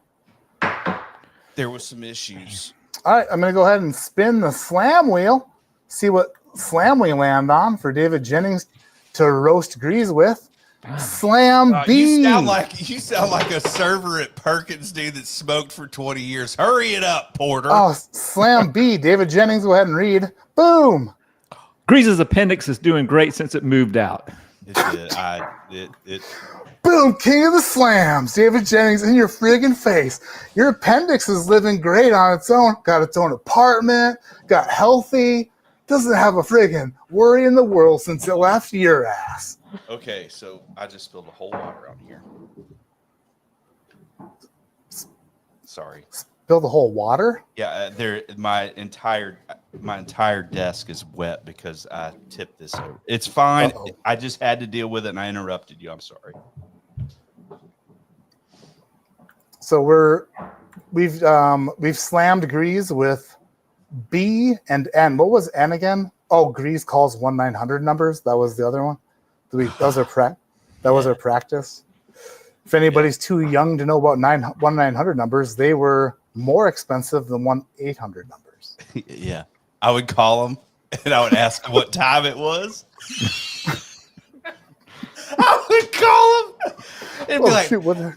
there was some issues. All right, I'm going to go ahead and spin the slam wheel, see what slam we land on for David Jennings to roast Grease with. Slam B. You sound like a server at Perkins, dude, that smoked for 20 years. Hurry it up, Porter. Oh, slam B. David Jennings, go ahead and read. Boom. Grease's appendix is doing great since it moved out. It did. Boom, king of the slams, David Jennings, in your friggin' face. Your appendix is living great on its own. Got its own apartment, got healthy, doesn't have a friggin' worry in the world since it left your ass. Okay, so I just spilled a whole water on here. Sorry. Spill the whole water? Yeah, my entire desk is wet because I tipped this over. It's fine. I just had to deal with it and I interrupted you. I'm sorry. So we've slammed Grease with B and N. What was N again? Oh, Grease calls 1-900 numbers. That was the other one. That was our practice. If anybody's too young to know about 1-900 numbers, they were more expensive than 1-800 numbers. Yeah, I would call them and I would ask what time it was. I would call them and be like,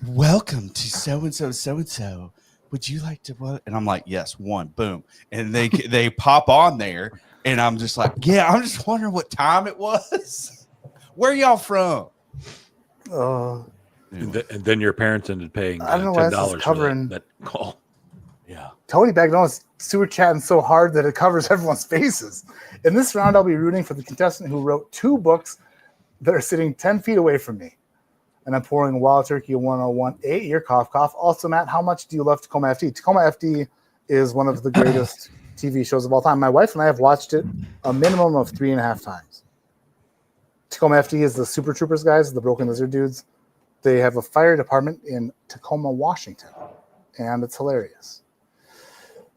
"Welcome to so and so. Would you like to what?" And I'm like, "Yes, one." Boom, and they pop on there, and I'm just like, "Yeah, I'm just wondering what time it was. Where y'all from?" And then your parents ended paying I don't know why this is $10 covering for that call. Yeah. Tony Bagnall is super chatting so hard that it covers everyone's faces. In this round, I'll be rooting for the contestant who wrote 2 books that are sitting 10 feet away from me. And I'm pouring Wild Turkey 1018, your cough cough. Also, Matt, how much do you love Tacoma FD? Tacoma FD is one of the greatest TV shows of all time. My wife and I have watched it a minimum of 3.5 times. Tacoma FD is the Super Troopers guys, the Broken Lizard dudes. They have a fire department in Tacoma, Washington, and it's hilarious.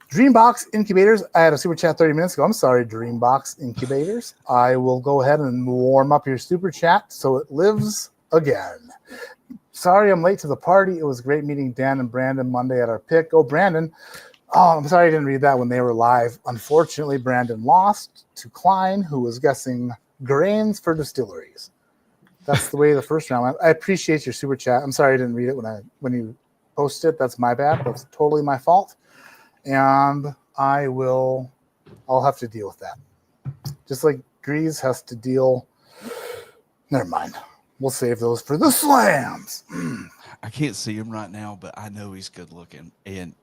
Dreambox Incubators. I had a super chat 30 minutes ago. I'm sorry, Dreambox Incubators. I will go ahead and warm up your super chat so it lives again. Sorry I'm late to the party. It was great meeting Dan and Brandon Monday at our pick. Oh, Brandon. Oh, I'm sorry I didn't read that when they were live. Unfortunately, Brandon lost to Klein, who was guessing grains for distilleries. That's the way the first round went. I appreciate your super chat. I'm sorry I didn't read it when you posted it. That's my bad. That's totally my fault. And I'll have to deal with that. Just like Grease has to deal. Never mind. We'll save those for the slams. I can't see him right now, but I know he's good looking. And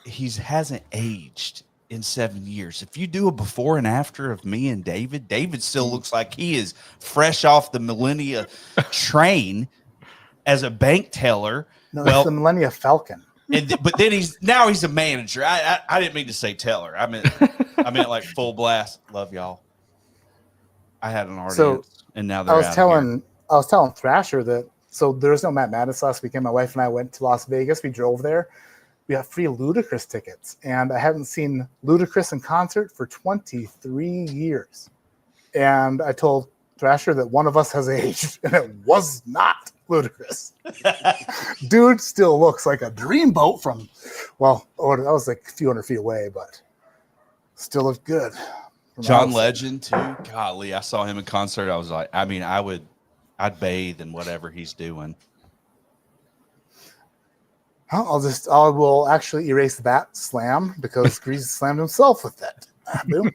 he hasn't aged in 7 years. If you do a before and after of me and David still looks like he is fresh off the millennia train as a bank teller. No, it's the Millennia Falcon. But then he's a manager. I didn't mean to say teller. I meant like full blast. Love y'all. I had an audience, and now they're I was telling Thrasher that there was no Matt Madness last weekend. My wife and I went to Las Vegas. We drove there. We got free Ludacris tickets, and I haven't seen Ludacris in concert for 23 years. And I told Thrasher that one of us has aged, and it was not Ludacris. Dude still looks like a dreamboat from, that was like a few hundred feet away, but still looked good. John Legend too. Golly, I saw him in concert. I was like, I'd bathe in whatever he's doing. I will actually erase that slam because Grease slammed himself with that. Boom.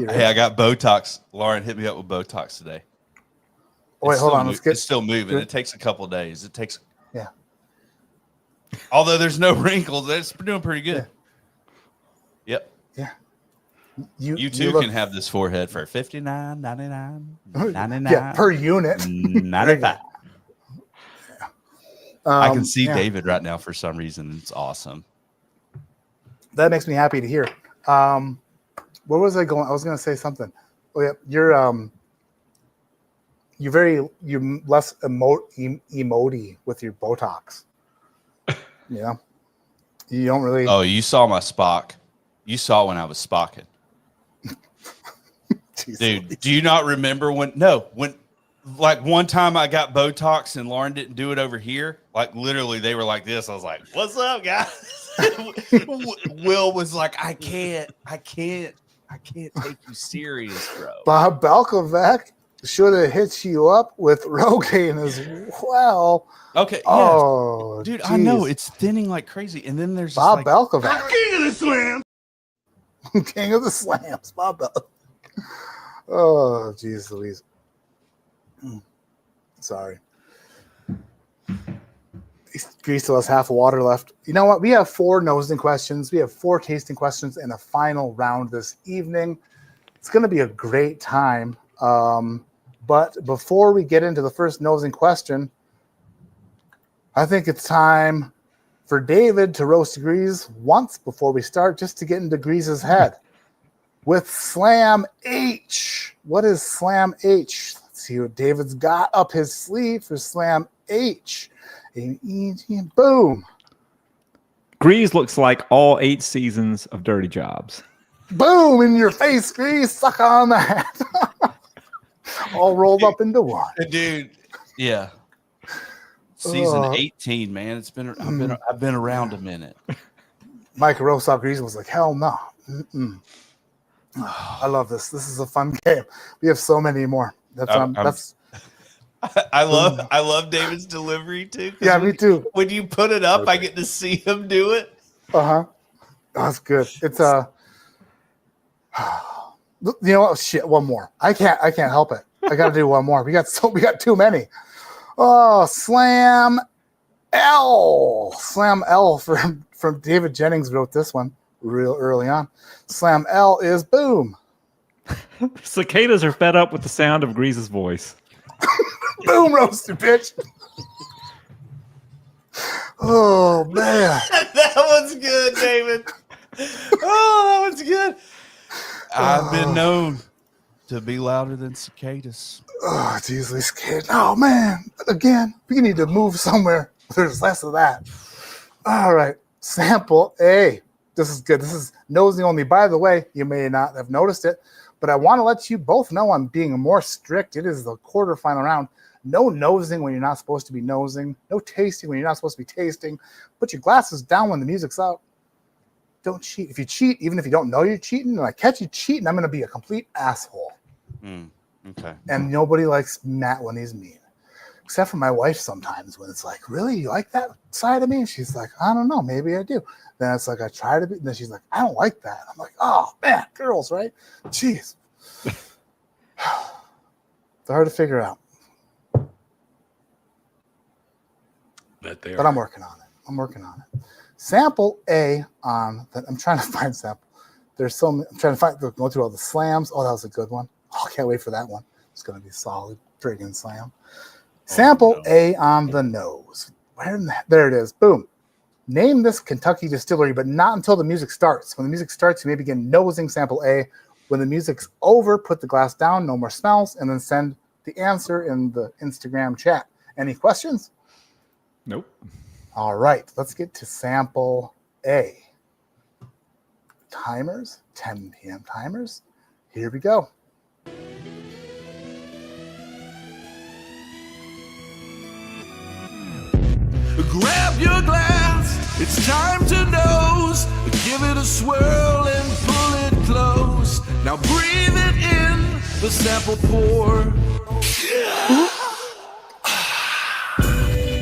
Hey, I got Botox. Lauren hit me up with Botox today. Oh, wait, hold on. It's still moving. It takes a couple of days. Yeah. Although there's no wrinkles, it's doing pretty good. Yeah. Yep. Yeah. You too can have this forehead for $59.99, $99. Yeah, per unit. $95. I can see David right now for some reason. It's awesome. That makes me happy to hear. Where was I going? I was going to say something. Oh yeah, you're less emoty with your Botox. Yeah, you don't really. Oh, you saw my Spock. You saw when I was Spocking. Dude, do you not remember when like one time I got Botox and Lauren didn't do it over here? Like literally they were like this. I was like, what's up, guys? Will was like, I can't take you serious, bro. Bob Balkovac should have hit you up with Rogaine as well. Okay. Oh, dude, geez. I know it's thinning like crazy. And then there's Bob Balkovac. King of the Slams. King of the Slams, Bob Balkovac. Oh, geez, Louise. Sorry. Grease still has half a water left. You know what? We have 4 nosing questions. We have 4 tasting questions and a final round this evening. It's going to be a great time. But before we get into the first nosing question, I think it's time for David to roast Grease once before we start, just to get into Grease's head. With Slam H. What is Slam H? Let's see what David's got up his sleeve for Slam H. Boom. Grease looks like all 8 seasons of Dirty Jobs. Boom in your face, Grease. Suck on that. All rolled up into one. Dude, yeah. Season 18, man. I've been around a minute. Mike roast up Grease was like, hell no. I love this. This is a fun game. We have so many more. I love David's delivery too. Yeah, me too. When you put it up, I get to see him do it. That's good. It's you know what? Shit, one more. I can't help it. I got to do one more. We got too many. Oh, Slam L from David Jennings wrote this one real early on. Slam L is boom. Cicadas are fed up with the sound of Grease's voice. Boom, roasted bitch. Oh man, that was good, David. Oh, that was good. I've been known to be louder than cicadas. Oh, geez, these kids. Oh man, again, we need to move somewhere. There's less of that. All right, sample A. This is good. This is nosing only. By the way, you may not have noticed it, but I want to let you both know I'm being more strict. It is the quarterfinal round. No nosing when you're not supposed to be nosing. No tasting when you're not supposed to be tasting. Put your glasses down when the music's out. Don't cheat. If you cheat, even if you don't know you're cheating, and I catch you cheating, I'm going to be a complete asshole. Okay. And nobody likes Matt when he's mean. Except for my wife sometimes when it's like, really? You like that side of me? And she's like, I don't know. Maybe I do. Then it's like, I try to be. And then she's like, I don't like that. I'm like, oh, man, girls, right? Jeez. It's hard to figure out. But I'm working on it. Sample A on. I'm trying to find sample. There's so many, I'm trying to find. Go through all the slams. Oh, that was a good one. Oh, can't wait for that one. It's gonna be solid. Friggin' slam. Sample A on the nose. Where in the, there it is. Boom. Name this Kentucky distillery, but not until the music starts. When the music starts, you may begin nosing sample A. When the music's over, put the glass down, no more smells, and then send the answer in the Instagram chat. Any questions? Nope. All right, let's get to sample A. Timers, 10 p.m. timers. Here we go. Grab your glass, it's time to nose. Give it a swirl and pull it close. Now breathe it in, the sample pour.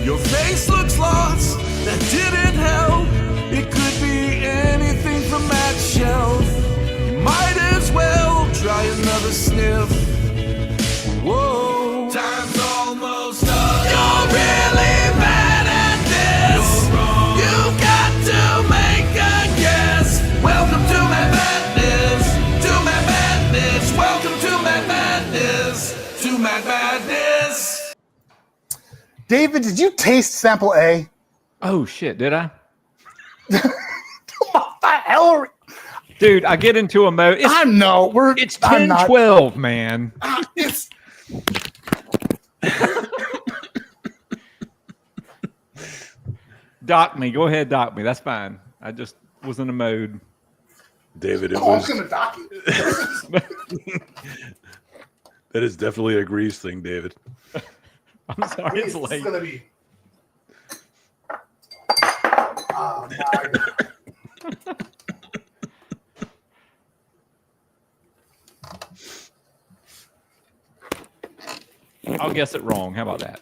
Your face looks lost, that didn't help. It could be anything from that shelf. You might as well try another sniff. Whoa, time's almost up. You're really bad at this. You've got to make a guess. Welcome to my madness. To my madness. Welcome to my madness. To my madness. David, did you taste sample A? Oh shit, did I? What the hell are we? Dude, I get into a mode. I know. It's 10-12, man. It's Dock me. Go ahead, dock me. That's fine. I just was in a mode. David, it I was was. gonna dock you. That is definitely a Grease thing, David. I'm sorry, it's It's late. gonna be. Oh my God. I'll guess it wrong. How about that?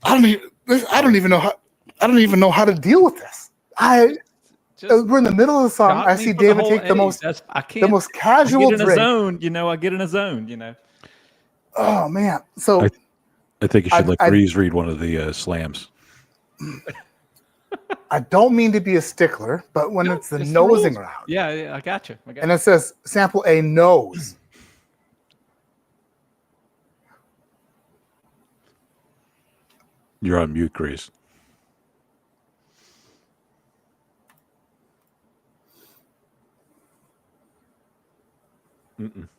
I don't even know how to deal with this. We're in the middle of the song. Got I me see for the David whole take the A. most I can't. casual I get in a drink. zone. I get in a zone. Oh man! So I think you should let I- Grease read one of the slams. I don't mean to be a stickler, but when it's the it's the nosing rules. round, Yeah, I got you. and it says sample A nose. You're on mute, Grease. Mm-mm.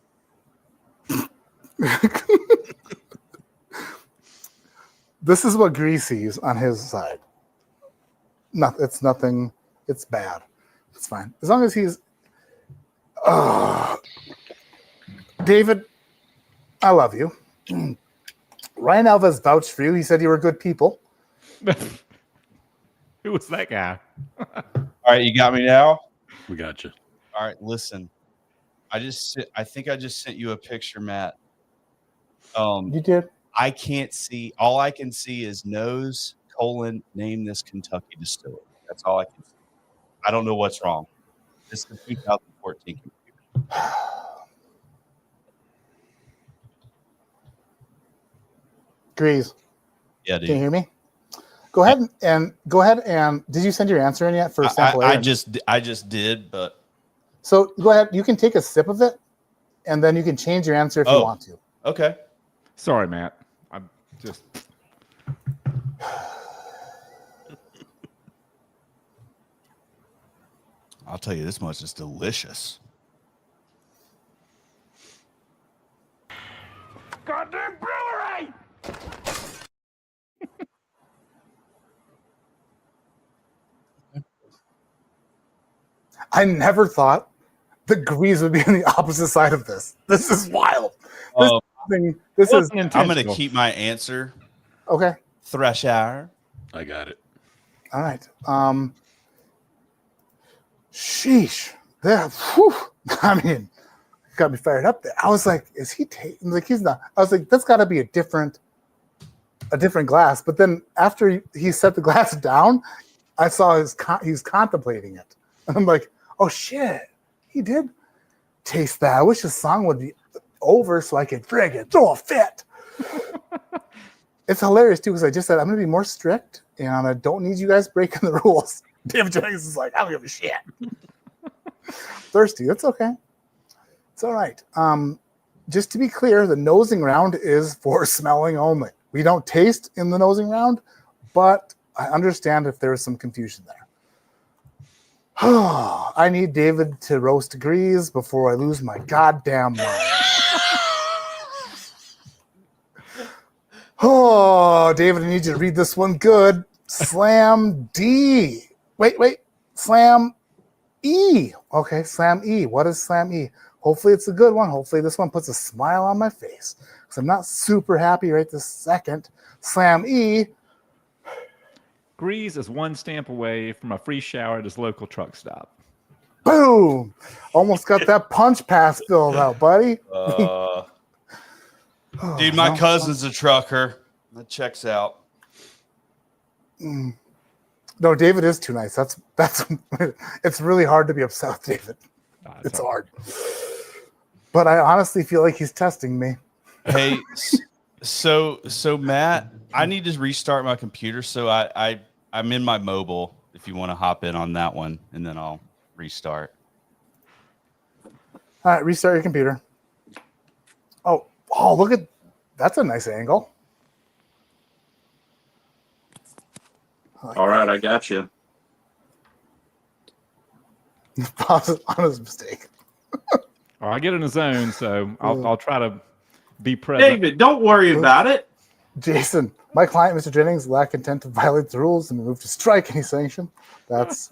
This is what Grease sees on his side. No, it's nothing. It's bad. It's fine as long as he's. David, I love you. Ryan Alves vouched for you. He said you were good people. Who was that guy? All right, you got me now? We got you. All right, listen. I think I just sent you a picture, Matt. You did? I can't see. All I can see is nose, name this Kentucky distillery. That's all I can see. I don't know what's wrong. This is 2014 computer. Grease. Yeah, dude. Can you hear me? Go ahead and did you send your answer in yet for sample A? I just did, but So go ahead. You can take a sip of it, and then you can change your answer if you want to. Okay. Sorry, Matt. I'm just. I'll tell you this much: it's delicious. Goddamn brewery! I never thought the Grease would be on the opposite side of this. This is wild. This is. I'm going to keep my answer. Okay. Thresh hour. I got it. All right. Sheesh. Yeah. Whew. I mean, got me fired up there. I was like, is he taking? Like, he's not. I was like, that's got to be a different glass. But then after he set the glass down, I saw he's contemplating it, and I'm like, oh shit, he did taste that. I wish the song would be over so I could friggin' throw a fit. It's hilarious too because I just said I'm going to be more strict and I don't need you guys breaking the rules. David Jennings is like, I don't give a shit. Thirsty. That's okay. It's all right. Just to be clear, the nosing round is for smelling only. We don't taste in the nosing round, but I understand if there's some confusion there. I need David to roast Grease before I lose my goddamn mind. Oh, David, I need you to read this one good. Slam D. Wait. Slam E. Okay, Slam E. What is Slam E? Hopefully it's a good one. Hopefully this one puts a smile on my face because I'm not super happy right this second. Slam E. Grease is one stamp away from a free shower at his local truck stop. Boom! Almost got that punch pass filled out, buddy. Dude, my cousin's a trucker. That checks out. No, David is too nice. That's it's really hard to be upset with David. It's hard. But I honestly feel like he's testing me. Hey, so Matt, I need to restart my computer. So I'm in my mobile. If you want to hop in on that one, and then I'll restart. All right, restart your computer. Oh, look at that's a nice angle. All right, I got you. Honest mistake. I get in the zone, so I'll try to be present. David, don't worry about it. Jason, my client, Mr. Jennings, lacked intent to violate the rules and move to strike any sanction. That's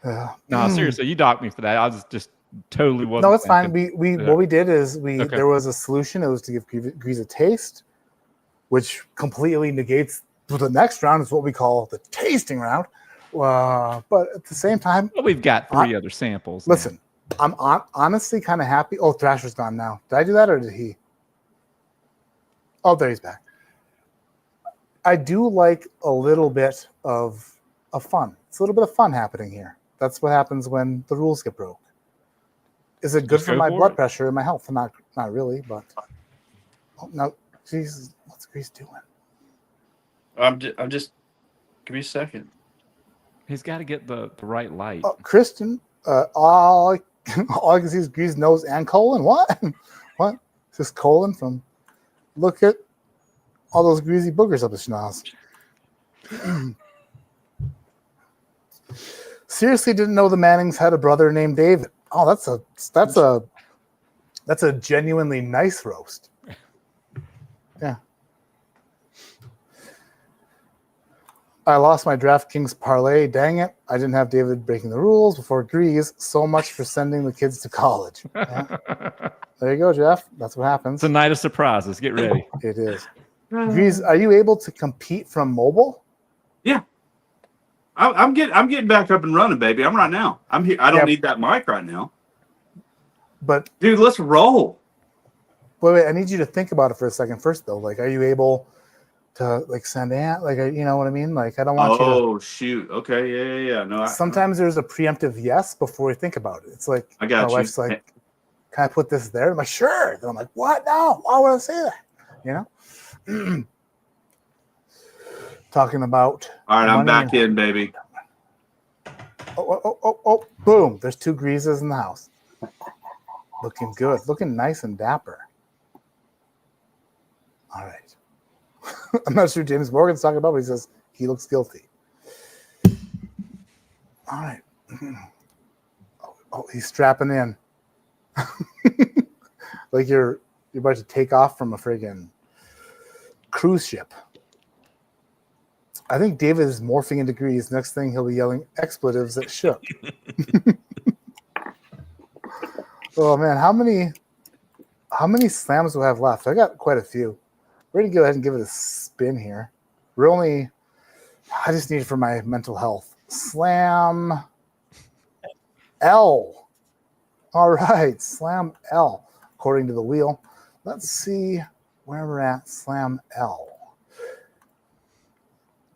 no, seriously, you docked me for that. I was just totally wasn't. No, it's fine. thinking. What we did is Okay. there was a solution. It was to give Grease a taste, which completely negates the next round is what we call the tasting round. But at the same time, Well, we've got three other samples. listen, I'm honestly kind of happy. Oh, Thrasher's gone now. Did I do that or did he? Oh, there he's back. I do like a little bit of fun. It's a little bit of fun happening here. That's what happens when the rules get broke. Is it good Just for go my for blood it. pressure and my health? Not really, but oh no, Jesus, what's Grease doing? I'm just. Give me a second. He's got to get the right light. Oh, Christian, all I can see is Grease nose and colon. What? What? Is this colon from? Look at all those greasy boogers up his schnoz. Seriously, didn't know the Mannings had a brother named David. Oh, that's a genuinely nice roast. Yeah. I lost my DraftKings parlay. Dang it. I didn't have David breaking the rules before Grease. So much for sending the kids to college. Yeah. There you go, Jeff. That's what happens. It's a night of surprises. Get ready. It is. Grease, are you able to compete from mobile? Yeah. I'm getting back up and running, baby. I'm right now. I'm here. I don't need that mic right now. But dude, let's roll. Wait, I need you to think about it for a second first, though. Like, are you able to like send out? Like, you know what I mean? Like, I don't want you to. Oh shoot. Okay. Yeah. No. Sometimes there's a preemptive yes before you think about it. It's like I got my you. wife's like, "Can I put this there?" I'm like, "Sure." Then I'm like, "What? No. Why would I say that?" You know. Talking about. All right, I'm money back in, baby. Oh! Boom! There's two Greases in the house. Looking good. Looking nice and dapper. All right. I'm not sure James Morgan's talking about, but he says he looks guilty. All right. Oh, he's strapping in. Like you're about to take off from a friggin' cruise ship. I think David is morphing into Grease. Next thing he'll be yelling expletives at Shook. Oh man, how many slams do I have left? I got quite a few. We're gonna go ahead and give it a spin here. I just need it for my mental health. Slam L. All right, Slam L, according to the wheel. Let's see where we're at. Slam L.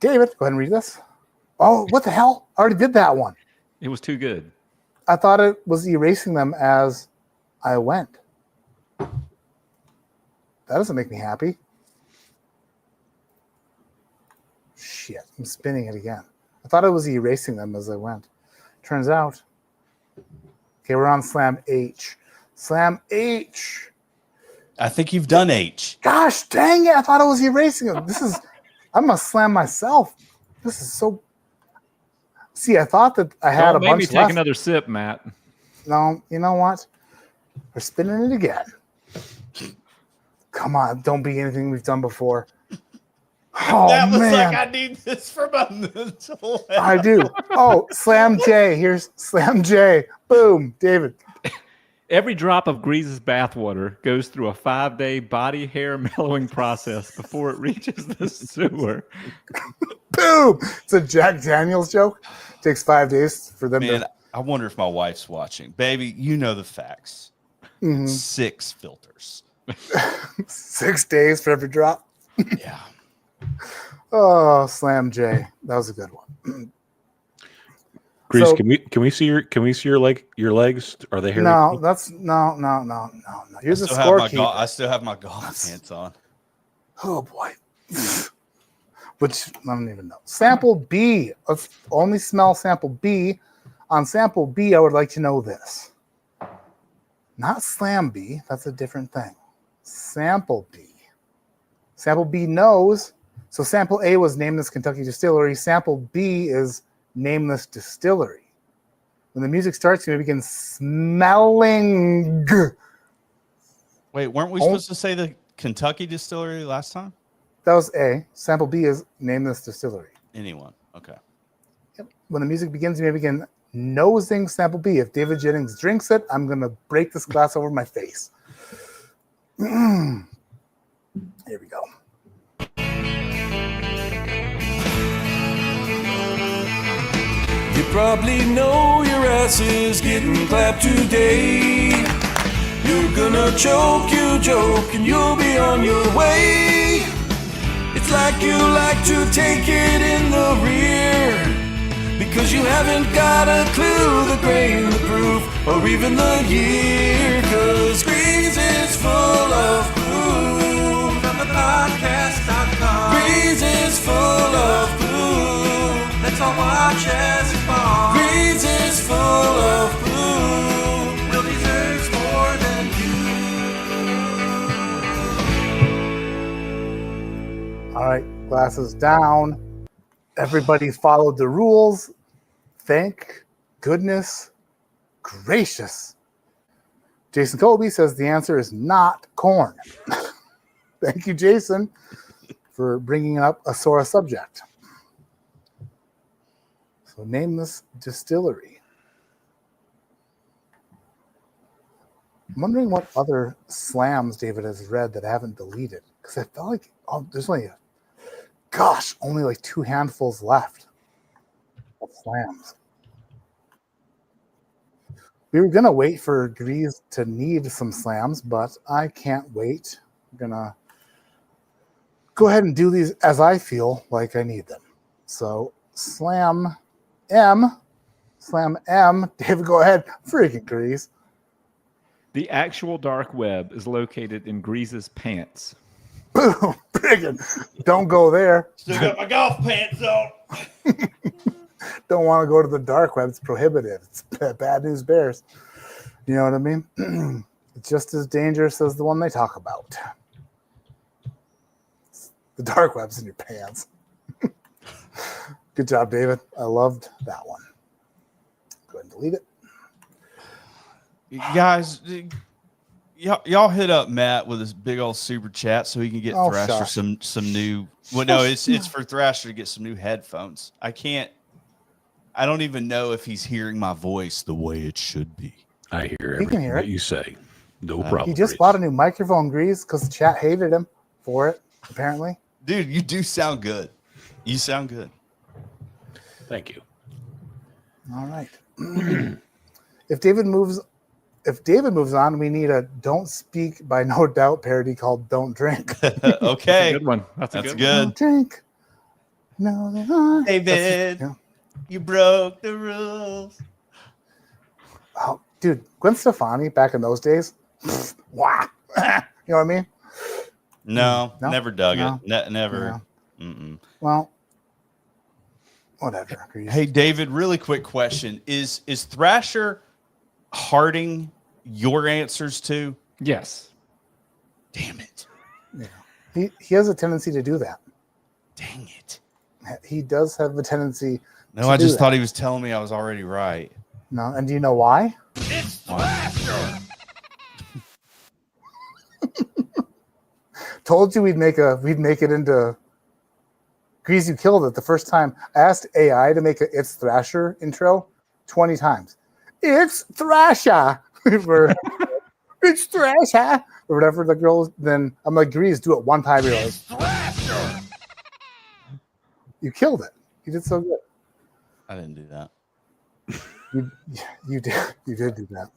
David, go ahead and read this. Oh, what the hell? I already did that one. It was too good. I thought it was erasing them as I went. That doesn't make me happy. Shit, I'm spinning it again. I thought I was erasing them as I went. Turns out. Okay, we're on Slam H. Slam H. I think you've done H. Gosh dang it! I thought I was erasing them. I'm gonna slam myself. This is so. See, I thought that I had Don't a make bunch me take left. another sip, Matt. No, you know what? We're spinning it again. Come on, don't be anything we've done before. Oh, that was man. like, I need this for my mental health. I do. Oh, Slam J. Here's Slam J. Boom, David. Every drop of Grease's bathwater goes through a 5-day body hair mellowing process before it reaches the sewer. Boom. It's a Jack Daniels joke. Takes 5 days for them Man, to. I wonder if my wife's watching. Baby, you know the facts. Mhm. 6 filters. 6 days for every drop. Yeah. Oh, Slam J. That was a good one. Grease, So- can we see your legs? Are they hairy? No, that's no. You're the scorekeeper. I still have my golf pants on. Oh boy. Which I don't even know. Sample B. Let's only smell sample B. On sample B, I would like to know this. Not Slam B. That's a different thing. Sample B. Sample B knows. So sample A was Name This Kentucky Distillery. Sample B is Name This Distillery. When the music starts, you may begin smelling. Wait, weren't we supposed to say the Kentucky distillery last time? That was A. Sample B is Name This Distillery. Anyone. Okay. When the music begins, you may begin nosing sample B. If David Jennings drinks it, I'm going to break this glass over my face. Here we go. You probably know your ass is getting clapped today. You're gonna choke, you joke, and you'll be on your way. It's like you like to take it in the rear, because you haven't got a clue the grain, the proof, or even the year. Cause Grease is full of boo from the podcast.com. Grease is full of boo. Let's all watch as it falls. Grease is full of boo. Will deserves more than you. All right, glasses down. Everybody followed the rules. Thank goodness gracious. Jason Colby says the answer is not corn. Thank you, Jason, for bringing up a sore subject. So Name This Distillery. I'm wondering what other slams David has read that I haven't deleted, because I felt like there's only like 2 handfuls left of slams. We were gonna wait for Grease to need some slams, but I can't wait. I'm gonna go ahead and do these as I feel like I need them. So Slam M. David, go ahead. Freaking Grease. The actual dark web is located in Grease's pants. Boom. Friggin'. Don't go there. Still got my golf pants on. Don't want to go to the dark web. It's prohibited. It's bad news bears. You know what I mean? It's just as dangerous as the one they talk about. The dark web's in your pants. Good job, David. I loved that one. Go ahead and delete it. You guys, y'all hit up Matt with his big old super chat so he can get Thrasher some new. Well, no, it's for Thrasher to get some new headphones. I don't even know if he's hearing my voice the way it should be. I hear He can everything hear that it. you say. No problem. He just bought a new microphone, Grease, because the chat hated him for it, apparently. Dude, you do sound good. You sound good. Thank you. All right. If David moves on, we need a "Don't Speak" by No Doubt parody called "Don't Drink." Okay, That's a good one. That's good. Don't drink. No, David, you broke the rules. Oh, dude, Gwen Stefani back in those days. Wow. You know what I mean? No, No? never dug No? it. Never. No. Well, Whatever. Grease. Hey, David, really quick question. Is Thrasher hearting your answers too? Yes. Damn it. Yeah. He has a tendency to do that. Dang it. He does have a tendency. No, I just thought he was telling me I was already right. No, and do you know why? It's Thrasher. Told you we'd make it into Grease. You killed it the first time. I asked AI to make a It's Thrasher intro 20 times. It's Thrasher. It's Thrasher. Or whatever the girl. Then I'm like, Grease, do it one time. You're like, Thrasher. you killed it. You did so good. I didn't do that. You did do that.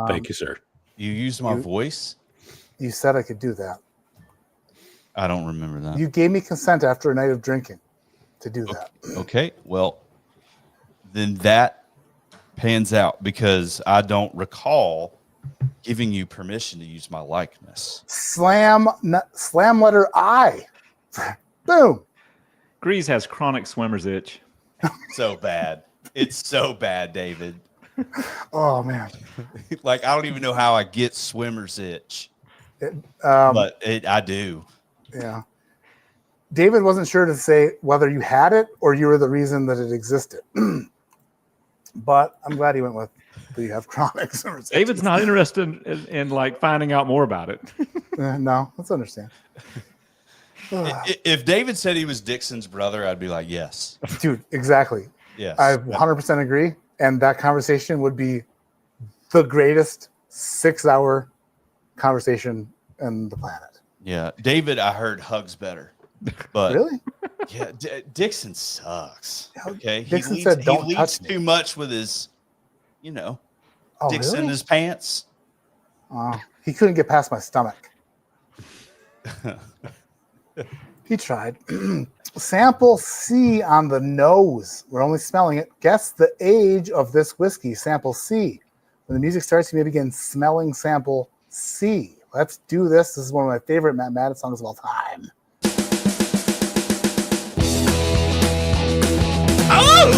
Thank you, sir. You used my voice? You said I could do that. I don't remember that. You gave me consent after a night of drinking to do that. Okay, well, then that pans out because I don't recall giving you permission to use my likeness. Slam letter I. Boom. Grease has chronic swimmer's itch. So bad. It's so bad, David. Oh, man. Like, I don't even know how I get swimmer's itch. But I do. Yeah. David wasn't sure to say whether you had it or you were the reason that it existed. But I'm glad he went with that you have chronic swimmer's itch. David's not interested in like finding out more about it. No, let's understand. If David said he was Dixon's brother, I'd be like, yes. Dude, exactly. Yes. I 100% agree. And that conversation would be the greatest 6-hour conversation on the planet. Yeah. David, I heard hugs better. But really? Yeah. Dixon sucks. Okay. Dixon said, "Don't he leads touch me." too much with his, Dixon really? in his pants. He couldn't get past my stomach. He tried. Sample C on the nose. We're only smelling it. Guess the age of this whiskey. Sample C. When the music starts, you may begin smelling sample C. Let's do this. This is one of my favorite Matt Madden songs of all time. Oh!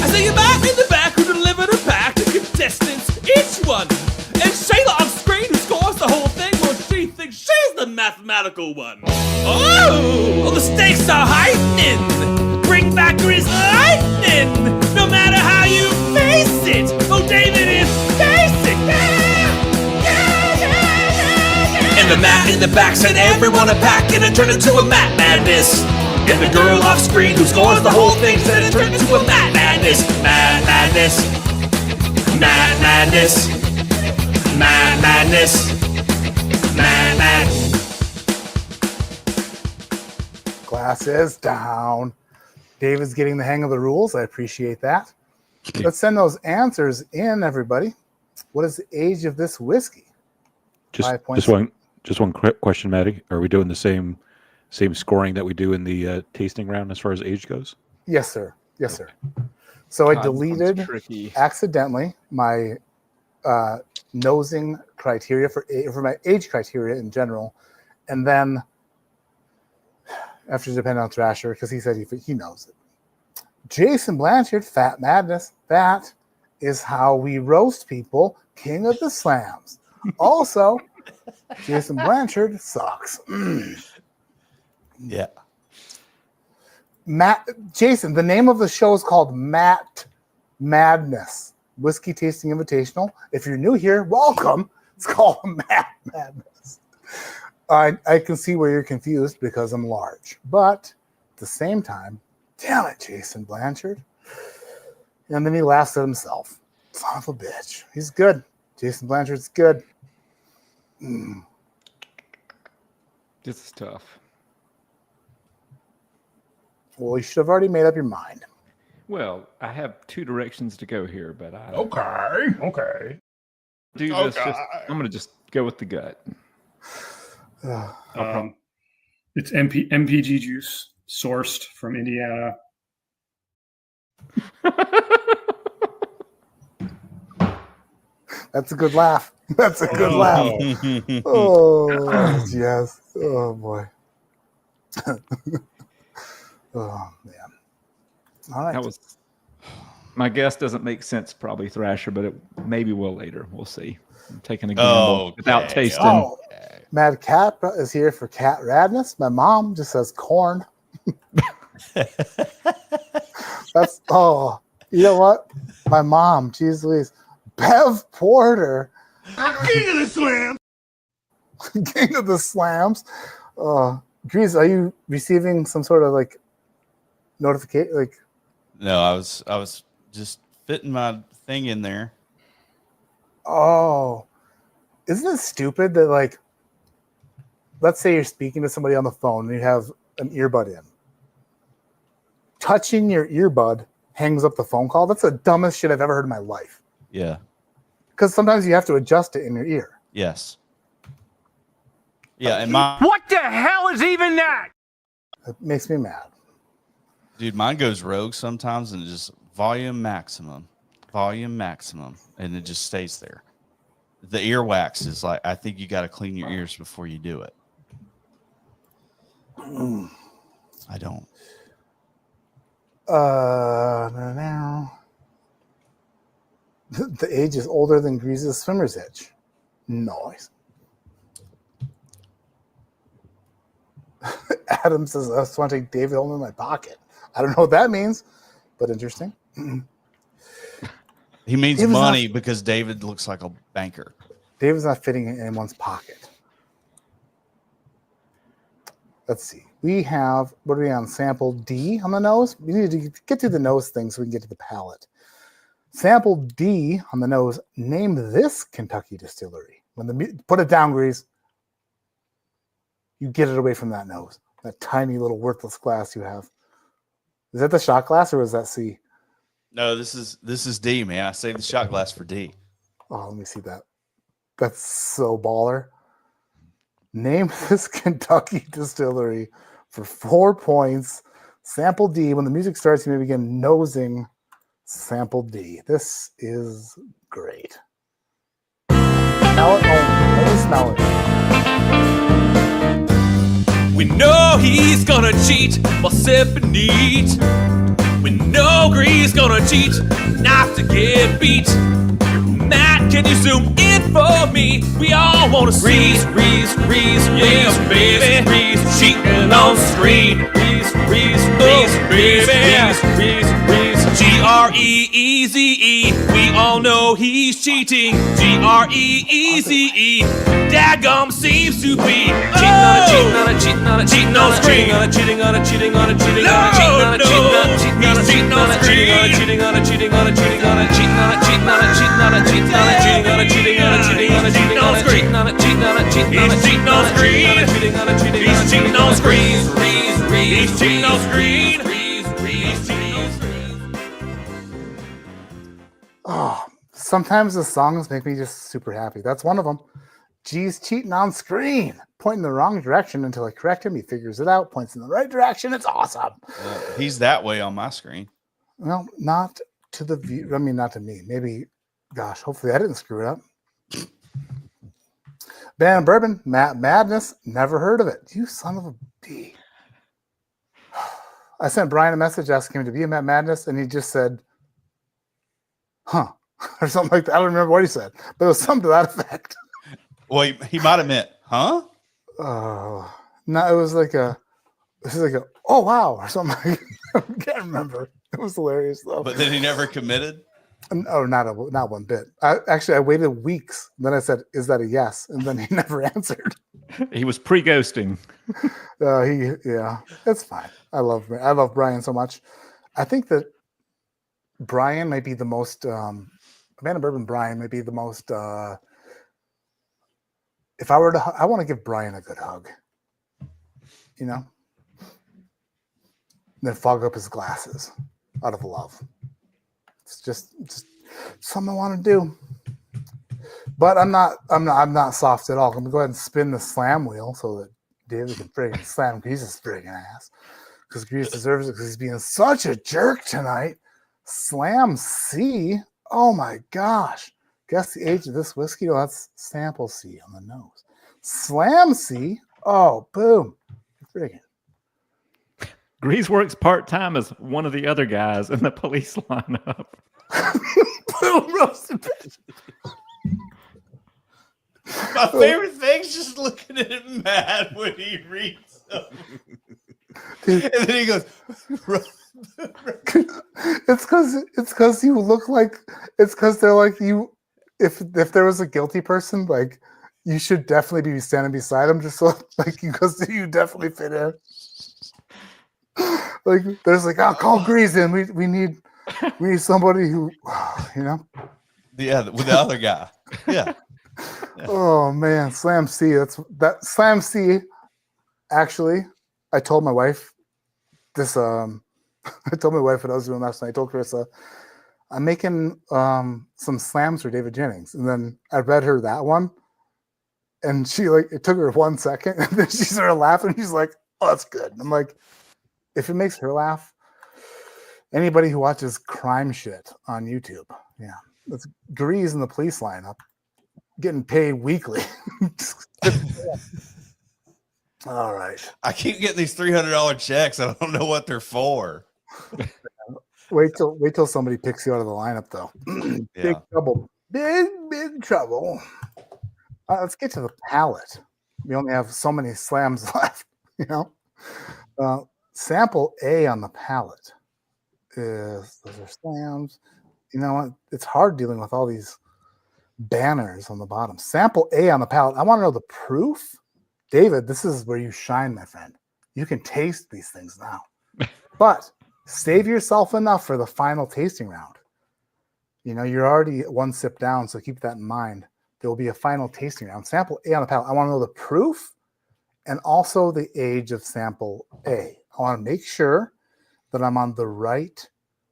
I see you back in the back who delivered a pack to contestants, each one. And Shayla on screen who scores the whole thing, well, she thinks she's the mathematical one. Oh! Well, the stakes are heightening. Bring back Grizz lightning. No matter how you face it. Oh, David is basic. And the Matt in the back sent everyone a pack and it turned into a Matt Madness. And the girl off screen who scores the whole thing said it turned into a Matt Madness. Matt Madness. Matt Madness. Matt Madness. Matt Madness. Glasses down. David's getting the hang of the rules. I appreciate that. Let's send those answers in, everybody. What is the age of this whiskey? Just one quick question, Maddie. Are we doing the same scoring that we do in the tasting round as far as age goes? Yes, sir. Yes, sir. So I God, deleted accidentally my nosing criteria for my age criteria in general, and then after depending on Thrasher because he said he knows it. Jason Blanchard, Fat Madness. That is how we roast people. King of the Slams. Also, Jason Blanchard sucks. Yeah. Jason, the name of the show is called Matt Madness, Whiskey Tasting Invitational. If you're new here, welcome. It's called Matt Madness. I can see where you're confused because I'm large, but at the same time, damn it, Jason Blanchard. And then he laughs at himself. Son of a bitch. He's good. Jason Blanchard's good. This is tough. Well, you should have already made up your mind. Well, I have two directions to go here, but I Okay. do this. I'm going to just go with the gut. It's MPG juice sourced from Indiana. That's a good laugh. That's a good laugh. Oh, yes. Oh, boy. Oh man. All right. That was my guess. Doesn't make sense, probably Thrasher, but it maybe will later. We'll see. I'm taking a gamble without tasting. Oh, Mad Cat is here for cat radness. My mom just says corn. That's you know what? My mom, geez Louise, Bev Porter, King of the Slam. King of the Slams. Grease, are you receiving some sort of like notification? Like, No, I was just fitting my thing in there. oh, isn't it stupid that like, let's say you're speaking to somebody on the phone and you have an earbud in. Touching your earbud hangs up the phone call. That's the dumbest shit I've ever heard in my life. Yeah. Because sometimes you have to adjust it in your ear. Yes. Yeah, and my What the hell is even that? It makes me mad. dude, mine goes rogue sometimes and just volume maximum, and it just stays there. The earwax is like, I think you got to clean your ears before you do it. I don't. Now. The age is older than Grease's swimmer's itch. Nice. Adam says, I just want to take David home in my pocket. I don't know what that means, but interesting. He means David's money because David looks like a banker. David's not fitting in anyone's pocket. Let's see. We have, what are we on? Sample D on the nose? We need to get to the nose thing so we can get to the palate. Sample D on the nose. Name this Kentucky distillery. Put it down, Grease. You get it away from that nose. That tiny little worthless glass you have. Is that the shot glass or is that C? No, this is D, man. I saved the shot glass for D. Oh, let me see that. That's so baller. Name this Kentucky distillery for 4 points. Sample D. When the music starts, you may begin nosing sample D. This is great. Smell it only. Only smell it. We know he's gonna cheat while sipping neat. We know Grease gonna cheat, not to get beat. Matt, can you zoom in for me? We all wanna see Grease, yeah, baby. Grease cheating on screen. Grease, baby. Grease. We all know he's cheating. Greeze. Daggum seems to be cheating on a screen. Cheating on a screen. Cheating on a screen. Oh, sometimes the songs make me just super happy. That's one of them. G's cheating on screen, pointing the wrong direction until I correct him. He figures it out, points in the right direction. It's awesome. He's that way on my screen. Well, not to the view. I mean, not to me. Maybe, gosh, hopefully I didn't screw it up. Ban Bourbon, Madness, never heard of it. You son of a B. I sent Brian a message asking him to be in Matt Madness, and he just said, huh, or something like that. I don't remember what he said, but it was something to that effect. Well, he might have meant, huh? Oh, no, it was like a, oh, wow, or something. I can't remember. It was hilarious, though. But then he never committed? Oh, not one bit. I waited weeks. Then I said, is that a yes? And then he never answered. He was pre-ghosting. Yeah, it's fine. I love Brian so much. I think that Brian might be the most, Amanda Bourbon Brian might be the most, if I were to, I want to give Brian a good hug, you know, and then fog up his glasses out of love. It's just something I want to do. But I'm not soft at all. I'm gonna go ahead and spin the slam wheel so that David can friggin' slam Grease's friggin' ass. Because Grease deserves it because he's being such a jerk tonight. Slam C. Oh my gosh. Guess the age of this whiskey? Well, that's sample C on the nose. Slam C. Oh, boom. Friggin'. Grease works part time as one of the other guys in the police lineup. Boom, roasted bitch. My favorite thing's just looking at him mad when he reads them. And then he goes, it's because you look like they're like you. If there was a guilty person, like you should definitely be standing beside him, just so like because you definitely fit in. Like there's like, I'll call Grease in. We need somebody who, you know. Yeah, with the other guy. Yeah. Oh man, Slam C. That Slam C. Actually, I told my wife this. I told my wife what I was doing last night. I told Carissa, I'm making some slams for David Jennings, and then I read her that one, and she like it took her 1 second, and then she started laughing. She's like, "Oh, that's good." I'm like, if it makes her laugh, anybody who watches crime shit on YouTube, yeah, that's Grease in the police lineup, getting paid weekly. All right. I keep getting these $300 checks. I don't know what they're for. Wait till somebody picks you out of the lineup, though. Big trouble. Big trouble. Let's get to the palette. We only have so many slams left, you know. Sample A on the palette is those are slams. You know what? It's hard dealing with all these banners on the bottom. Sample A on the palette. I want to know the proof. David, this is where you shine, my friend. You can taste these things now. But save yourself enough for the final tasting round. You know, you're already one sip down, so keep that in mind. There will be a final tasting round. Sample A on the palette. I want to know the proof and also the age of sample A. I want to make sure that I'm on the right.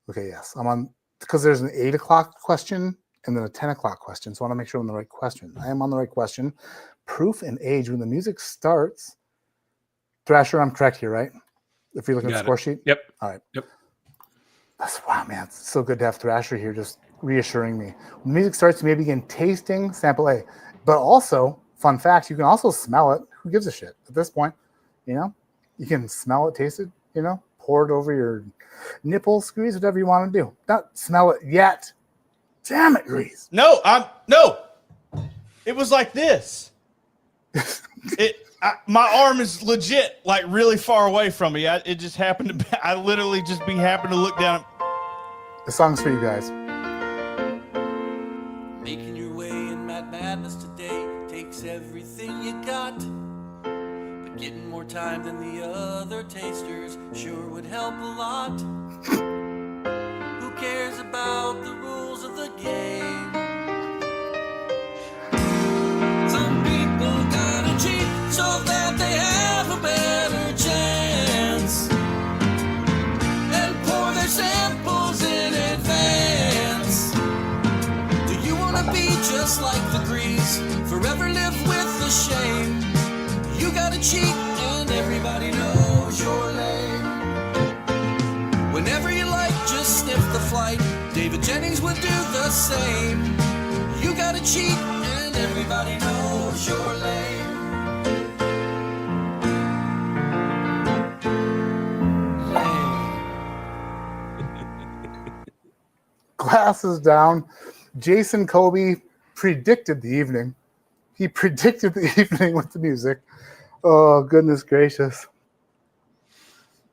Okay, yes. I'm on, because there's an 8 o'clock question and then a 10 o'clock question. So I want to make sure I'm on the right question. I am on the right question. Proof and age. When the music starts, Thrasher, I'm correct here, right? If you're looking at the score sheet? Yep. All right. Yep. That's wow, man. It's so good to have Thrasher here just reassuring me. When the music starts, you may begin tasting sample A. But also, fun fact, you can also smell it. Who gives a shit at this point? You know? You can smell it, taste it, you know, pour it over your nipples, squeeze, whatever you want to do. Not smell it yet. Damn it, Grease. No. It was like this. My arm is legit, like really far away from me. It just happened to be, I literally just happened to look down. The song's for you guys. Making your way in Mad Madness today takes everything you got. But getting more time than the other tasters sure would help a lot. Who cares about the rules of the game? Some people gotta cheat so that they have a better chance, and pour their samples in advance. Do you wanna be just like the Grease? Forever live with the shame. You gotta cheat and everybody knows you're lame. Whenever you like, just sniff the flight. David Jennings would do the same. You gotta cheat and everybody knows you're lame. Glasses down. Jason Kobe predicted the evening. He predicted the evening with the music. Oh, goodness gracious.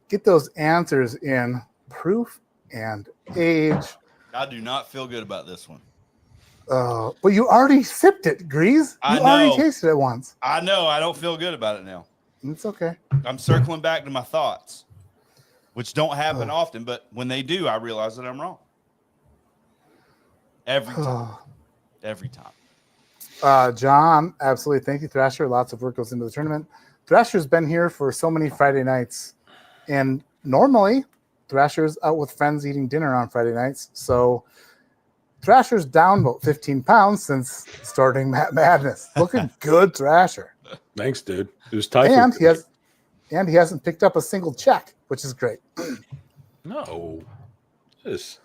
Get those answers in. Proof and age. I do not feel good about this one. But you already sipped it, Grease. You already tasted it once. I know. I don't feel good about it now. It's okay. I'm circling back to my thoughts, which don't happen often, but when they do, I realize that I'm wrong. Every time. Every time. John, absolutely. Thank you, Thrasher. Lots of work goes into the tournament. Thrasher's been here for so many Friday nights, and normally Thrasher's out with friends eating dinner on Friday nights. So Thrasher's down about 15 pounds since starting Madness. Looking good, Thrasher. Thanks, dude. It was typhoid. And he hasn't picked up a single check, which is great. No. This.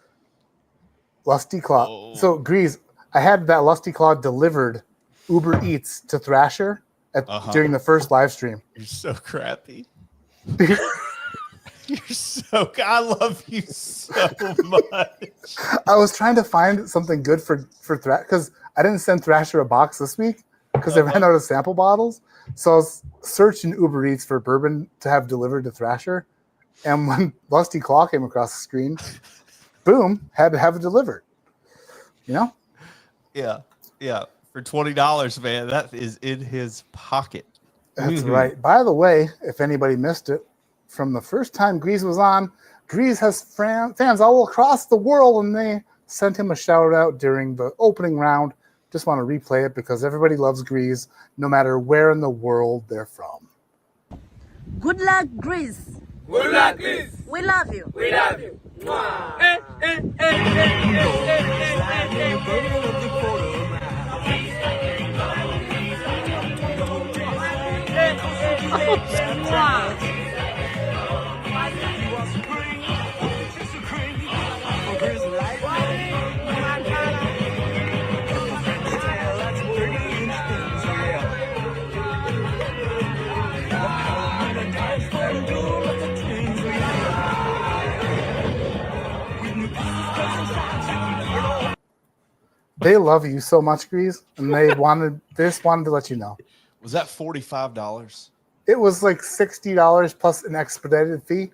Lusty Claw. So, Grease, I had that Lusty Claw delivered Uber Eats to Thrasher during the first live stream. You're so crappy. You're so. I love you so much. I was trying to find something good for Thrasher because I didn't send Thrasher a box this week because they ran out of sample bottles. So I was searching Uber Eats for bourbon to have delivered to Thrasher. And when Lusty Claw came across the screen, boom, had to have it delivered. You know? Yeah. Yeah. For $20, man, that is in his pocket. That's right. By the way, if anybody missed it, from the first time Grease was on, Grease has fans all across the world, and they sent him a shout out during the opening round. Just want to replay it because everybody loves Grease, no matter where in the world they're from. Good luck, Grease. Good luck, Grease. We love you. We love you. They love you so much, Grease, and they just wanted to let you know. Was that $45? It was like $60 plus an expedited fee.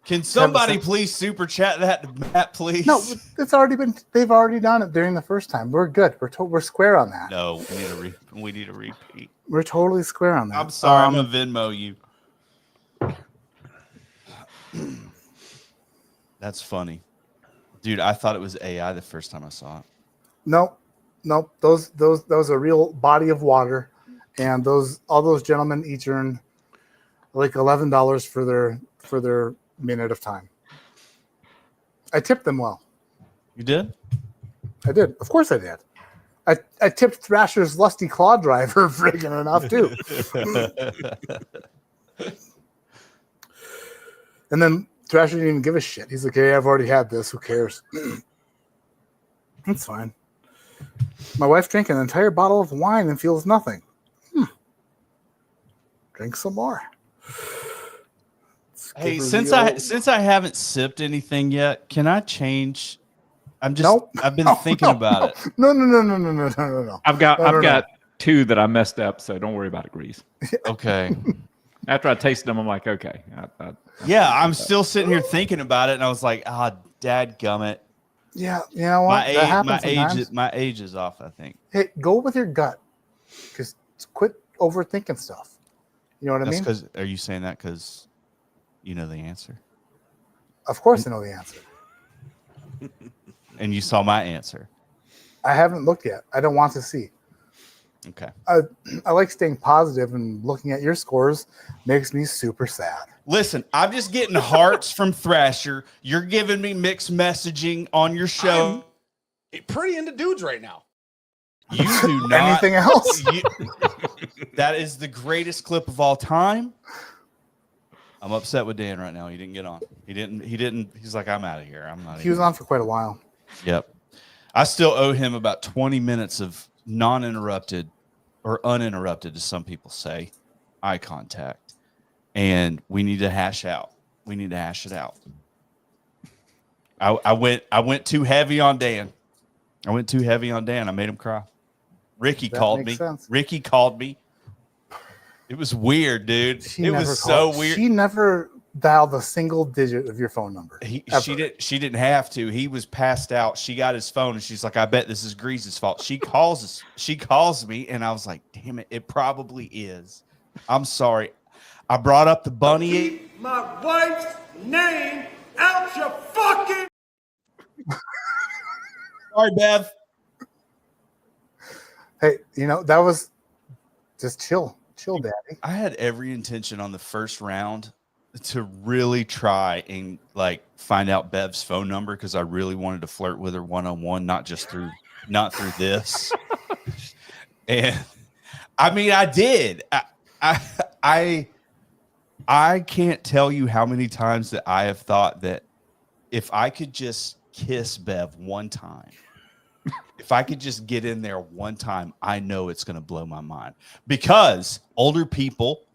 Can somebody please super chat that to Matt, please? No, it's already been. They've already done it during the first time. We're good. We're square on that. No, we need a repeat. We're totally square on that. I'm sorry, I'm gonna Venmo you. That's funny, dude. I thought it was AI the first time I saw it. Nope. Those are real body of water, and all those gentlemen each earn like $11 for their minute of time. I tipped them well. You did? I did. Of course I did. I tipped Thrasher's Lusty Claw driver friggin' enough too. And then Thrasher didn't even give a shit. He's like, "Hey, I've already had this. Who cares?" That's fine. My wife drank an entire bottle of wine and feels nothing. Drink some more. Hey, since I haven't sipped anything yet, can I change? I've been thinking about it. No. I've got two that I messed up, so don't worry about it, Grease. Okay. After I tasted them, I'm like, okay. Yeah, I'm still sitting here thinking about it, and I was like, dadgummit. Yeah, you know what? My age is off, I think. Hey, go with your gut. Just quit overthinking stuff. You know what I mean? Are you saying that because you know the answer? Of course I know the answer. And you saw my answer. I haven't looked yet. I don't want to see. Okay. I like staying positive, and looking at your scores makes me super sad. Listen, I'm just getting hearts from Thrasher. You're giving me mixed messaging on your show. I'm pretty into dudes right now. You do not. Anything else? That is the greatest clip of all time. I'm upset with Dan right now. He didn't get on. He didn't. He's like, I'm out of here. I'm not. He was on for quite a while. Yep. I still owe him about 20 minutes of non-interrupted or uninterrupted, as some people say, eye contact. And we need to hash out. We need to hash it out. I went too heavy on Dan. I made him cry. Ricky called me. Ricky called me. It was weird, dude. It was so weird. She never dialed a single digit of your phone number. She didn't have to. He was passed out. She got his phone and she's like, I bet this is Grease's fault. She calls me and I was like, damn it, it probably is. I'm sorry. I brought up the bunny. Keep my wife's name out your fucking. Sorry, Bev. Hey, that was just chill, daddy. I had every intention on the first round to really try and find out Bev's phone number because I really wanted to flirt with her one-on-one, not through this. And I mean, I did. I can't tell you how many times that I have thought that if I could just kiss Bev one time, if I could just get in there one time, I know it's going to blow my mind. Because older people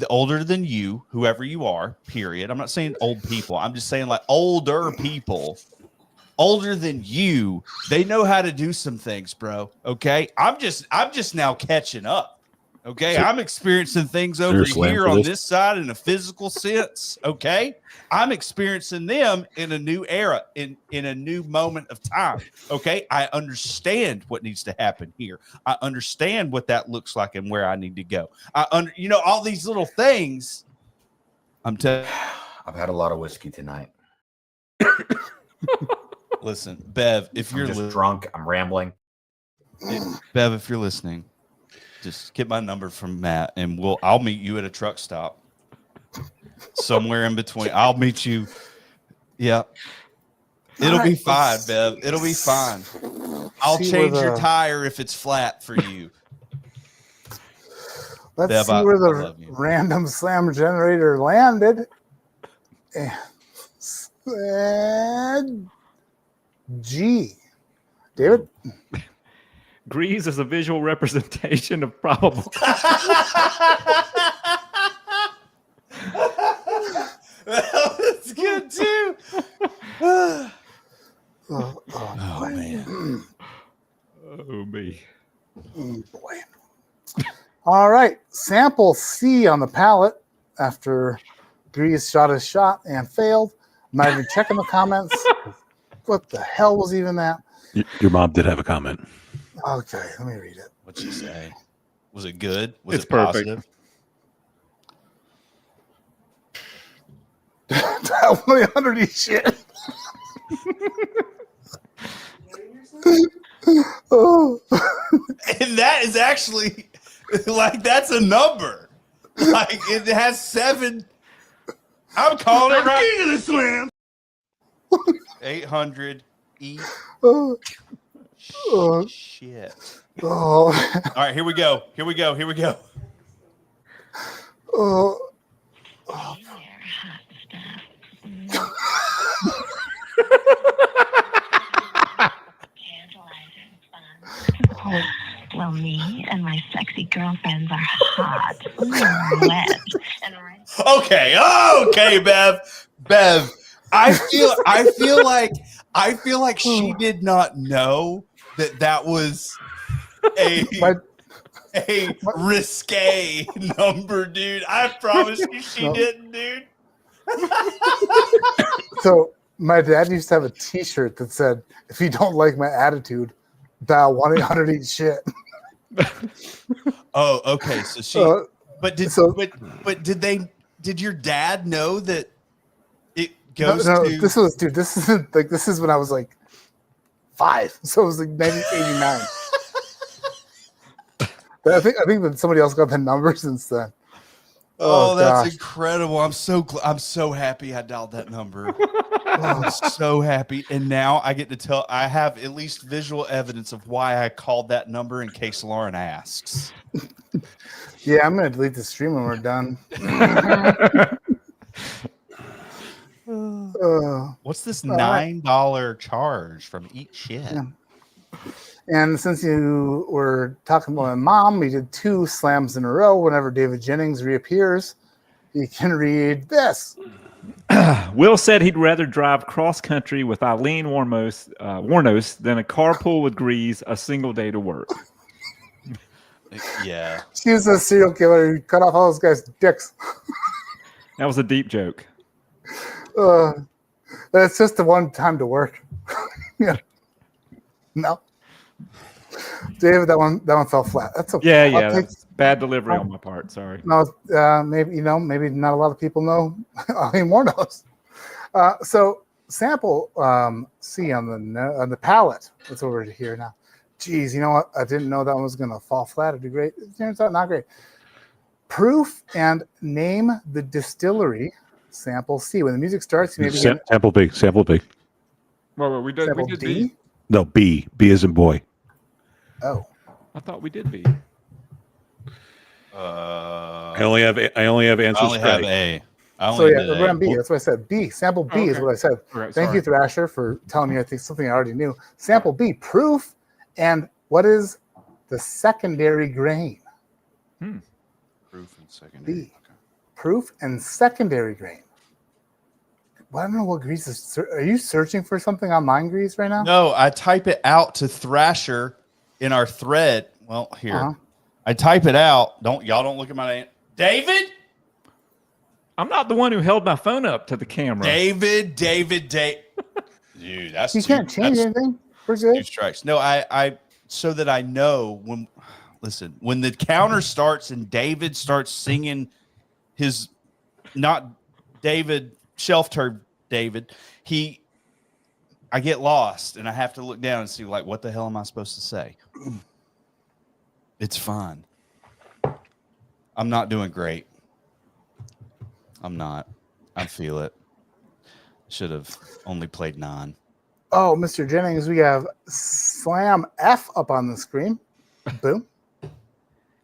older than you, whoever you are, period. I'm not saying old people. I'm just saying like older people, older than you, they know how to do some things, bro. Okay. I'm just now catching up. Okay. So- I'm experiencing things there over a slam here for on this? this side in a physical sense. Okay. I'm experiencing them in a new era, in a new moment of time. Okay. I understand what needs to happen here. I understand what that looks like and where I need to go. All these little things. I've had a lot of whiskey tonight. Listen, Bev, if I'm you're just drunk, I'm rambling. Bev, if you're listening, just get my number from Matt and I'll meet you at a truck stop. Somewhere in between. I'll meet you. Yeah. It'll be fine, Bev. It'll be fine. I'll change your tire if it's flat for you. Let's Bev, see where I the love you. random slam generator landed. And G. David? Grease is a visual representation of probable. That's good too. Oh, man. Oh, me. Boy. All right. Sample C on the palette after Grease shot his shot and failed. I'm not even checking the comments. What the hell was even that? Your mom did have a comment. Okay, let me read it. What'd she say? Was it good? Was It's it perfect. positive? Dial 1-800 shit. Oh. And that is actually like that's a number. Like it has 7. I'm calling it right. Slam. 800 E. Shit. Oh. All right, here we go. Oh. Well, me and my sexy girlfriends are hot, wet, and Okay, Bev. I feel like she did not know that was a risque number, dude. I promise you she didn't, dude. So my dad used to have a T-shirt that said, "If you don't like my attitude, dial 1-800 eat shit." Oh, okay. So she, but did your dad know that it goes to? This is when I was like 5, so it was like 1989. But I think that somebody else got the number since then. Oh, that's gosh. incredible! I'm so happy I dialed that number. I'm so happy, and now I get to tell. I have at least visual evidence of why I called that number in case Lauren asks. Yeah, I'm gonna delete the stream when we're done. What's this $9 charge from Eat Shit? Yeah. And since you were talking about my mom, we did 2 slams in a row. Whenever David Jennings reappears, you can read this. Will said he'd rather drive cross country with Eileen Warnos than a carpool with Grease a single day to work. Yeah. She was a serial killer who cut off all those guys' dicks. That was a deep joke. That's just the one time to work. Yeah. No. David, that one fell flat. That's okay. Yeah. That's bad delivery on my part. Sorry. No, maybe not a lot of people know. Eileen Moore knows. So sample C on the palette. That's over here now. Geez, you know what? I didn't know that one was gonna fall flat. It'd be great. It turns out not great. Proof and name the distillery. Sample C. When the music starts, you maybe get Sample B. Well, we did sample D. D. No, B. B as in boy. Oh, I thought we did B. I only have answers. I only have A. We're on B. That's what I said. B. Sample B is what I said. Right, Thank you, Thrasher, for telling me I think something I already knew. Sample B. Proof and what is the secondary grain? Proof and secondary. B. proof, and secondary grain. Well, I don't know what Grease is. Are you searching for something online, Grease, right now? No, I type it out to Thrasher in our thread. Well, here. I type it out. Y'all don't look at my name. David? I'm not the one who held my phone up to the camera. David. Dude, that's You can't change anything. We're good. 2 strikes. No, I so that I know when the counter starts and David starts singing his not David shelf turd David, I get lost and I have to look down and see like what the hell am I supposed to say? It's fine. I'm not doing great. I'm not. I feel it. Should have only played 9. Oh, Mr. Jennings, we have Slam F up on the screen. Boom.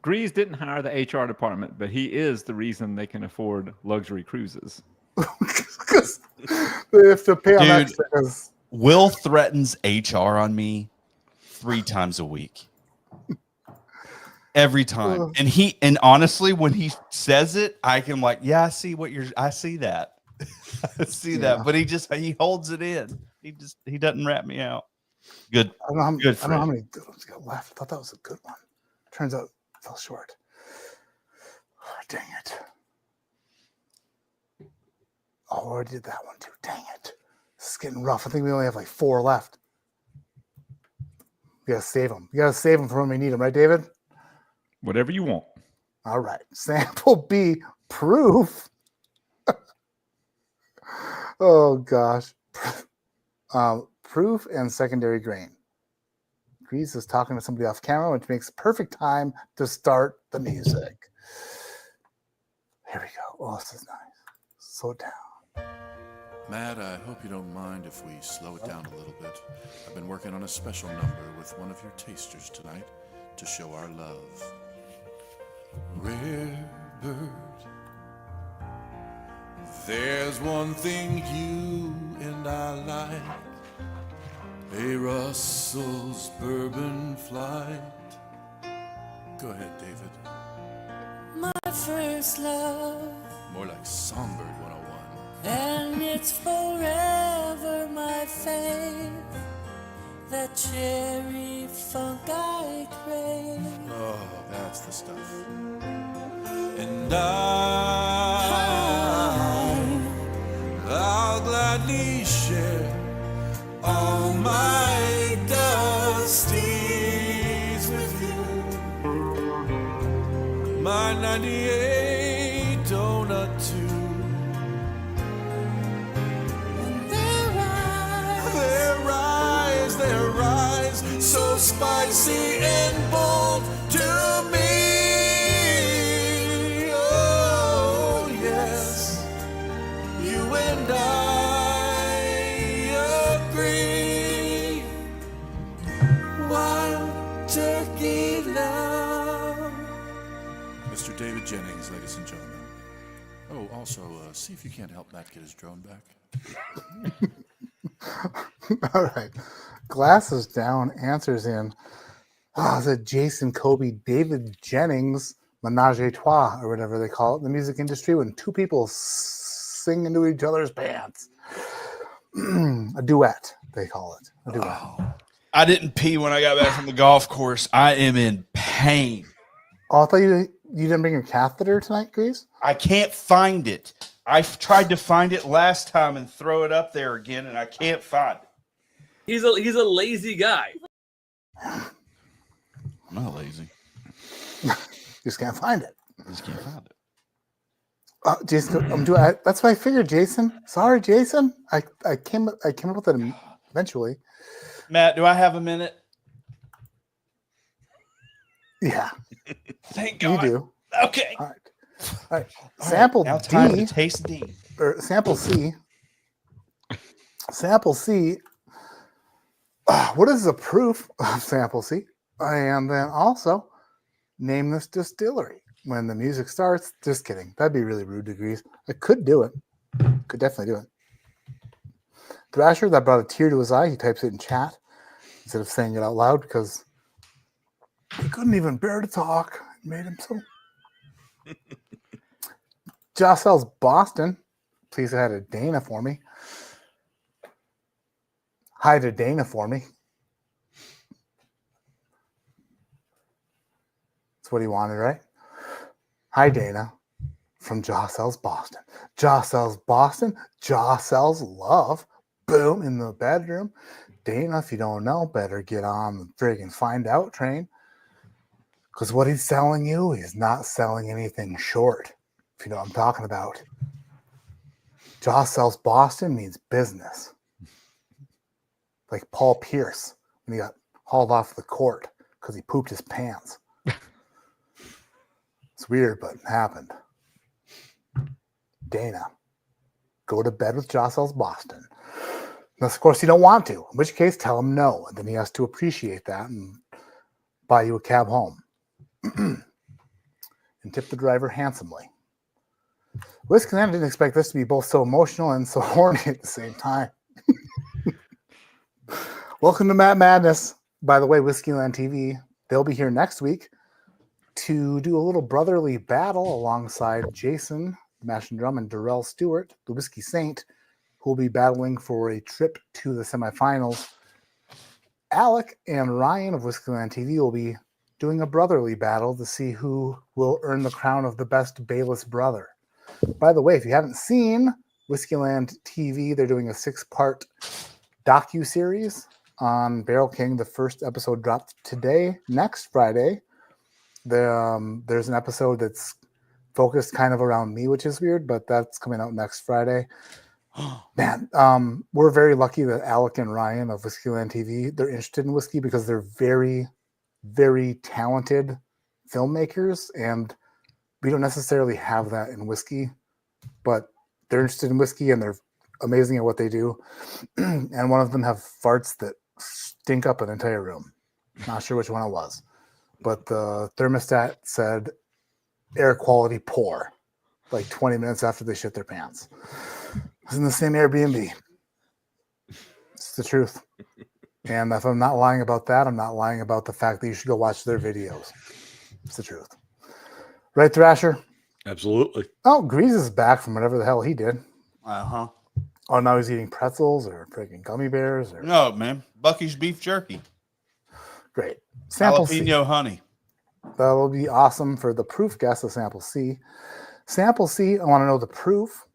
Grease didn't hire the HR department, but he is the reason they can afford luxury cruises. They have to pay on Dude, extras. Will threatens HR on me 3 times a week. Every time. And honestly, when he says it, I can like, yeah, I see that. I see that. But he holds it in. He doesn't rat me out. Good. I don't know how many, good I don't know how many good ones got left. I thought that was a good one. Turns out it fell short. Oh, dang it. Oh, I did that one too. Dang it. This is getting rough. I think we only have like 4 left. You gotta save them. You gotta save them for when we need them, right, David? Whatever you want. All right. Sample B, proof. Oh, gosh. Proof and secondary grain. Grease is talking to somebody off camera, which makes perfect time to start the music. Here we go. Oh, this is nice. Slow it down. Matt, I hope you don't mind if we slow it down a little bit. I've been working on a special number with one of your tasters tonight to show our love. Rare bird, there's one thing you and I like, a Russell's bourbon flight. Go ahead, David. My first love, More like Songbird 101. and it's forever my fave. That cherry funk I crave. Oh, that's the stuff. And I'll gladly share all my dusties with you. My 98 donut too. Their rise, so spicy and bold to me. Oh, yes, you and I agree. Wild turkey love. Mr. David Jennings, ladies and gentlemen. Oh, also, see if you can't help Matt get his drone back. All right. Glasses down, answers in. Oh, is it Jason Kobe, David Jennings, Menage a Trois, or whatever they call it in the music industry when 2 people sing into each other's pants. A duet, they call it. A duet. Oh, I didn't pee when I got back from the golf course. I am in pain. Oh, I thought you didn't bring your catheter tonight, Grease? I can't find it. I've tried to find it last time and throw it up there again, and I can't find it. He's a lazy guy. I'm not lazy. Just can't find it. Just can't find it. Jason, that's what I figured, Jason. Sorry, Jason. I came up with it eventually. Matt, do I have a minute? Yeah. Thank God. You do. Okay. All right. Sample now time D. to taste D. Or sample C. Sample C. What is the proof of sample C? And then also name this distillery. When the music starts, just kidding. That'd be really rude to Grease. I could do it. Could definitely do it. Thrasher, that brought a tear to his eye. He types it in chat instead of saying it out loud because he couldn't even bear to talk. It made him so. Jocel's Boston. Please say hi to Dana for me. Hi to Dana for me. That's what he wanted, right? Hi, Dana, from Jocel's Boston. Jocel's Boston. Jocel's love. Boom, in the bedroom. Dana, if you don't know, better get on the friggin' find out train. Because what he's selling you, he's not selling anything short. If you know what I'm talking about. Jocel's Boston means business. Like Paul Pierce when he got hauled off the court because he pooped his pants. It's weird, but it happened. Dana, go to bed with Jocel's Boston. Unless, of course, you don't want to, in which case, tell him no. And then he has to appreciate that and buy you a cab home. And tip the driver handsomely. Whiskey Land didn't expect this to be both so emotional and so horny at the same time. Welcome to Matt Madness. By the way, Whiskeyland TV, they'll be here next week to do a little brotherly battle alongside Jason, the Mash and Drum, and Darrell Stewart, the Whiskey Saint, who will be battling for a trip to the semifinals. Alec and Ryan of Whiskeyland TV will be doing a brotherly battle to see who will earn the crown of the best Bayless brother. By the way, if you haven't seen Whiskeyland TV, they're doing a 6-part docu-series on Barrel King. The first episode dropped today. Next Friday, there's an episode that's focused kind of around me, which is weird, but that's coming out next Friday. Man, we're very lucky that Alec and Ryan of Whiskeyland TV, they're interested in whiskey because they're very, very talented filmmakers, and we don't necessarily have that in whiskey, but they're interested in whiskey and they're amazing at what they do. And one of them have farts that stink up an entire room. Not sure which one it was, but the thermostat said air quality poor, like 20 minutes after they shit their pants. It was in the same Airbnb. It's the truth. And if I'm not lying about that, I'm not lying about the fact that you should go watch their videos. It's the truth. Right, Thrasher? Absolutely. Oh, Grease is back from whatever the hell he did. Uh-huh. Oh, now he's eating pretzels or freaking gummy bears? Or... No, man. Bucky's beef jerky. Great. Sample Jalapeno C. honey. That'll be awesome for the proof guest of Sample C. Sample C, I want to know the proof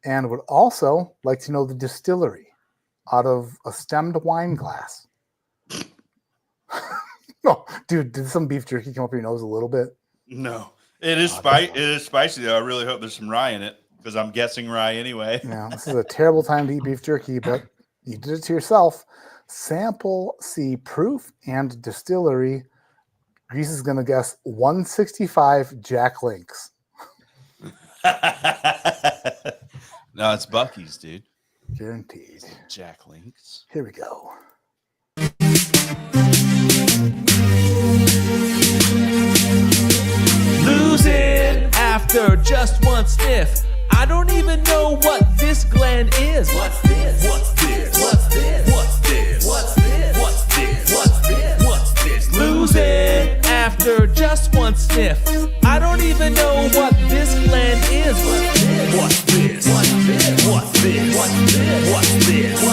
and would also like to know the distillery out of a stemmed wine glass. No, dude, did some beef jerky come up your nose a little bit? No. It is It is spicy, though. I really hope there's some rye in it because I'm guessing rye anyway. Yeah, this is a terrible time to eat beef jerky, but you did it to yourself. Sample C proof and distillery. Grease is going to guess 165 Jack Links. No, it's Bucky's, dude. Guaranteed. Jack Links. Here we go. Losing after just one sniff. I don't even know what this gland is. What's this? What's this? What's this? What's this? What's this? What's this? What's this? What's this? Losing after just one sniff. I don't even know what this gland is. What's this? What's this? What's this? What's this? What's this? What's this?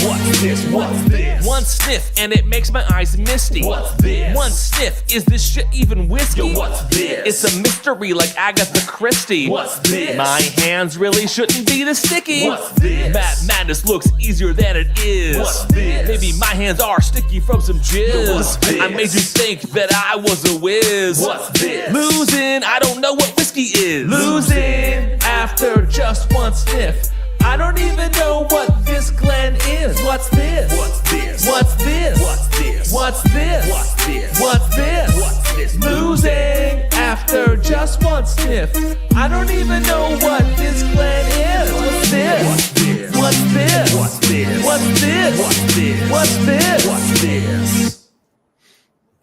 What's this? What's this? One sniff and it makes my eyes misty. What's this? One sniff, is this shit even whiskey? Yo, what's this? It's a mystery like Agatha Christie. What's this? My hands really shouldn't be this sticky. What's this? Matt Madness looks easier than it is. What's this? Maybe my hands are sticky from some jizz. Yo, what's this? I made you think that I was a whiz. What's this? Losing, I don't know what whiskey is. Losing after just one sniff. I don't even know what this gland is. What's this? What's this? What's this? What's this? What's this? What's this? What's this? What's this? Losing after just one sniff. I don't even know what this gland is. What's this? What's this? What's this? What's this? What's this? What's this? What's this? What's this?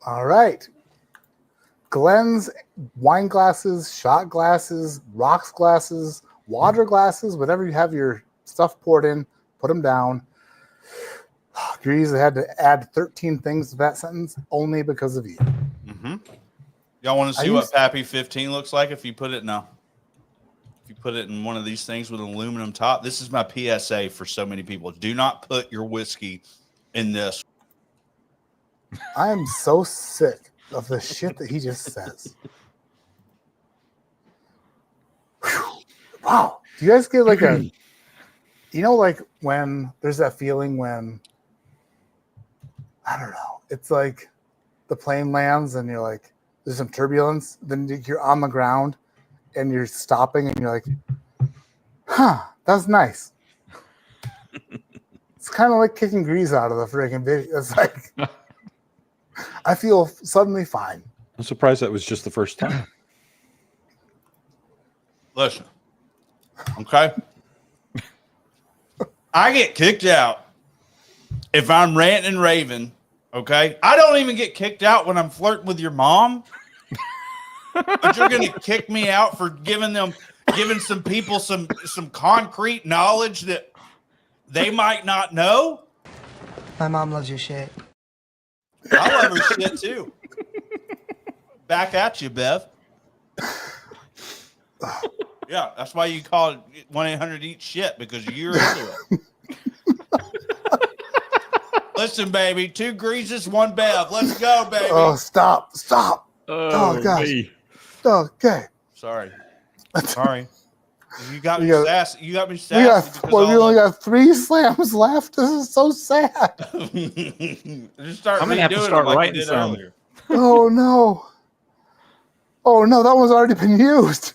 All right. Glenn's wine glasses, shot glasses, rocks glasses, water glasses, whatever you have your stuff poured in, put them down. Grease, I had to add 13 things to that sentence only because of you. Mm-hmm. Y'all want to see what Pappy 15 looks like if you put it put it in one of these things with an aluminum top. This is my PSA for so many people. Do not put your whiskey in this. I am so sick of the shit that he just says. Whew. Wow. Do you guys get like a, you know, like when there's that feeling when, I don't know, it's like the plane lands and you're like, there's some turbulence, then you're on the ground and you're stopping and you're like, huh, that's nice. It's kind of like kicking grease out of the freaking video. It's like, I feel suddenly fine. I'm surprised that was just the first time. Listen, okay? I get kicked out if I'm ranting and raving, okay? I don't even get kicked out when I'm flirting with your mom. But you're going to kick me out for giving some people some concrete knowledge that they might not know? My mom loves your shit. I love her shit too. Back at you, Bev. Yeah, that's why you call it 1-800-EAT-SHIT, because you're into it. Listen, baby, 2 greases, 1 Bev. Let's go, baby. Oh, stop. Oh, gosh. me. Okay. Sorry. You got me sassy. You got me sassy. We only got 3 slams left. This is so sad. Just start I'm gonna have to redoing start them like writing you did some. earlier. Oh no. Oh no, that one's already been used.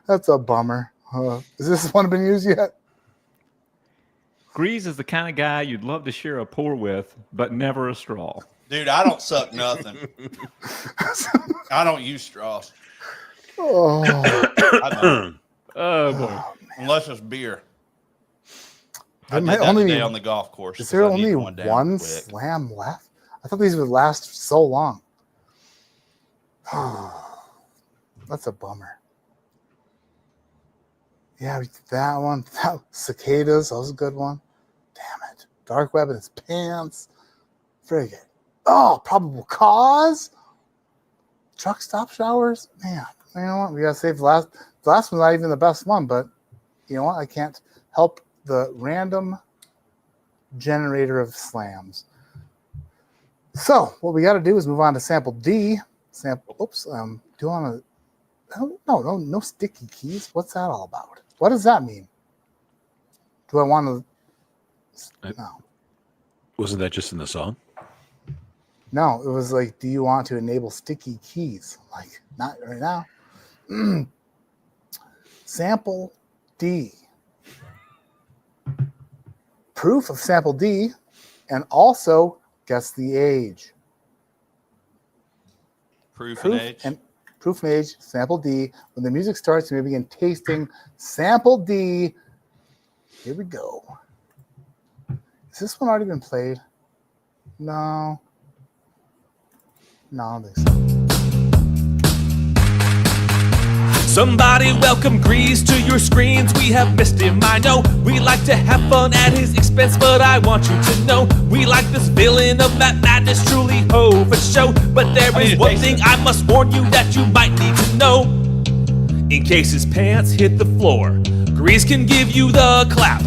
That's a bummer. Is this one been used yet? Grease is the kind of guy you'd love to share a pour with, but never a straw. Dude, I don't suck nothing. I don't use straws. Oh, I don't. Oh boy. Unless it's beer. There I did might that only today be- on the golf course. Is there 'cause I needed only down one quick. slam left? I thought these would last so long. That's a bummer. Yeah, we did that one. Cicadas, that was a good one. Damn it. Dark Web in his pants. Frigate. Oh, probable cause. Truck stop showers. Man, you know what? We gotta save the last. The last one's not even the best one, but you know what? I can't help the random generator of slams. So what we got to do is move on to sample D. Oops. Do you want to? No sticky keys. What's that all about? What does that mean? Do I want to? No. Wasn't that just in the song? No, it was like, do you want to enable sticky keys? Like, not right now. Sample D. Proof of sample D, and also guess the age. Proof and age. Proof and age, sample D. When the music starts, you may begin tasting sample D. Here we go. Has this one already been played? No. No, I don't think so. Somebody welcome Grease to your screens. We have missed him, I know. We like to have fun at his expense, but I want you to know we like this villain of Matt Madness, truly ho for show. But there is one thing I must warn you that you might need to know. In case his pants hit the floor, Grease can give you the clap.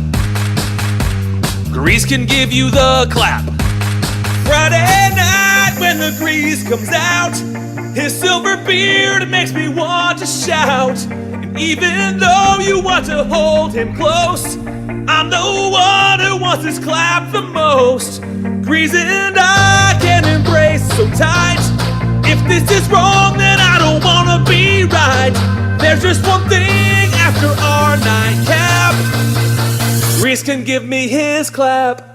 Grease can give you the clap. Friday night when the Grease comes out, his silver beard makes me want to shout. And even though you want to hold him close, I'm the one who wants his clap the most. Grease and I can embrace so tight. If this is wrong, then I don't wanna be right. There's just one thing after our nightcap. Grease can give me his clap.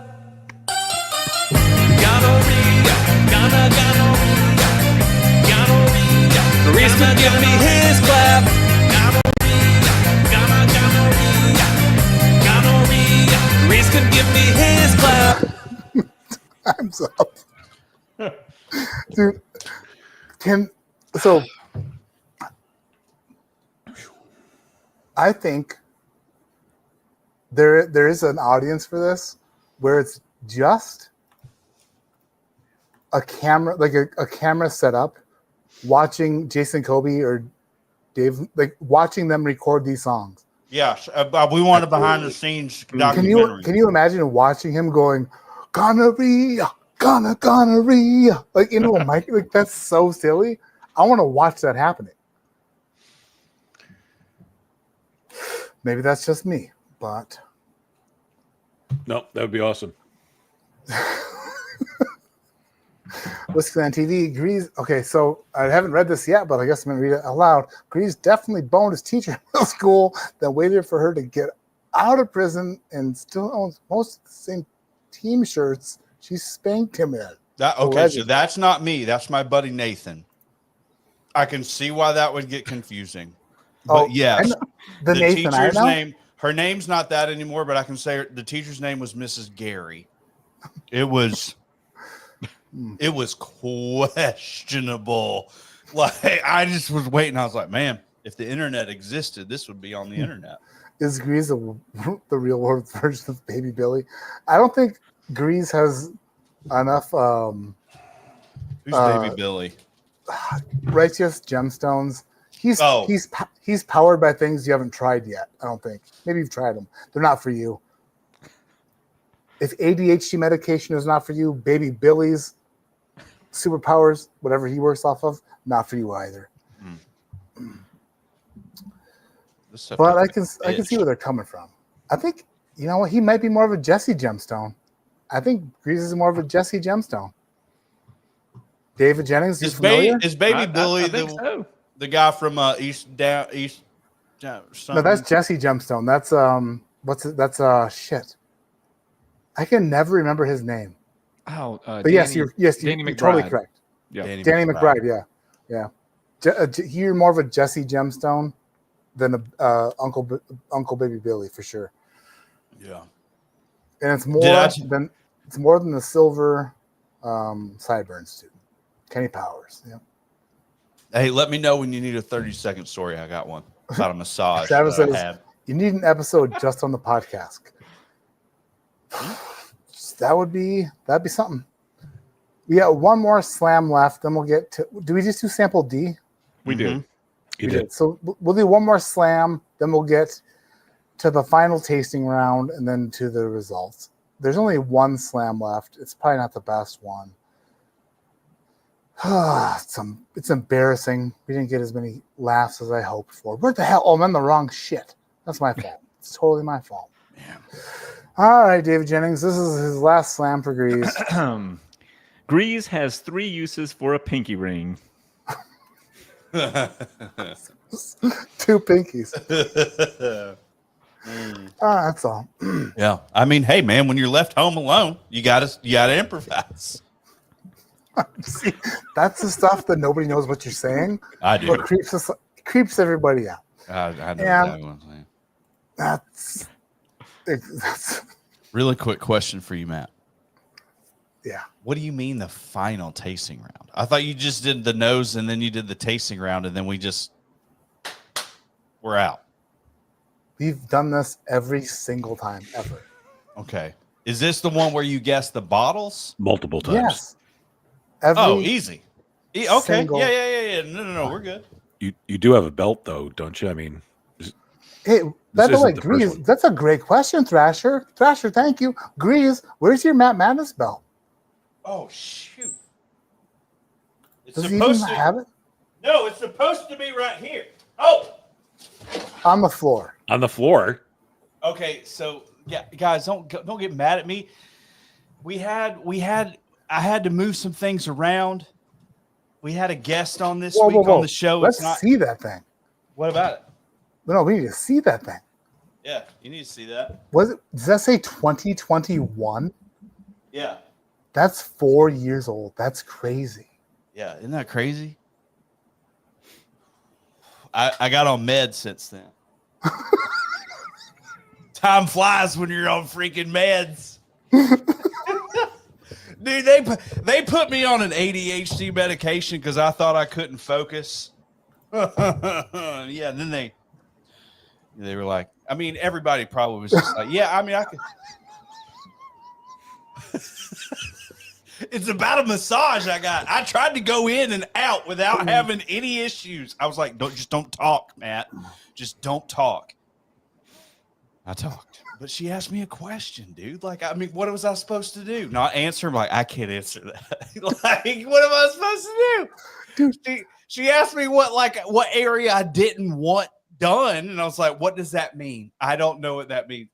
Grease can give me his clap. Grease can give me his clap. Time's up. Dude, I think there is an audience for this where it's just a camera, like a camera set up, watching Jason Kobe or Dave, like watching them record these songs. Yeah, we want a behind the scenes documentary. Can you imagine watching him going, gonorrhea, gonorrhea, like Mike, like that's so silly. I want to watch that happening. Maybe that's just me, but no, that would be awesome. Whiskey on TV, Grease. Okay, so I haven't read this yet, but I guess I'm going to read it aloud. Grease definitely boned his teacher in middle school, then waited for her to get out of prison and still owns most of the same team shirts she spanked him in. So that's not me. That's my buddy Nathan. I can see why that would get confusing. But yes, the Nathan teacher's I know? name, her name's not that anymore, but I can say the teacher's name was Mrs. Gary. It was questionable. Like I just was waiting. I was like, man, if the internet existed, this would be on the internet. Is Grease the real world version of Baby Billy? I don't think Grease has enough Who's Baby Billy? Righteous gemstones. He's powered by things you haven't tried yet. I don't think. Maybe you've tried them. They're not for you. If ADHD medication is not for you, Baby Billy's superpowers, whatever he works off of, not for you either. But I can see where they're coming from. I think you know what, he might be more of a Jesse gemstone. I think Grease is more of a Jesse gemstone. David Jennings, Is Baby Billy the guy from East? No, that's Jesse Gemstone. That's That's shit. I can never remember his name. Oh, but you're totally correct. Yeah, Danny McBride. Yeah. You're more of a Jesse Gemstone than a Uncle Baby Billy for sure. Yeah, and it's more than the silver sideburns student, Kenny Powers. Yeah. Hey, let me know when you need a 30-second story. I got one about a massage. Travis says you need an episode just on the podcast. That'd be something. We got one more slam left, then we'll get to. Do we just do sample D? We did. We did. So we'll do one more slam, then we'll get to the final tasting round, and then to the results. There's only one slam left. It's probably not the best one. It's embarrassing. We didn't get as many laughs as I hoped for. What the hell? Oh, I'm on the wrong shit. That's my fault. It's totally my fault. Yeah. All right, David Jennings. This is his last slam for Grease. Grease has 3 uses for a pinky ring. 2 pinkies. That's all. Yeah. I mean, hey man, when you're left home alone, you gotta improvise. See, that's the stuff that nobody knows what you're saying. I do. But creeps everybody out. I know exactly what I'm saying. That's really quick question for you, Matt. Yeah. What do you mean the final tasting round? I thought you just did the nose and then you did the tasting round and then we're out. We've done this every single time ever. Okay. Is this the one where you guess the bottles? Multiple times. Yes. Easy. Okay. single- Yeah. No. We're good. You do have a belt though, don't you? I mean, Hey, by the isn't way, the first Grease, one. that's a great question, Thrasher. Thrasher, thank you. Grease, where's your Matt Madness belt? Oh shoot. It's Does he even have it? No, it's supposed to be right here. Oh. On the floor. On the floor. Okay, so yeah, guys, don't get mad at me. I had to move some things around. We had a guest on this week on the show. Let's see that thing. What about it? No, we need to see that thing. Yeah, you need to see that. Does that say 2021? Yeah. That's 4 years old. That's crazy. Yeah, isn't that crazy? I got on meds since then. Time flies when you're on freaking meds. Dude, they put me on an ADHD medication because I thought I couldn't focus. Yeah, and then they were like, I mean, everybody probably was just like, yeah, I mean, I could. It's about a massage I got. I tried to go in and out without having any issues. I was like, don't talk, Matt. Just don't talk. I talked. But she asked me a question, dude. Like, I mean, what was I supposed to do? Not answer. I'm like, I can't answer that. Like, what am I supposed to do? Dude, she asked me what area I didn't want done. And I was like, what does that mean? I don't know what that means.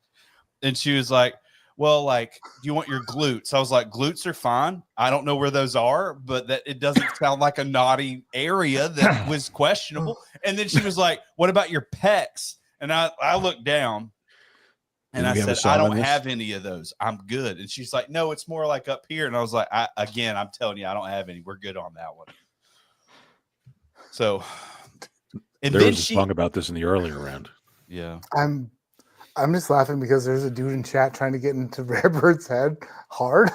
And she was like, well, like, do you want your glutes? I was like, glutes are fine. I don't know where those are, but that it doesn't sound like a naughty area that was questionable. And then she was like, what about your pecs? And I looked down and I said, I don't have any of those. I'm good. And she's like, no, it's more like up here. And I was like, I'm telling you, I don't have any. We're good on that one. So, and there was a song about this in the earlier round. Yeah. I'm just laughing because there's a dude in chat trying to get into Redbird's head hard.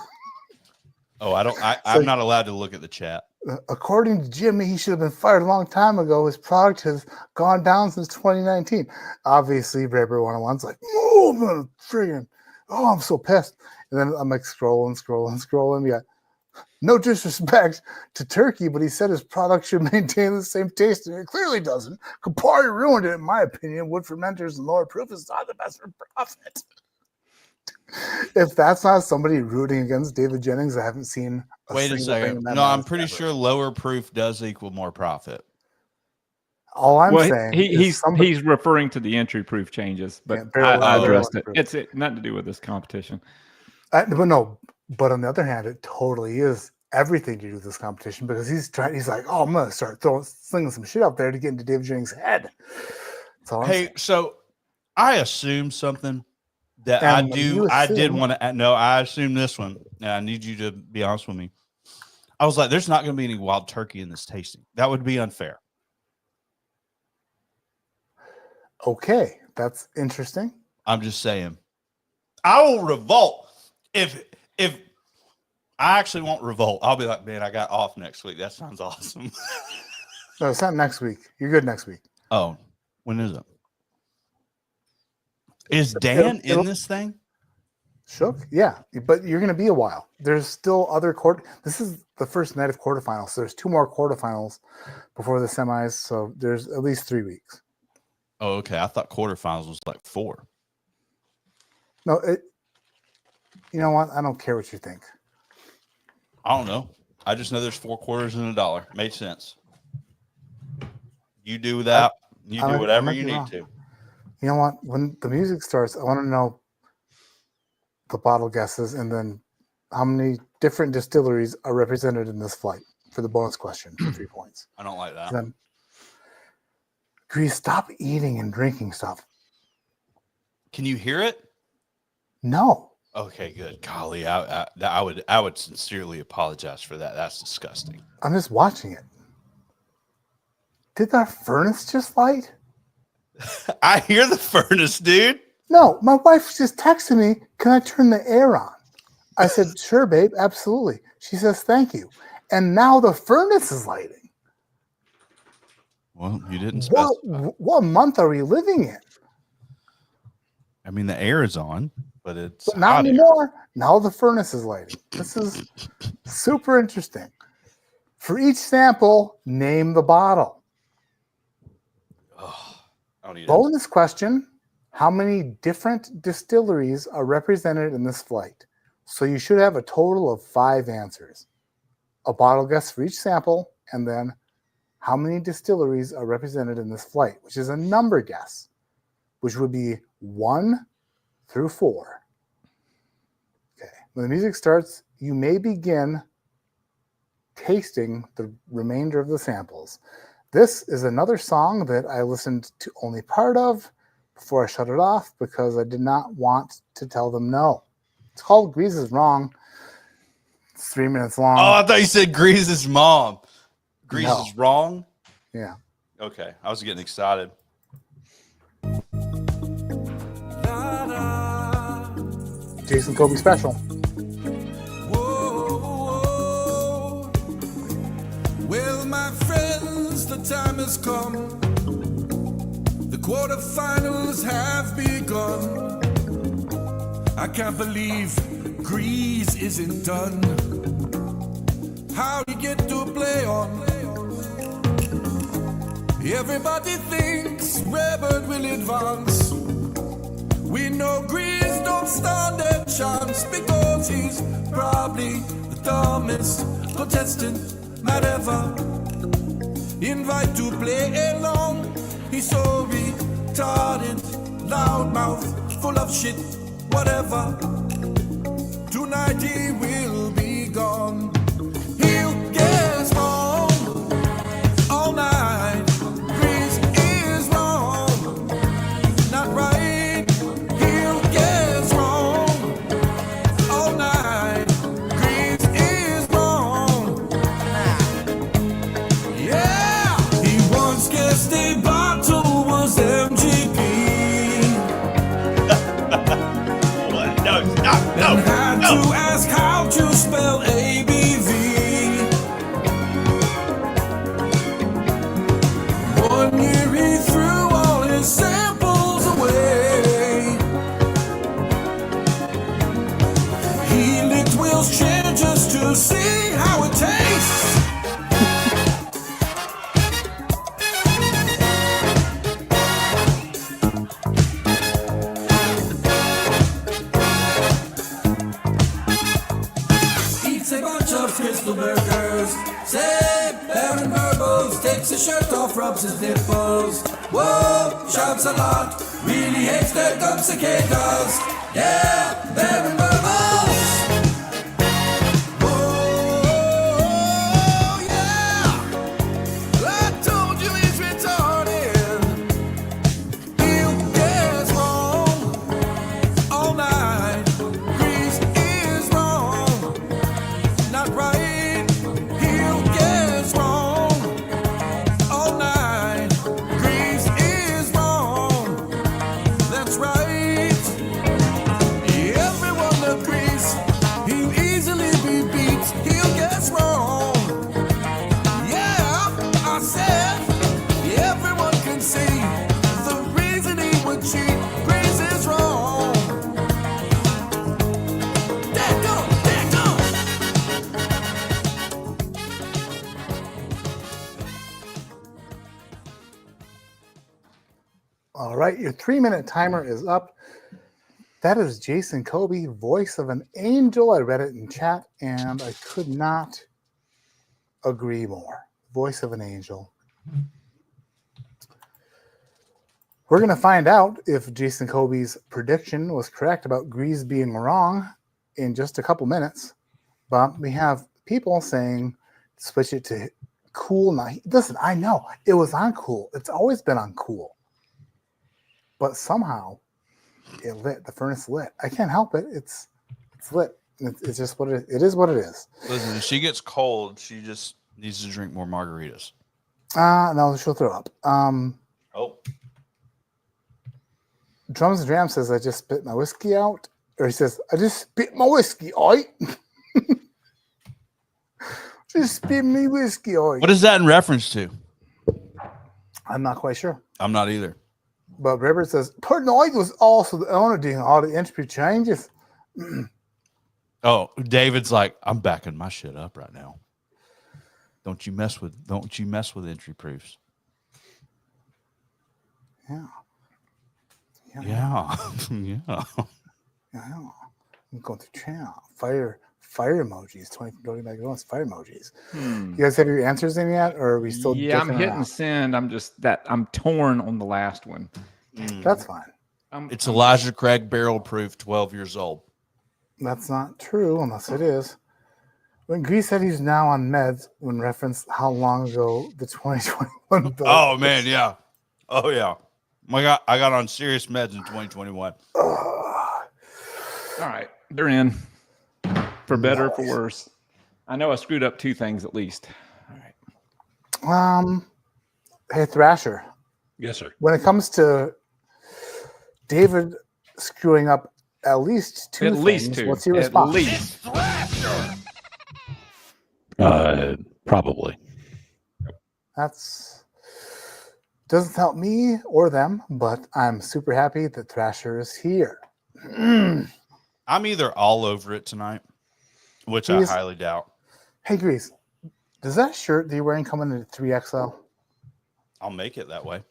Oh, I'm not allowed to look at the chat. According to Jimmy, he should have been fired a long time ago. His product has gone down since 2019. Obviously, Redbird 101's like, oh, I'm gonna friggin', oh, I'm so pissed. And then I'm like scrolling. We got no disrespect to Turkey, but he said his product should maintain the same taste, and it clearly doesn't. Campari ruined it, in my opinion. Wood fermenters and lower proof is not the best for profit. If that's not somebody rooting against David Jennings, I haven't seen. Wait a second. No, I'm pretty sure lower proof does equal more profit. All I'm saying, he's referring to the entry proof changes, but I addressed it. It's nothing to do with this competition. But on the other hand, it totally is everything to do with this competition because he's like, oh, I'm gonna start slinging some shit up there to get into David Jennings' head. Hey, so I assumed something that I did want to know. I assumed this one, and I need you to be honest with me. I was like, there's not going to be any wild turkey in this tasting. That would be unfair. Okay, that's interesting. I'm just saying. I will revolt if I actually won't revolt. I'll be like, man, I got off next week. That sounds awesome. No, it's not next week. You're good next week. Oh, when is it? Is Dan in this thing? Shook? Yeah, but you're going to be a while. There's still other This is the first night of quarterfinals. So there's 2 more quarterfinals before the semis. So there's at least 3 weeks. Oh, okay. I thought quarterfinals was like 4. No, you know what? I don't care what you think. I don't know. I just know there's 4 quarters and $1. Made sense. You do that. You do whatever you need to. You know what? When the music starts, I want to know the bottle guesses and then how many different distilleries are represented in this flight for the bonus question for 3 points. I don't like that. Then, Grease, stop eating and drinking stuff. Can you hear it? No. Okay, good. Golly, I would sincerely apologize for that. That's disgusting. I'm just watching it. Did that furnace just light? I hear the furnace, dude. No, my wife just texted me, can I turn the air on? I said, sure, babe, absolutely. She says, thank you. And now the furnace is lighting. Well, you didn't specify. What month are we living in? I mean, the air is on, but it's not anymore. Now the furnace is lighting. This is super interesting. For each sample, name the bottle. Bonus question, how many different distilleries are represented in this flight? So you should have a total of 5 answers. A bottle guess for each sample, and then how many distilleries are represented in this flight, which is a number guess, which would be 1 through 4. Okay, when the music starts, you may begin tasting the remainder of the samples. This is another song that I listened to only part of before I shut it off because I did not want to tell them no. It's called Grease's Wrong. It's 3 minutes long. Oh, I thought you said Grease's mom. Grease is wrong? Yeah. Okay. I was getting excited. Jason Kobe special. Well, my friends, the time has come. The quarterfinals have begun. I can't believe Grease isn't done. how you get to play on. Everybody thinks Rebel will advance. We know Grease don't stand a chance because he's probably the dumbest contestant might ever invite to play along. He's so retarded, loudmouth, full of shit, whatever. Tonight he will be gone. He'll get wrong all night. Grease is wrong, not right. He'll get wrong all night. Grease is wrong. Yeah, he once guessed a bottle was MGP. And had to ask how to spell ABV. 1 year he threw all his samples away. He licked Will's chin just to see how it tastes. Eats a bunch of crystal burgers. Say, Baron Burbles takes his shirt off, rubs his nipples. Whoa, shouts a lot. Really hates their dumb cicadas. Yeah, Baron Burbles. Whoa, yeah. I told you he's retarded. He'll guess wrong all night. Grease is wrong, not right. He'll guess wrong all night. Grease is wrong, that's right. Everyone agrees he'll easily be beat. He'll guess wrong. Yeah, I said everyone can see the reason he would cheat. Grease is wrong. Daggone, daggone. All right, your 3-minute timer is up. That is Jason Kobe, voice of an angel. I read it in chat and I could not agree more. Voice of an angel. We're going to find out if Jason Kobe's prediction was correct about Grease being wrong in just a couple minutes. But we have people saying switch it to cool. Now, listen, I know it was on cool. It's always been on cool. But somehow it lit. The furnace lit. I can't help it. It's lit. It's just what it is. What it is. Listen, if she gets cold, she just needs to drink more margaritas. No, she'll throw up. Oh. Drums and Dram says I just spit my whiskey out. Or he says, I just spit my whiskey out. Just spit me whiskey out. What is that in reference to? I'm not quite sure. I'm not either. But River says, Portnoy was also the owner doing all the entry changes. Oh, David's like, I'm backing my shit up right now. Don't you mess with entry proofs. Yeah. Yeah. I'm going through channel. Fire emojis. 20 fire emojis. You guys have your answers in yet? Or are we still I'm hitting send. I'm torn on the last one. That's fine. It's Elijah Craig barrel proof, 12 years old. That's not true unless it is. When Grease said he's now on meds, when referenced how long ago the 2021 bill. Oh man, yeah. Oh yeah. I got on serious meds in 2021. All right, they're in. For better or for worse. I know I screwed up 2 things at least. All right. Hey Thrasher. Yes, sir. When it comes to David screwing up at least 2 things, what's your response? Probably. That's doesn't help me or them, but I'm super happy that Thrasher is here. I'm either all over it tonight, which Grease, I highly doubt. Hey, Grease, Does that shirt that you're wearing come in a 3XL? I'll make it that way.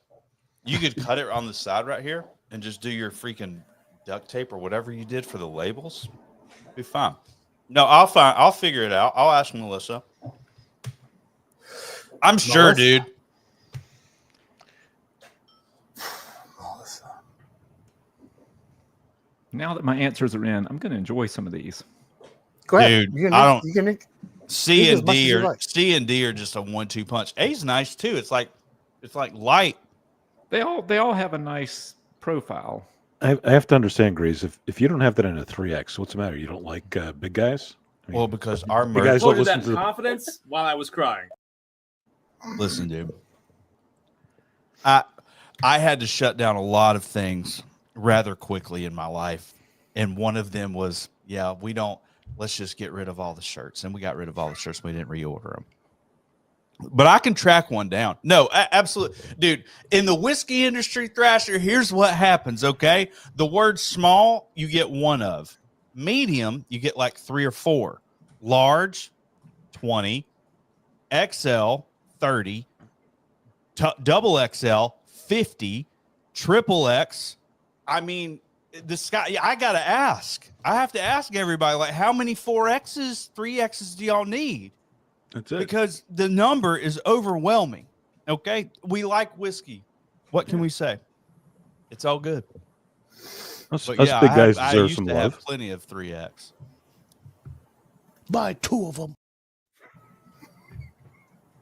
You could cut it on the side right here and just do your freaking duct tape or whatever you did for the labels. Be fine. No, I'll figure it out. I'll ask Melissa. I'm sure, dude. Now that my answers are in, I'm going to enjoy some of these. Go ahead. Dude, I don't. You can make C as and much D as you are like. C and D are just a 1-2 punch. A's nice too. It's like light. They all have a nice profile. I have to understand, Grease. If you don't have that in a 3X, what's the matter? You don't like big guys? I mean, Well, because our big guys don't Quoted listen that to the confidence while I was crying. Listen, dude. I had to shut down a lot of things rather quickly in my life. And one of them was, let's just get rid of all the shirts. And we got rid of all the shirts. We didn't reorder them. But I can track one down. No, absolutely. Dude, in the whiskey industry, Thrasher, here's what happens, okay? The word small, you get one of. Medium, you get like 3 or 4. Large, 20. XL, 30. Double XL, 50. Triple X. I mean, I got to ask. I have to ask everybody, like, how many 4Xs, 3Xs do y'all need? That's it. Because the number is overwhelming. Okay, we like whiskey. What can we say? It's all good. Us But big guys I deserve used some to love. have plenty of 3X. Buy 2 of them.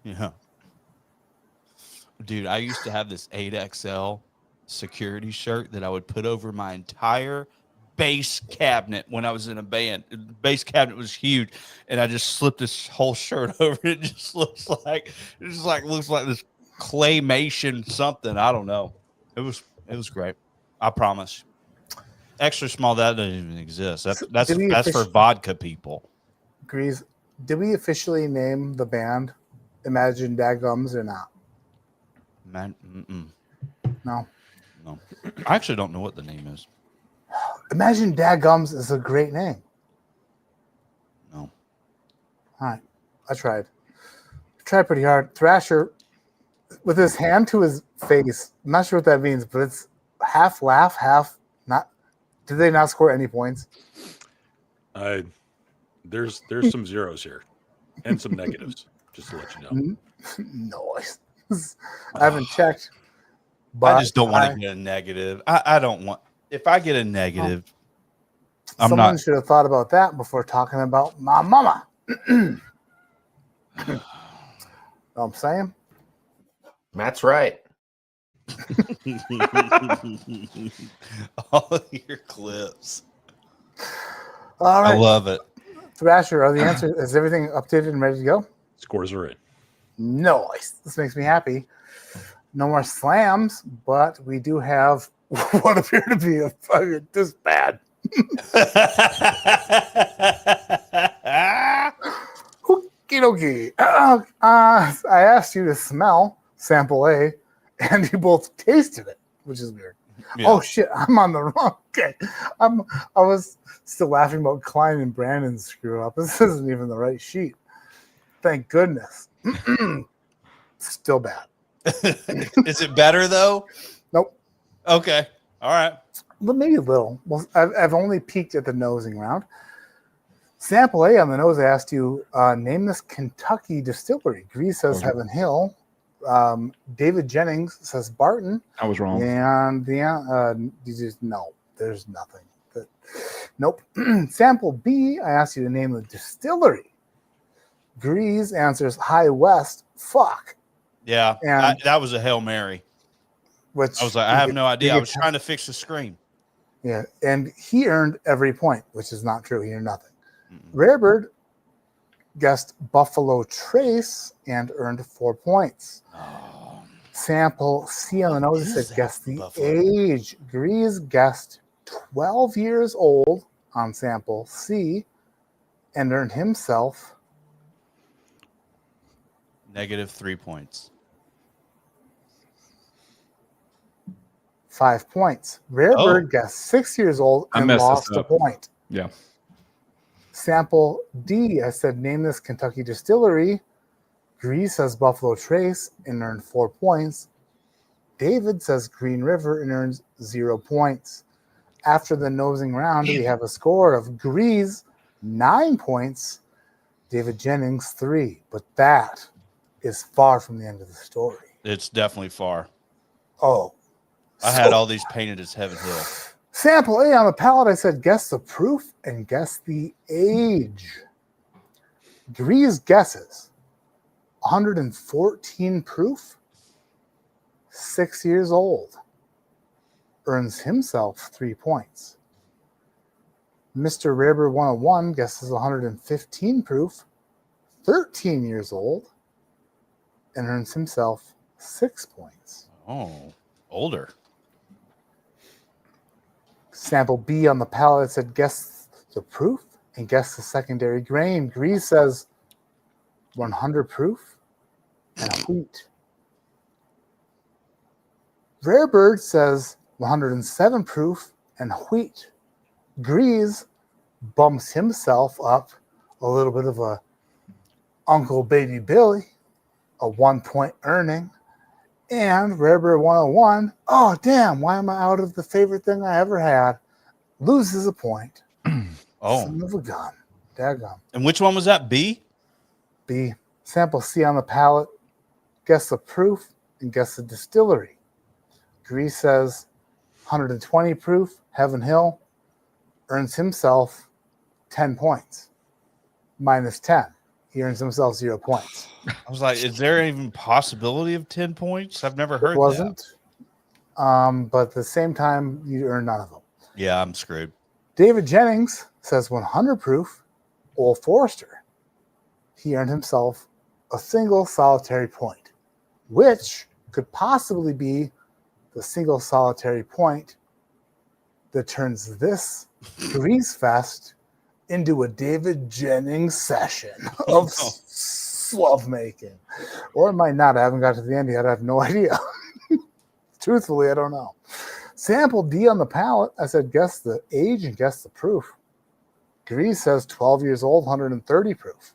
Yeah, dude, I used to have this 8XL security shirt that I would put over my entire bass cabinet when I was in a band. The bass cabinet was huge, and I just slipped this whole shirt over it. It just looks like this claymation something. I don't know. It was great. I promise. Extra small, that doesn't even exist. That's for vodka people. Grease, did we officially name the band Imagine Dadgums or not? Man, No. I actually don't know what the name is. Imagine Dadgums is a great name. No. All right. I tried. Pretty hard. Thrasher, with his hand to his face, I'm not sure what that means, but it's half laugh, half not. Did they not score any points? There's some zeros here and some negatives, just to let you know. Noise. I haven't checked. But I just don't want to get a negative. I don't want. If I get a negative, someone should have thought about that before talking about my mama. Know what I'm saying? Matt's right. All your clips. All right. I love it. Thrasher, are the answers? Is everything updated and ready to go? Scores are in. Nice. This makes me happy. No more slams, but we do have what appear to be a fucking this bad. Okie dokie. I asked you to smell sample A, and you both tasted it, which is weird. Yeah. Oh shit, I'm on the wrong. Okay, I was still laughing about Klein and Brandon's screw up. This isn't even the right sheet. Thank goodness. Still bad. Is it better though? Nope. Okay. All right. But maybe a little. Well, I've only peeked at the nosing round. Sample A on the nose asked you, name this Kentucky distillery. Grease says Heaven Hill. David Jennings says Barton. I was wrong. And no, there's nothing. Nope. Sample B, I asked you to name the distillery. Grease answers High West. Fuck. Yeah, And- that was a Hail Mary. Which I was like, I have no idea. I was trying to fix the screen. Yeah, and he earned every point, which is not true. He earned nothing. Rarebird guessed Buffalo Trace and earned 4 points. Sample C on the nose said guessed the age. Grease guessed 12 years old on sample C and earned himself -3 points. 5 points. Rarebird guessed 6 years old I and messed lost this a up. point. Yeah. Sample D, I said name this Kentucky distillery. Grease says Buffalo Trace and earned 4 points. David says Green River and earns 0 points. After the nosing round, we have a score of Grease 9 points, David Jennings 3. But that is far from the end of the story. It's definitely far. Oh. I had all these painted as Heaven Hill. Sample A on the palette, I said guess the proof and guess the age. Grease guesses 114 proof, 6 years old. Earns himself 3 points. Mr. Rarebird 101 guesses 115 proof, 13 years old, and earns himself 6 points. Oh, older. Sample B on the palette said guess the proof and guess the secondary grain. Grease says 100 proof and a wheat. Rarebird says 107 proof and wheat. Grease bumps himself up a little bit of a Uncle Baby Billy, a 1 point earning. And Rarebird 101, oh damn, why am I out of the favorite thing I ever had? Loses a point. Oh. Son of a gun. Daggum. And which one was that? B? B. Sample C on the palette. Guess the proof and guess the distillery. Grease says 120 proof, Heaven Hill. Earns himself 10 points. Minus 10. He earns himself 0 points. I was like, is there even possibility of 10 points? I've never heard It wasn't. But at the same time, you earn none of them. Yeah, I'm screwed. David Jennings says 100 proof, Old Forester. He earned himself a single solitary point, which could possibly be the single solitary point that turns this Grease Fest into a David Jennings session of love making. Or it might not. I haven't got to the end yet. I have no idea. Truthfully, I don't know. Sample D on the palette. I said guess the age and guess the proof. Grease says 12 years old, 130 proof.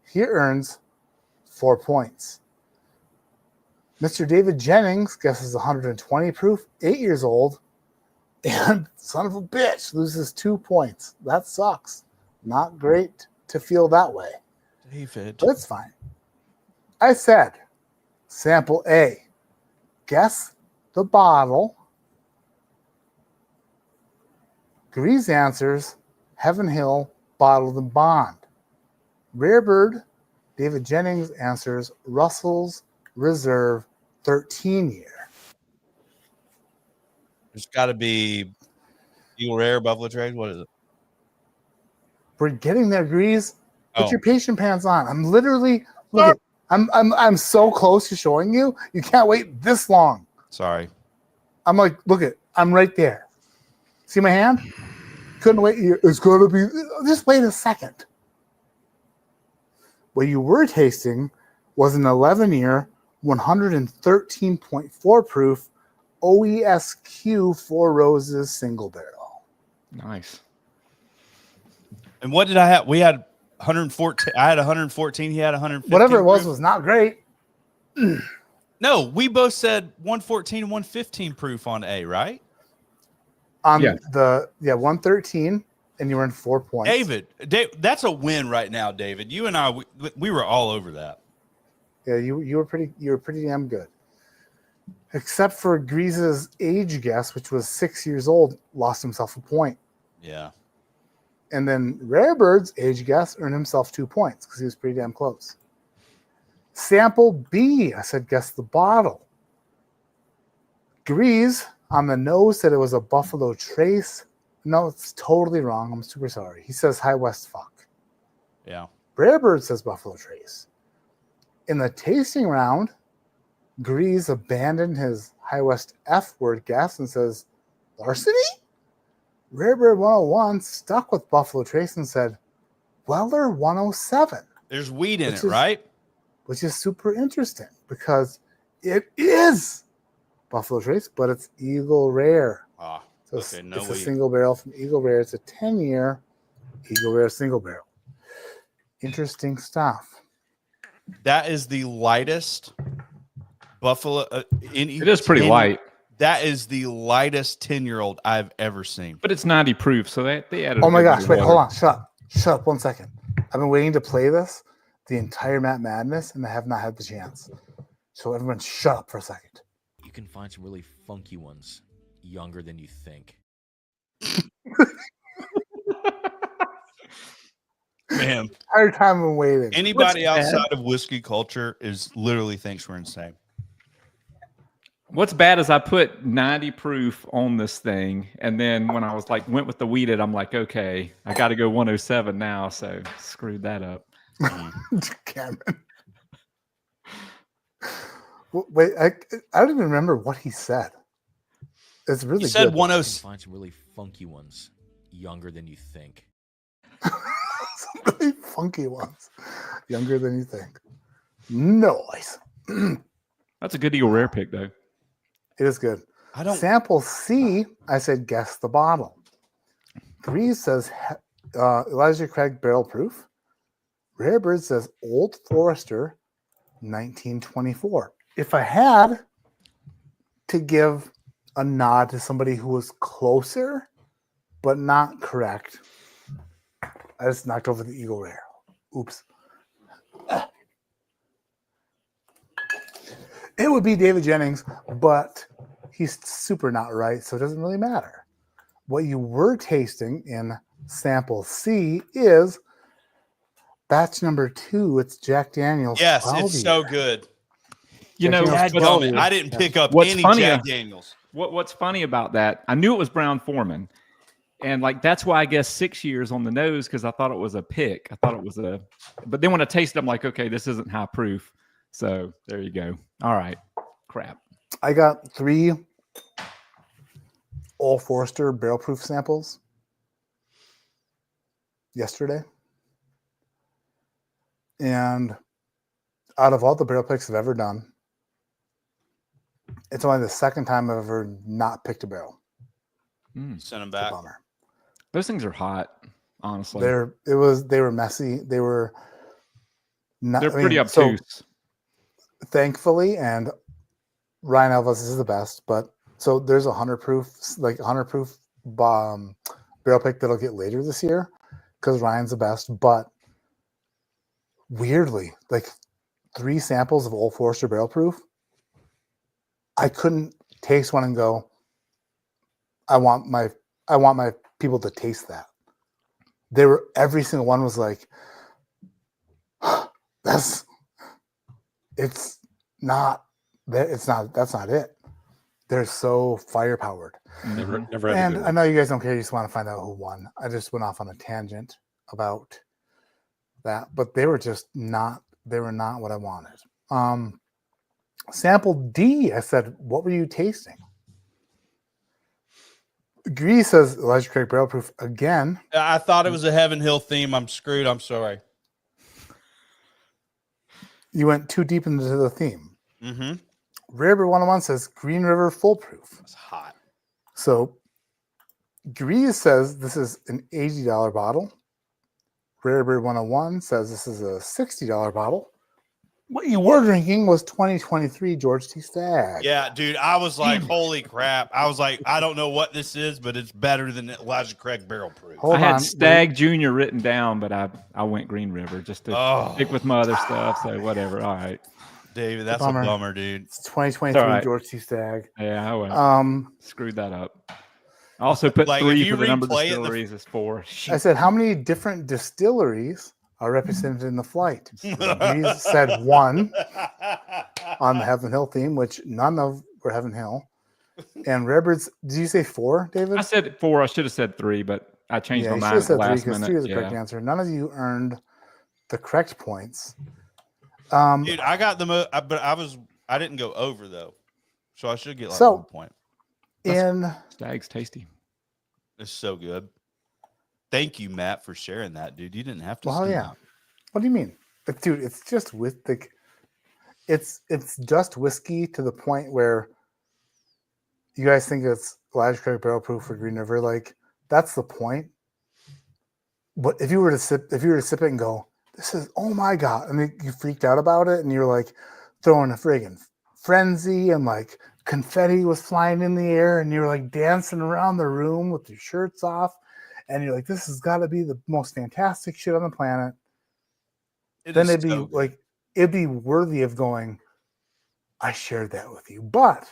He earns 4 points. Mr. David Jennings guesses 120 proof, 8 years old, and son of a bitch loses 2 points. That sucks. Not great to feel that way. David. But it's fine. I said, sample A, guess the bottle. Grease answers, Heaven Hill, Bottled and Bond. Rarebird, David Jennings answers, Russell's Reserve 13 year. There's got to be Eagle Rare, Buffalo Trace. What is it? We're getting there, Grease. Put Oh. your patient pants on. I'm literally look. I'm so close to showing you. You can't wait this long. Sorry. I'm like, look it. I'm right there. See my hand? Couldn't wait. It's going to be. Just wait a second. What you were tasting was an 11-year, 113.4 proof OESQ Four Roses single barrel. Nice. And what did I have? We had 114. I had 114. He had 115. Whatever it was not great. No, we both said 114 and 115 proof on A, right? On the 113, and you earned 4 points. David, that's a win right now, David. You and I, we were all over that. Yeah, you were pretty damn good. Except for Grease's age guess, which was 6 years old, lost himself a point. Yeah. And then Rarebird's age guess earned himself 2 points because he was pretty damn close. Sample B, I said guess the bottle. Grease on the nose said it was a Buffalo Trace. No, it's totally wrong. I'm super sorry. He says High West Fuck. Yeah. Rarebird says Buffalo Trace. In the tasting round, Grease abandoned his High West F word guess and says Larceny? Rarebird 101 stuck with Buffalo Trace and said Weller 107. There's weed in it, right? Which is super interesting because it is Buffalo Trace, but it's Eagle Rare. Ah, so okay, no it's a weed. single barrel from Eagle Rare. It's a 10-year Eagle Rare single barrel. Interesting stuff. That is the lightest Buffalo. It is pretty light. That is the lightest 10-year-old I've ever seen. But it's 90 proof, so they added. Oh my gosh! Wait, hold on. Shut up 1 second. I've been waiting to play this the entire Matt Madness, and I have not had the chance. So everyone, shut up for a second. You can find some really funky ones, younger than you think. Man, entire time I'm waiting. Anybody outside of whiskey culture is literally thinks we're insane. What's bad is I put 90 proof on this thing, and then when I was like went with the weeded, I'm like, okay, I got to go 107 now, so screwed that up. Cameron. Wait, I don't even remember what he said. It's really He said good. 107. You can find some really funky ones, younger than you think. Some really funky ones, younger than you think. Nice. That's a good Eagle Rare pick, though. It is good. I don't sample C. I said guess the bottle. Grease says Elijah Craig barrel proof. Rarebird says Old Forester 1924. If I had to give a nod to somebody who was closer but not correct, I just knocked over the Eagle Rare. Oops. It would be David Jennings, but he's super not right, so it doesn't really matter. What you were tasting in sample C is batch number 2. It's Jack Daniel's. Yes, 12 it's year. so good. You know, I didn't pick up any Jack Daniels. What's funny about that? I knew it was Brown Foreman, and like that's why I guess 6 years on the nose because I thought it was a pick. I thought it was a, but then when I tasted, I'm like, okay, this isn't high proof. So there you go. All right, crap. I got 3 Old Forester barrel proof samples yesterday. And out of all the barrel picks I've ever done, it's only the second time I've ever not picked a barrel. Send them back. Bummer. Those things are hot, honestly. They were messy. They were not, They're pretty obtuse. Thankfully, and Ryan Elvis is the best, but so there's a 100 proof barrel pick that'll get later this year because Ryan's the best. But weirdly, like 3 samples of Old Forester barrel proof, I couldn't taste one and go, I want my people to taste that. Every single one was like, that's not it. They're so firepowered. Never had And to do I know you guys don't care. You just want to find out who won. I just went off on a tangent about that, but they were not what I wanted. Sample D, I said, what were you tasting? Grease says Elijah Craig barrel proof again. I thought it was a Heaven Hill theme. I'm screwed. I'm sorry. You went too deep into the theme. Mm-hmm. Rarebird 101 says Green River full proof. It's hot. So Grease says this is an $80 bottle. Rarebird 101 says this is a $60 bottle. What you were drinking was 2023 George T. Stagg. Yeah, dude. I was like, holy crap. I was like, I don't know what this is, but it's better than Elijah Craig barrel proof. I had Stagg Jr. written down, but I went Green River just to stick with my other stuff. So whatever. All right. David, that's Bummer. a bummer, dude. It's 2023 right. George T. Stagg. Yeah, I went. Screwed that up. I also put Like, 3 if you for the number of replay it, distilleries. It's 4. I said, how many different distilleries are represented in the flight? Grease said 1 on the Heaven Hill theme, which none of were Heaven Hill. And Redbirds, did you say 4, David? I said 4. I should have said 3, but I changed my you mind should at have the said 3 last because minute. 3 is the correct answer. None of you earned the correct points. Dude, I got the most, but I didn't go over though, so I should get like 1 point. Stag's tasty. It's so good. Thank you, Matt, for sharing that, dude. You didn't have to. Well, say yeah. that. What do you mean? But dude, it's just it's just whiskey to the point where you guys think it's Elijah Craig barrel proof for Green River. Like that's the point. But if you were to sip it and go, this is, oh my God. And then you freaked out about it and you're like throwing a friggin' frenzy and like confetti was flying in the air and you're like dancing around the room with your shirts off. And you're like, this has got to be the most fantastic shit on the planet. Then it'd be like, it'd be worthy of going, I shared that with you. But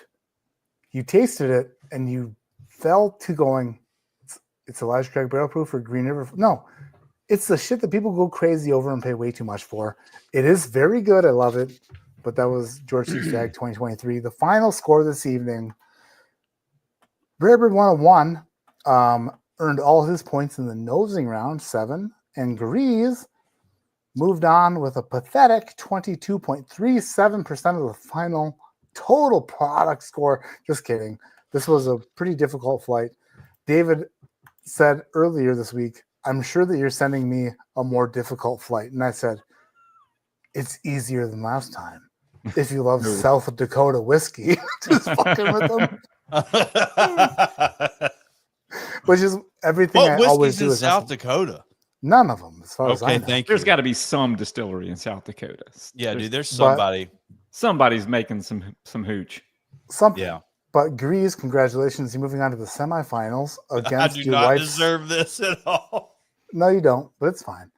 you tasted it and you fell to going, it's Elijah Craig barrel proof or Green River. No, it's the shit that people go crazy over and pay way too much for. It is very good. I love it. But that was George C. Stagg 2023. The final score this evening, Rarebird 101 earned all his points in the nosing round, 7. And Grease moved on with a pathetic 22.37% of the final total product score. Just kidding. This was a pretty difficult flight. David said earlier this week, I'm sure that you're sending me a more difficult flight. And I said, it's easier than last time. If you love South Dakota whiskey, just fucking with them. Which is everything I always do. In South Dakota? None of them, as far as I know. Thank you. There's got to be some distillery in South Dakota. Yeah, dude, there's somebody. Somebody's making some hooch. Something. Yeah. But Grease, congratulations. You're moving on to the semifinals against I do your not wife's... deserve this at all. No, you don't, but it's fine.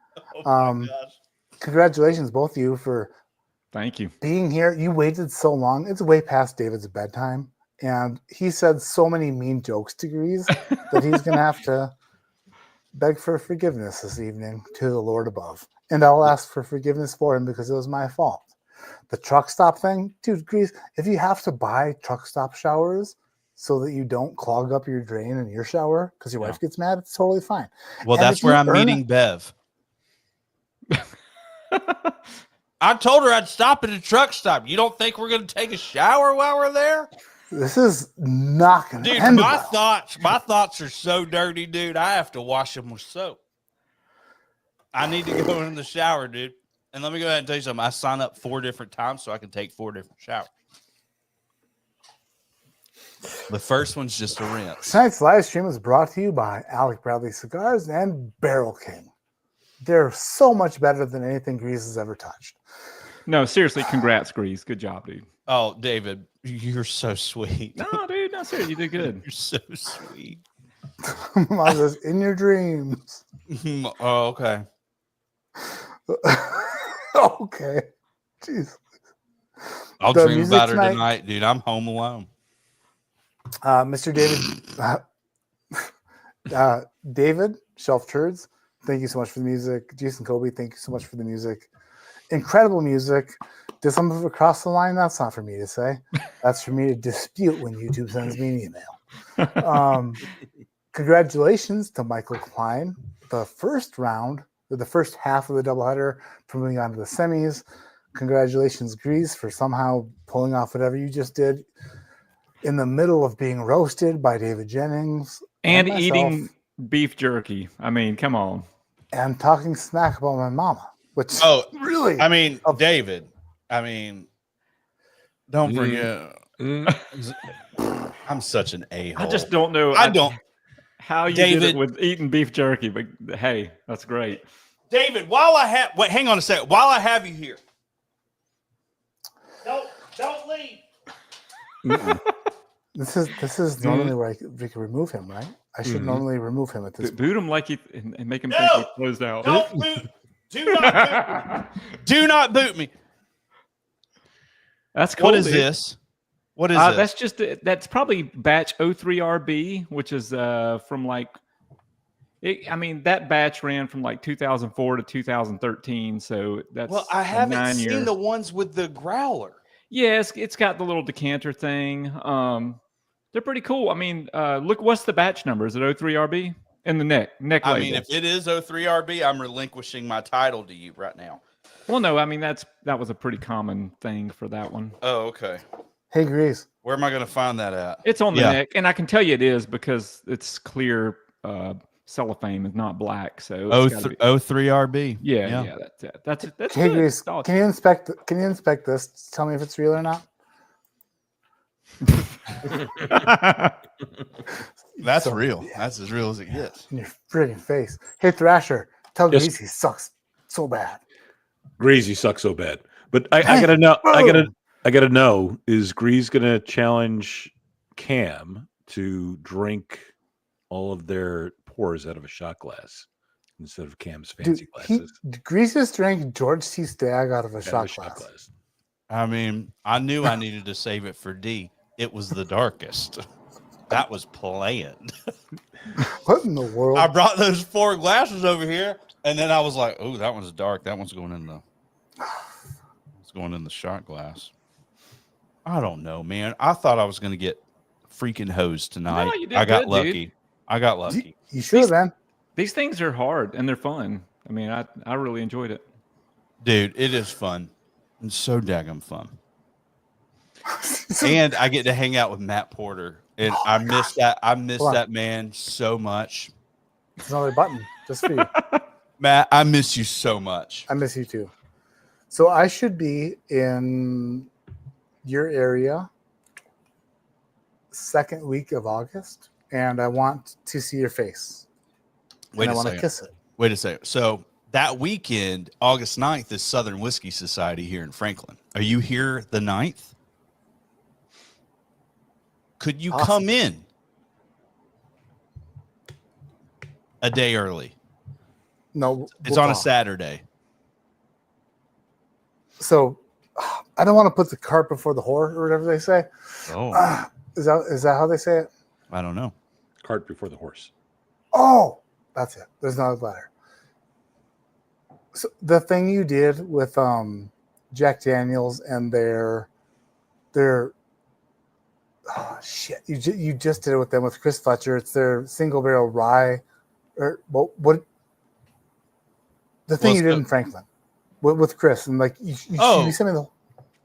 Oh my gosh. Congratulations, both of you, for thank you being here. You waited so long. It's way past David's bedtime. And he said so many mean jokes to Grease that he's going to have to beg for forgiveness this evening to the Lord above. And I'll ask for forgiveness for him because it was my fault. The truck stop thing, dude, Grease, if you have to buy truck stop showers so that you don't clog up your drain in your shower because your wife gets mad, it's totally fine. Well, And that's if where you I'm earn meeting Bev. I told her I'd stop at a truck stop. You don't think we're going to take a shower while we're there? This is not going to Dude, end my well. thoughts are so dirty, dude. I have to wash them with soap. I need to go in the shower, dude. And let me go ahead and tell you something. I sign up 4 different times so I can take 4 different showers. The first one's just a rinse. Tonight's live stream is brought to you by Alec Bradley Cigars and Barrel King. They're so much better than anything Grease has ever touched. No, seriously, congrats, Grease. Good job, dude. Oh, David, you're so sweet. No, dude, no, seriously, you did good. You're so sweet. Mom says, in your dreams. Oh, okay. Okay. Jeez. I'll The dream music about her tonight, dude. I'm home alone. Mr. David, David, Shelf Turds, thank you so much for the music. Jason Kobe, thank you so much for the music. Incredible music. Did some of it cross the line? That's not for me to say. That's for me to dispute when YouTube sends me an email. Congratulations to Michael Klein. The first round, or the first half of the doubleheader, for moving on to the semis. Congratulations, Grease, for somehow pulling off whatever you just did in the middle of being roasted by David Jennings And myself, eating beef jerky. I mean, come on. and talking smack about my mama. Which really, I mean, David, I mean, don't forget. I'm such an a-hole. I just don't know. I don't. How you David, did it with eating beef jerky, but hey, that's great. David, wait, hang on a second. While I have you here, don't leave. This is normally where we can remove him, right? I should normally remove him at this. Boot him like and make him think he closed out. Don't boot. Do not boot me. Do not boot me. That's cool. What is dude. this? What is this? That's probably batch 03RB, which is from like, that batch ran from like 2004 to 2013. So that's I haven't 9 seen year. the ones with the growler. Yes, it's got the little decanter thing. They're pretty cool. I mean, look, what's the batch number? Is it 03RB? In the neck I label. mean, if it is 03RB, I'm relinquishing my title to you right now. Well, no, I mean that was a pretty common thing for that one. Oh, okay. Hey, Grease. Where am I going to find that at? It's on the neck, and I can tell you it is because it's clear cellophane, is not black. So 03RB. Yeah, that's Hey, good. Grease, can you inspect this? Tell me if it's real or not. That's real. Yeah. That's as real as it gets. In your friggin' face. Hey, Thrasher, tell Grease he sucks so bad. Greasy sucks so bad. But I gotta know. I gotta know. Is Grease gonna challenge Cam to drink all of their pours out of a shot glass instead of Cam's fancy glasses? Grease just drank George C. Stagg out of a shot glass. I mean, I knew I needed to save it for D. It was the darkest. That was planned. What in the world? I brought those 4 glasses over here, and then I was like, "Oh, that one's dark. That one's going in the. It's going in the shot glass." I don't know, man. I thought I was going to get freaking hosed tonight. No, you did I got good, lucky. dude. I got lucky. You should, man. These things are hard and they're fun. I mean, I really enjoyed it. Dude, it is fun. It's so daggum fun. And I get to hang out with Matt Porter. And I miss that. I miss that man so much. It's another button just for you. Matt, I miss you so much. I miss you too. So I should be in your area second week of August, and I want to see your face. Wait and a I want second. to kiss it. Wait a second. So that weekend, August 9th, is Southern Whiskey Society here in Franklin. Are you here the 9th? Could you come in a day early? No, It's on a Saturday. So I don't want to put the cart before the whore or whatever they say. Oh. Is that how they say it? I don't know. Cart before the horse. Oh, that's it. There's no letter. So the thing you did with Jack Daniels and their oh shit, you just did it with them with Chris Fletcher. It's their single barrel rye, or what? The thing you did in Franklin with Chris and like you sent me the.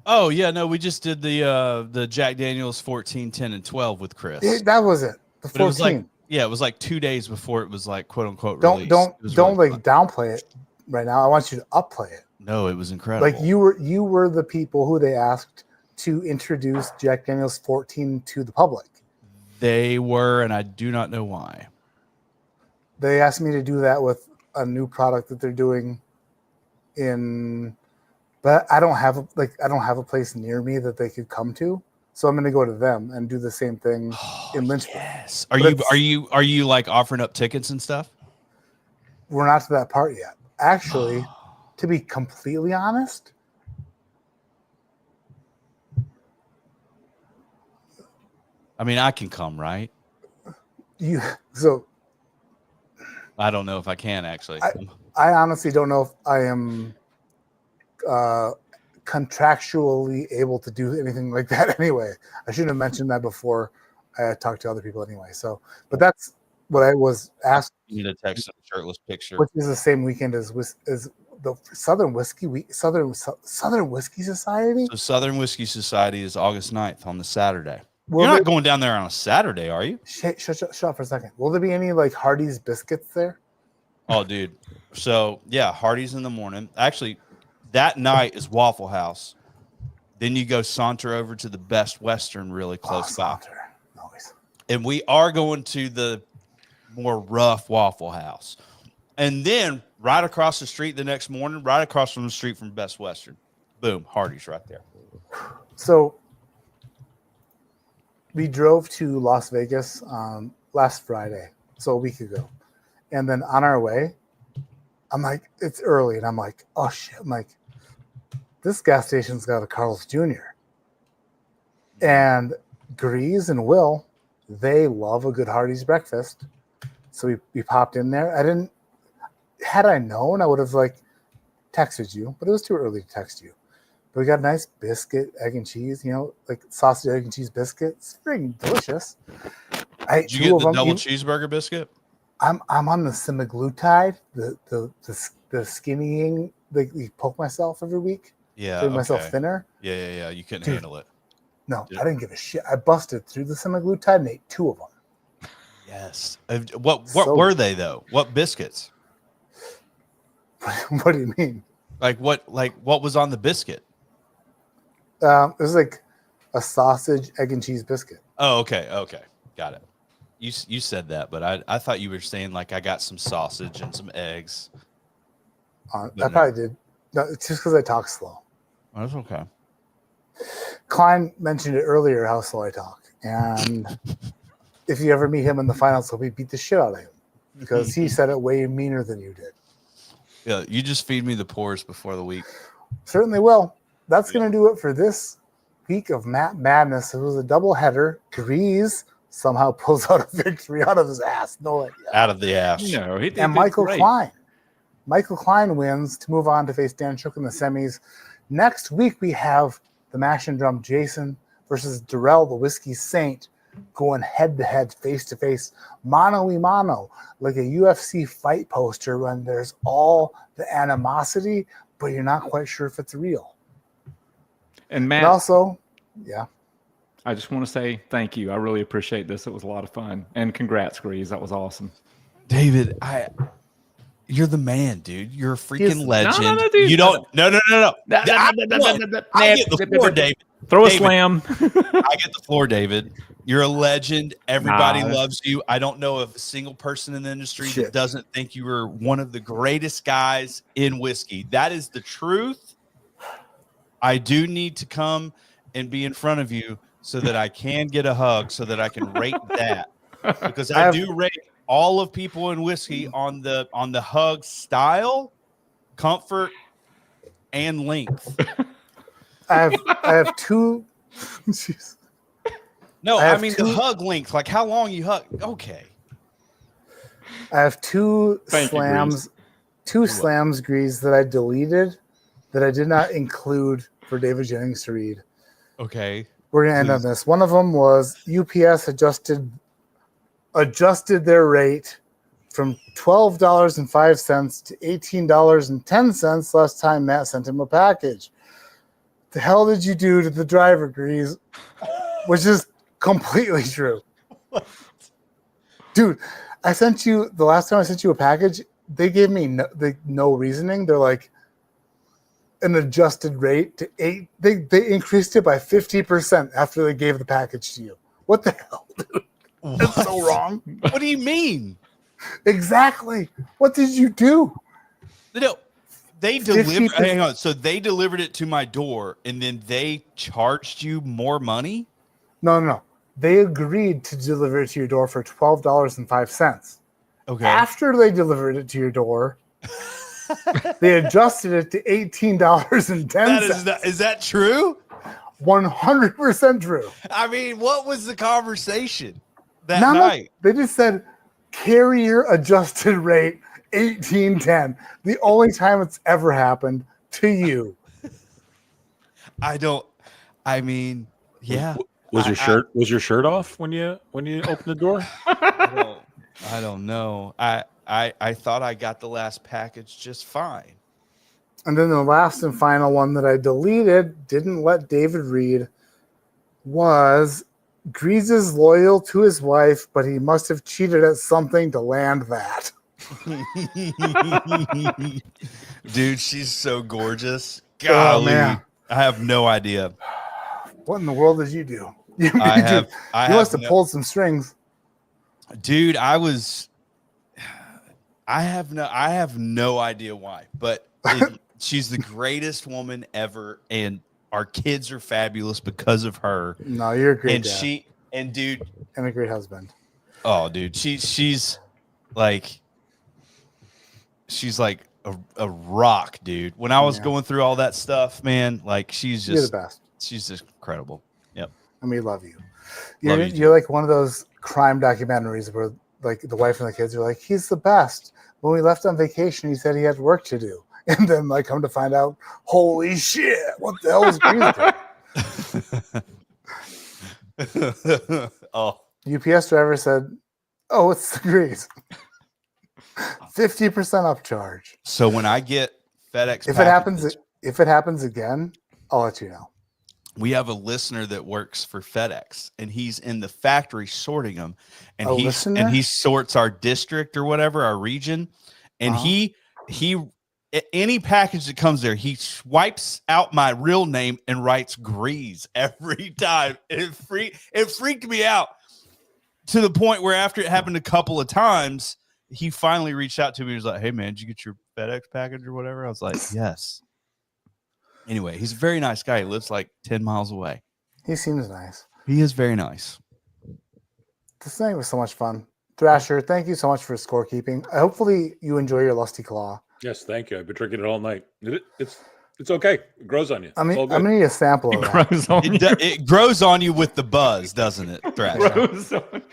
Oh yeah, no, we just did the Jack Daniels 14, 10, and 12 with Chris. That was it. The 14. It was like it was like 2 days before it was like quote unquote Don't released. like downplay it right now. I want you to upplay it. No, it was incredible. Like you were the people who they asked to introduce Jack Daniels 14 to the public. They were, and I do not know why. They asked me to do that with a new product that they're doing but I don't have a place near me that they could come to. So I'm going to go to them and do the same thing in Lynchburg. Yes. Are you like offering up tickets and stuff? We're not to that part yet. Actually, to be completely honest, I mean, I can come, right? I don't know if I can actually. I honestly don't know if I am contractually able to do anything like that anyway. I shouldn't have mentioned that before I talked to other people anyway. So, but that's what I was asked. You need to text a shirtless picture. Which is the same weekend as the Southern Whiskey Southern Whiskey Society. So Southern Whiskey Society is August 9th on the Saturday. Will You're not there- going down there on a Saturday, are you? Shut up for a second. Will there be any like Hardee's biscuits there? Oh, dude. So yeah, Hardee's in the morning. Actually, that night is Waffle House. Then you go saunter over to the Best Western really close by. Nice. And we are going to the more rough Waffle House. And then right across the street the next morning, right across from the street from Best Western, boom, Hardee's right there. So we drove to Las Vegas last Friday, so a week ago. And then on our way, I'm like, it's early. And I'm like, oh shit. I'm like, this gas station's got a Carl's Jr. And Grease and Will, they love a good Hardee's breakfast. So we popped in there. Had I known, I would have like texted you, but it was too early to text you. But we got a nice biscuit, egg and cheese, like sausage, egg and cheese biscuit. It's freaking delicious. Did you get the double cheeseburger biscuit? I'm on the semaglutide, the skinnying. Like you poke myself every week. Yeah, to make myself thinner. Yeah. You couldn't Dude, handle it. No, I didn't give a shit. I busted through the semaglutide and ate 2 of them. Yes. What were they though? What biscuits? What do you mean? Like what was on the biscuit? It was like a sausage, egg and cheese biscuit. Oh, okay, got it. You said that, but I thought you were saying like I got some sausage and some eggs. I probably did. No, it's just because I talk slow. That's okay. Klein mentioned it earlier how slow I talk, and if you ever meet him in the finals, he'll beat the shit out of him because he said it way meaner than you did. Yeah, you just feed me the pores before the week. Certainly will. That's going to do it for this week of Matt Madness. It was a doubleheader. Grease somehow pulls out a victory out of his ass. No idea. Out of the ass. No, he did And Michael great. Klein. Michael Klein wins to move on to face Dan Shook in the semis. Next week, we have the Mash and Drum Jason versus Darrell, the Whiskey Saint, going head-to-head, face-to-face, mano-y-mano, like a UFC fight poster when there's all the animosity, but you're not quite sure if it's real. And Matt, But also, yeah. I just want to say thank you. I really appreciate this. It was a lot of fun. And congrats, Grease. That was awesome. David, you're the man, dude. You're a freaking legend. No, dude. You don't. No. I get the floor, David. Throw a David, slam. I get the floor, David. You're a legend. Everybody Nah. loves you. I don't know of a single person in the industry Shit. that doesn't think you are one of the greatest guys in whiskey. That is the truth. I do need to come and be in front of you so that I can get a hug, so that I can rate that, because I do rate all of people in whiskey on the hug style, comfort, and length. I have two. Jeez. No, I I have mean two- the hug length, like how long you hug. Okay. I have two Thank you, slams, Grease, that I deleted that I did not include for David Jennings to read. Okay. We're gonna end on this. One of them was UPS adjusted their rate from $12.05 to $18.10 last time Matt sent him a package. The hell did you do to the driver, Grease? Which is completely true. Dude, I sent you the last time I sent you a package, they gave me no reasoning. They're like an adjusted rate to 8. They increased it by 50% after they gave the package to you. What the hell, dude? That's so wrong. What do you mean? Exactly. What did you do? No, they 50%. delivered. Hang on. So they delivered it to my door, and then they charged you more money? No. They agreed to deliver it to your door for $12.05. Okay. After they delivered it to your door, they adjusted it to $18.10. Is that true? 100% true. I mean, what was the conversation that No, night? they just said carrier adjusted rate $18.10. The only time it's ever happened to you. I mean, yeah. Was your shirt off when you opened the door? I don't know. I thought I got the last package just fine. And then the last and final one that I deleted, didn't let David read, was Grease is loyal to his wife, but he must have cheated at something to land that. Dude, she's so gorgeous. Oh, Golly. man. I have no idea. What in the world did you do? You must have pulled some strings. Dude, I have no idea why, but she's the greatest woman ever, and our kids are fabulous because of her. No, you're a great And dad. and a great husband. Oh, dude, she's like a rock, dude. When I was going through all that stuff, man, like she's You're just the best. She's just incredible. Yep. And we love you. Love You're, you, you're like one of those crime documentaries where like the wife and the kids are like, he's the best. When we left on vacation, he said he had work to do. And then like come to find out, holy shit, what the hell is Grease? Oh. UPS driver said, oh, it's the Grease. 50% upcharge. So when I get FedEx, If it happens again, I'll let you know. we have a listener that works for FedEx, and he's in the factory sorting them, and he sorts our district or whatever, our region, and he any package that comes there, he swipes out my real name and writes Grease every time. It freaked me out to the point where after it happened a couple of times, he finally reached out to me. He was like, "Hey man, did you get your FedEx package or whatever?" I was like, "Yes." Anyway, he's a very nice guy. He lives like 10 miles away. He seems nice. He is very nice. This night was so much fun. Thrasher, thank you so much for scorekeeping. Hopefully you enjoy your Lusty Claw. Yes, thank you. I've been drinking it all night. It's okay. It grows on you. I mean, It's all good. I'm gonna need a sample of that. It grows on you with the buzz, doesn't it, Thrasher?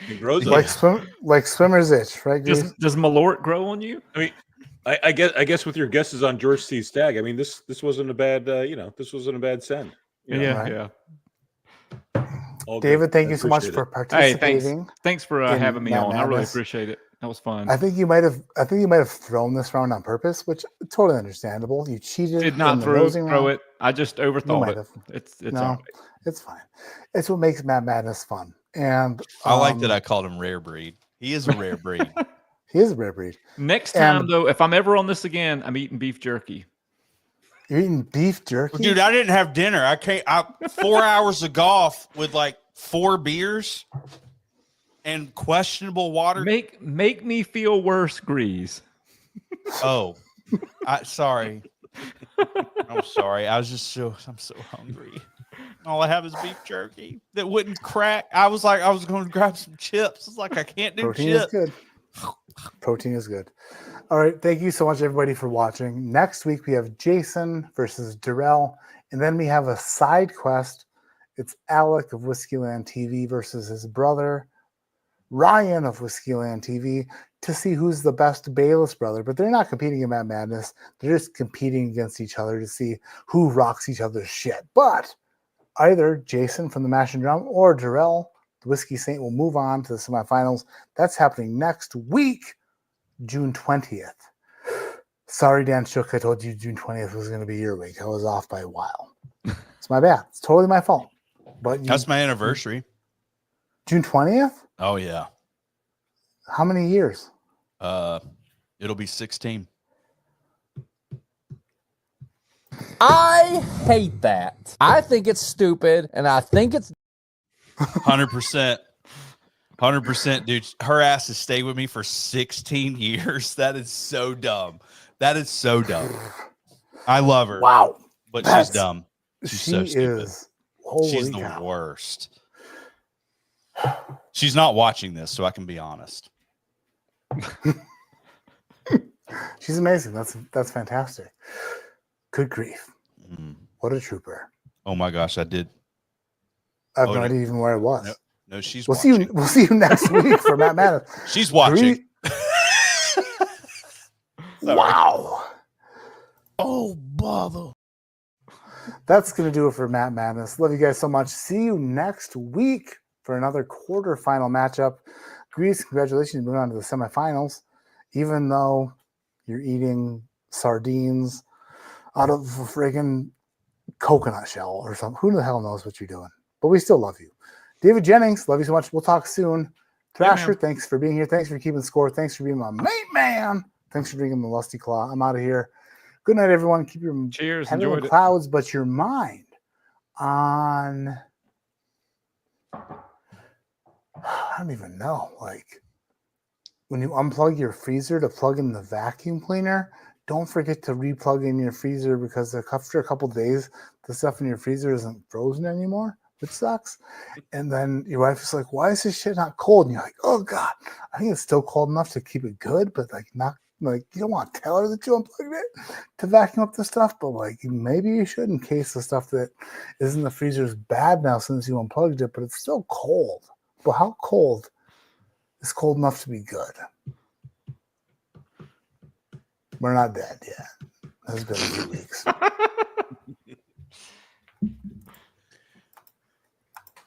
It grows on Like you. like swimmer's itch, right? Grease? Does Malort grow on you? I mean, I guess with your guesses on George C. Stagg, I mean this wasn't a bad this wasn't a bad send. You know? Yeah. All good. David, thank I you so much appreciate for it. participating. Thanks for in having me Matt on. I really Madness. appreciate it. That was fun. I think you might have thrown this round on purpose, which totally understandable. You cheated. Did not in the throw losing round. it. I just You overthought might it. have. It's No, all right. it's fine. It's what makes Matt Madness fun. And I like that I called him rare breed. He is a rare breed. he is a rare breed. Next time, And- though, if I'm ever on this again, I'm eating beef jerky. You're eating beef jerky, Dude, I didn't have dinner. I 4 hours of golf with like 4 beers and questionable water. Make me feel worse, Grease. Oh, sorry. I'm sorry. I'm so hungry. All I have is beef jerky that wouldn't crack. I was like, I was going to grab some chips. It's like I can't do Protein is chips. good. Protein is good. All right. Thank you so much, everybody, for watching. Next week, we have Jason versus Darrell. And then we have a side quest. It's Alec of Whiskeyland TV versus his brother, Ryan of Whiskeyland TV, to see who's the best Bayless brother. But they're not competing in Mad Madness. They're just competing against each other to see who rocks each other's shit. But either Jason from the Mash and Drum or Darrell, the Whiskey Saint, will move on to the semifinals. That's happening next week, June 20th. Sorry, Dan Shook, I told you June 20th was going to be your week. I was off by a while. It's my bad. It's totally my fault. But That's my anniversary. June 20th? Oh yeah. How many years? It'll be 16. I hate that. I think it's stupid, and I think it's 100%. 100%, dude. Her ass has stayed with me for 16 years. That is so dumb. That is so dumb. I love her. Wow. But she's dumb. She's so She stupid. is. Holy She's the cow. worst. She's not watching this, so I can be honest. She's amazing. That's fantastic. Good grief. What a trooper. Oh my gosh, I did. I have Oh, no no. idea even where I was. No, she's We'll see you next week for Matt Madness. She's watching. Wow. Oh, bother. That's going to do it for Matt Madness. Love you guys so much. See you next week for another quarterfinal matchup. Grease, congratulations. Moving on to the semifinals. Even though you're eating sardines out of a friggin' coconut shell or something. Who the hell knows what you're doing? But we still love you. David Jennings, love you so much. We'll talk soon. Thrasher, thanks for being here. Thanks for keeping score. Thanks for being my mate, man. Thanks for drinking the Lusty Claw. I'm out of here. Good night, everyone. Keep your Cheers. head in Enjoyed the it. clouds, but your mind on. I don't even know. Like when you unplug your freezer to plug in the vacuum cleaner, don't forget to replug in your freezer because after a couple days, the stuff in your freezer isn't frozen anymore, which sucks. And then your wife is like, "Why is this shit not cold?" And you're like, "Oh God, I think it's still cold enough to keep it good, but like not." Like, you don't want to tell her that you unplugged it to vacuum up the stuff, but like maybe you should in case the stuff that is in the freezer is bad now since you unplugged it, but it's still cold. But how cold is cold enough to be good? We're not dead yet. It's been a few weeks.